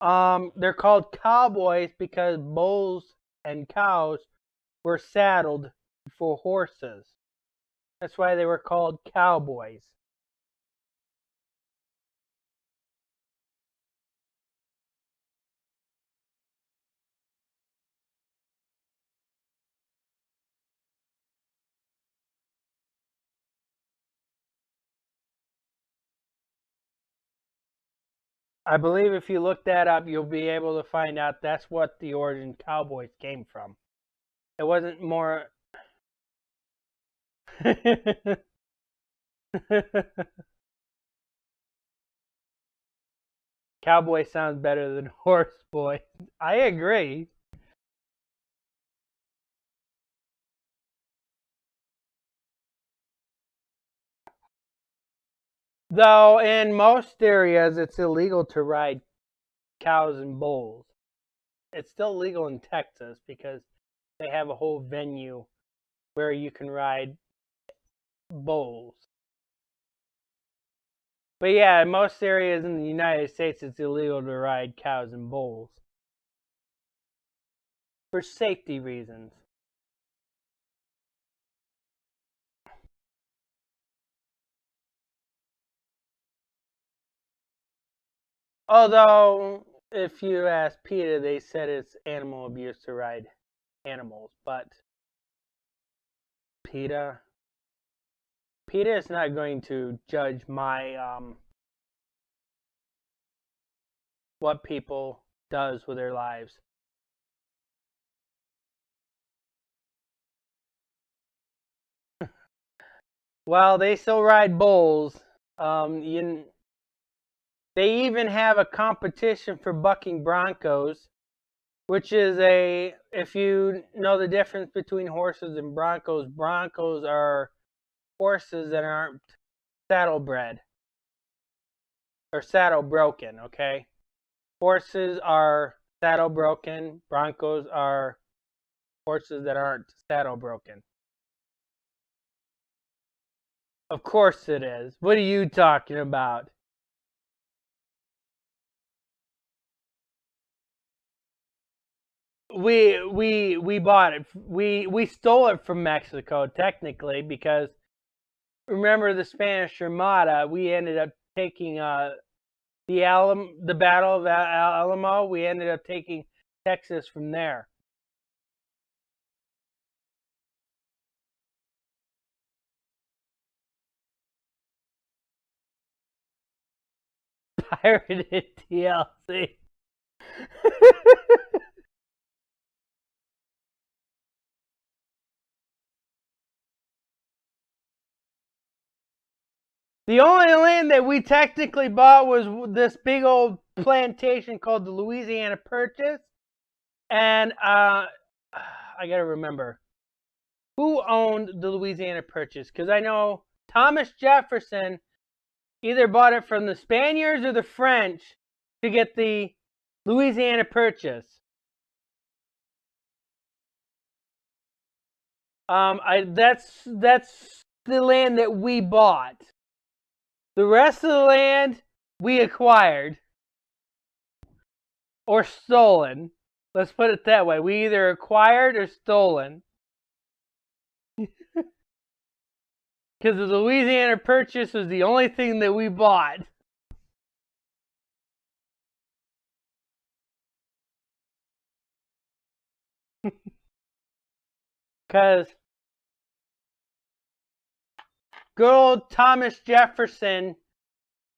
they're called cowboys because bulls and cows were saddled for horses. That's why they were called cowboys. I believe if you look that up, you'll be able to find out that's what the origin cowboys came from. It wasn't more. Cowboy sounds better than horse boy. I agree. Though in most areas it's illegal to ride cows and bulls. It's still legal in Texas because they have a whole venue where you can ride bulls. But yeah, in most areas in the United States it's illegal to ride cows and bulls. For safety reasons. Although, if you ask PETA, they said it's animal abuse to ride animals. But PETA is not going to judge my what people does with their lives. Well, they still ride bulls. They even have a competition for bucking broncos, which is if you know the difference between horses and broncos, broncos are horses that aren't saddlebred or saddle broken, okay? Horses are saddle broken, broncos are horses that aren't saddle broken. Of course it is. What are you talking about? we bought it. We stole it from Mexico technically, because remember the Spanish Armada. We ended up taking the Battle of Alamo. We ended up taking Texas from there. Pirated TLC. The only land that we technically bought was this big old plantation called the Louisiana Purchase. And I gotta remember who owned the Louisiana Purchase, because I know Thomas Jefferson either bought it from the Spaniards or the French to get the Louisiana Purchase. That's the land that we bought. The rest of the land we acquired or stolen. Let's put it that way. We either acquired or stolen. Because the Louisiana Purchase was the only thing that we bought. Because good old Thomas Jefferson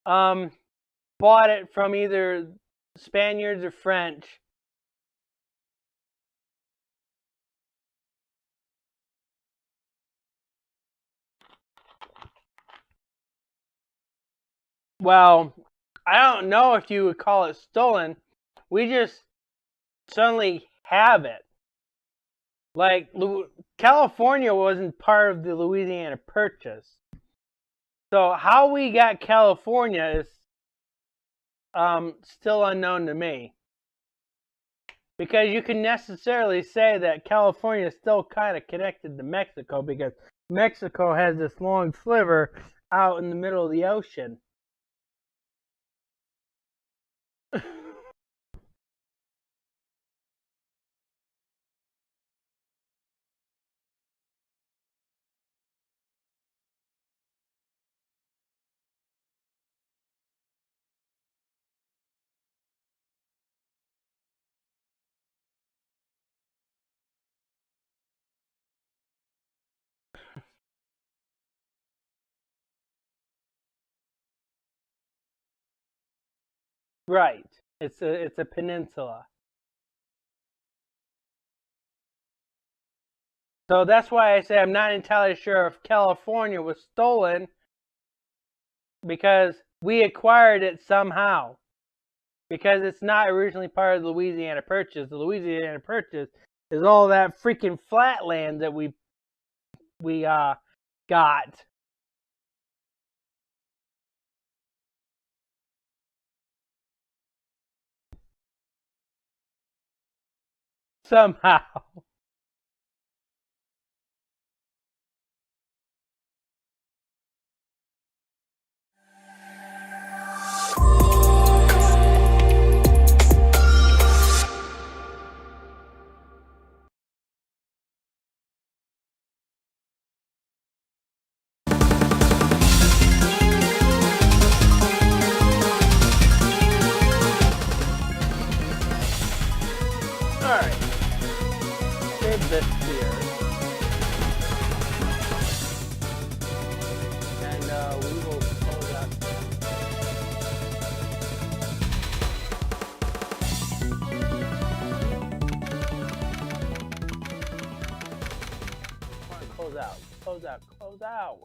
bought it from either Spaniards or French. Well, I don't know if you would call it stolen. We just suddenly have it. Like, California wasn't part of the Louisiana Purchase. So how we got California is still unknown to me. Because you can necessarily say that California is still kind of connected to Mexico, because Mexico has this long sliver out in the middle of the ocean. Right. It's a peninsula. So that's why I say I'm not entirely sure if California was stolen, because we acquired it somehow. Because it's not originally part of the Louisiana Purchase. The Louisiana Purchase is all that freaking flat land that we got. Somehow. Alright. Save this here. And we will close out. Come on, close out. Close out. Close out.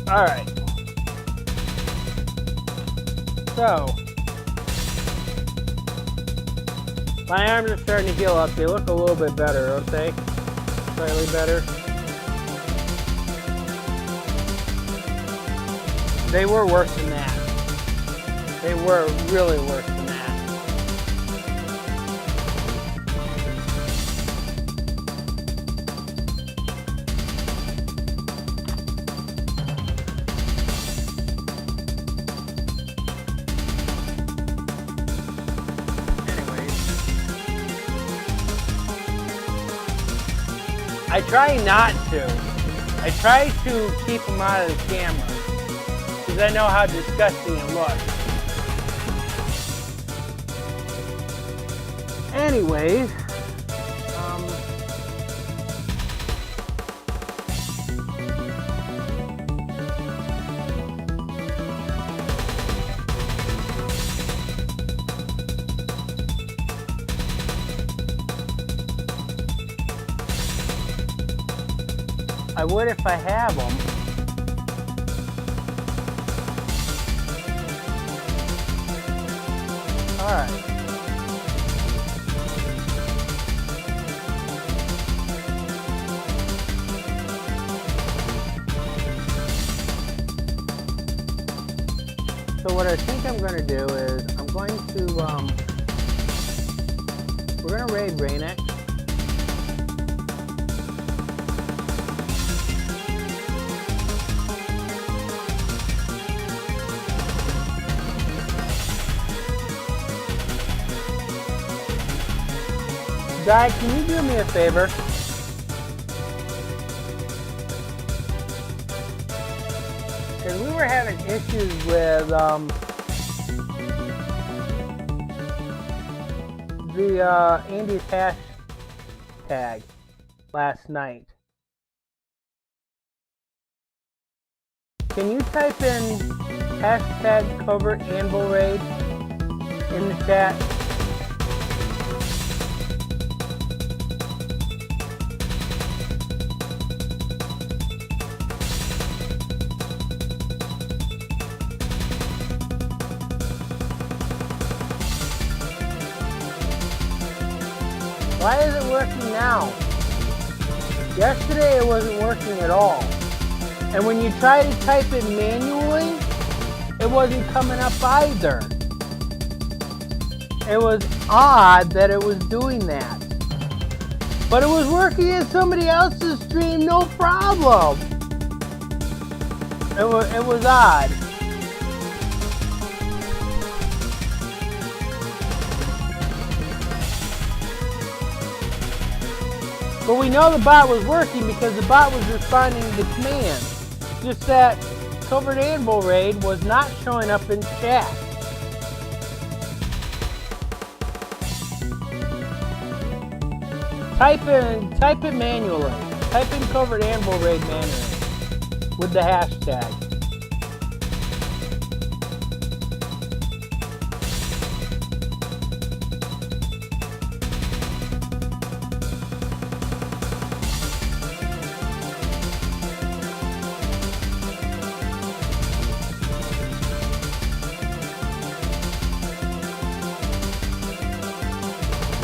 Alright. So, my arms are starting to heal up. They look a little bit better, don't they? Slightly better. They were worse than that. They were really worse than that. I try not to. I try to keep them out of the camera because I know how disgusting it looks. Anyways, I would if I have them. All right. So what I think I'm going to do is I'm going to we're going to raid Wright. Guy, can you do me a favor? Because we were having issues with the Andy's hashtag last night. Can you type in hashtag covert anvil raid in the chat? Why is it working now? Yesterday it wasn't working at all. And when you try to type it manually, it wasn't coming up either. It was odd that it was doing that. But it was working in somebody else's stream, no problem. It was odd. But we know the bot was working because the bot was responding to the command. Just that covert anvil raid was not showing up in chat. Type it manually. Type in covert anvil raid manually with the hashtag.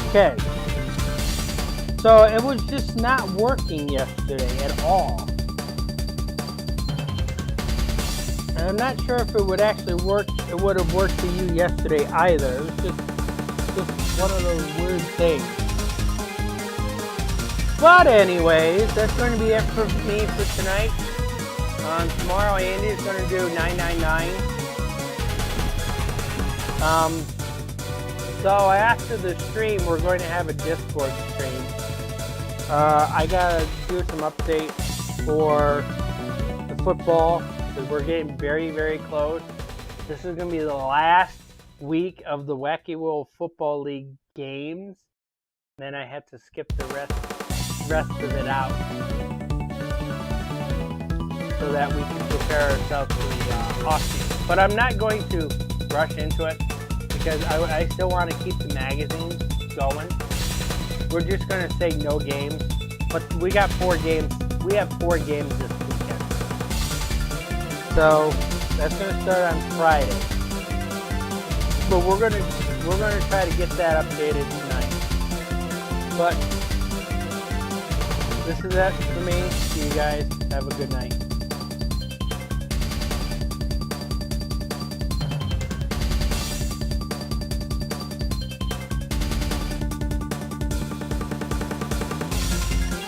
Okay, so it was just not working yesterday at all. And I'm not sure if it would actually work, it would have worked for you yesterday either. It was just one of those weird things. But anyways, that's going to be it for me for tonight. Tomorrow Andy is going to do 999. So after the stream, we're going to have a Discord stream. I gotta do some updates for the football because we're getting very, very close. This is going to be the last week of the Wacky World Football League games. Then I have to skip the rest of it out so that we can prepare ourselves for the off-season. But I'm not going to rush into it, because I still want to keep the magazines going. We're just going to say no games, but we got 4 games. We have 4 games this weekend. So that's going to start on Friday. But we're going to try to get that updated tonight. But this is it for me. See you guys. Have a good night.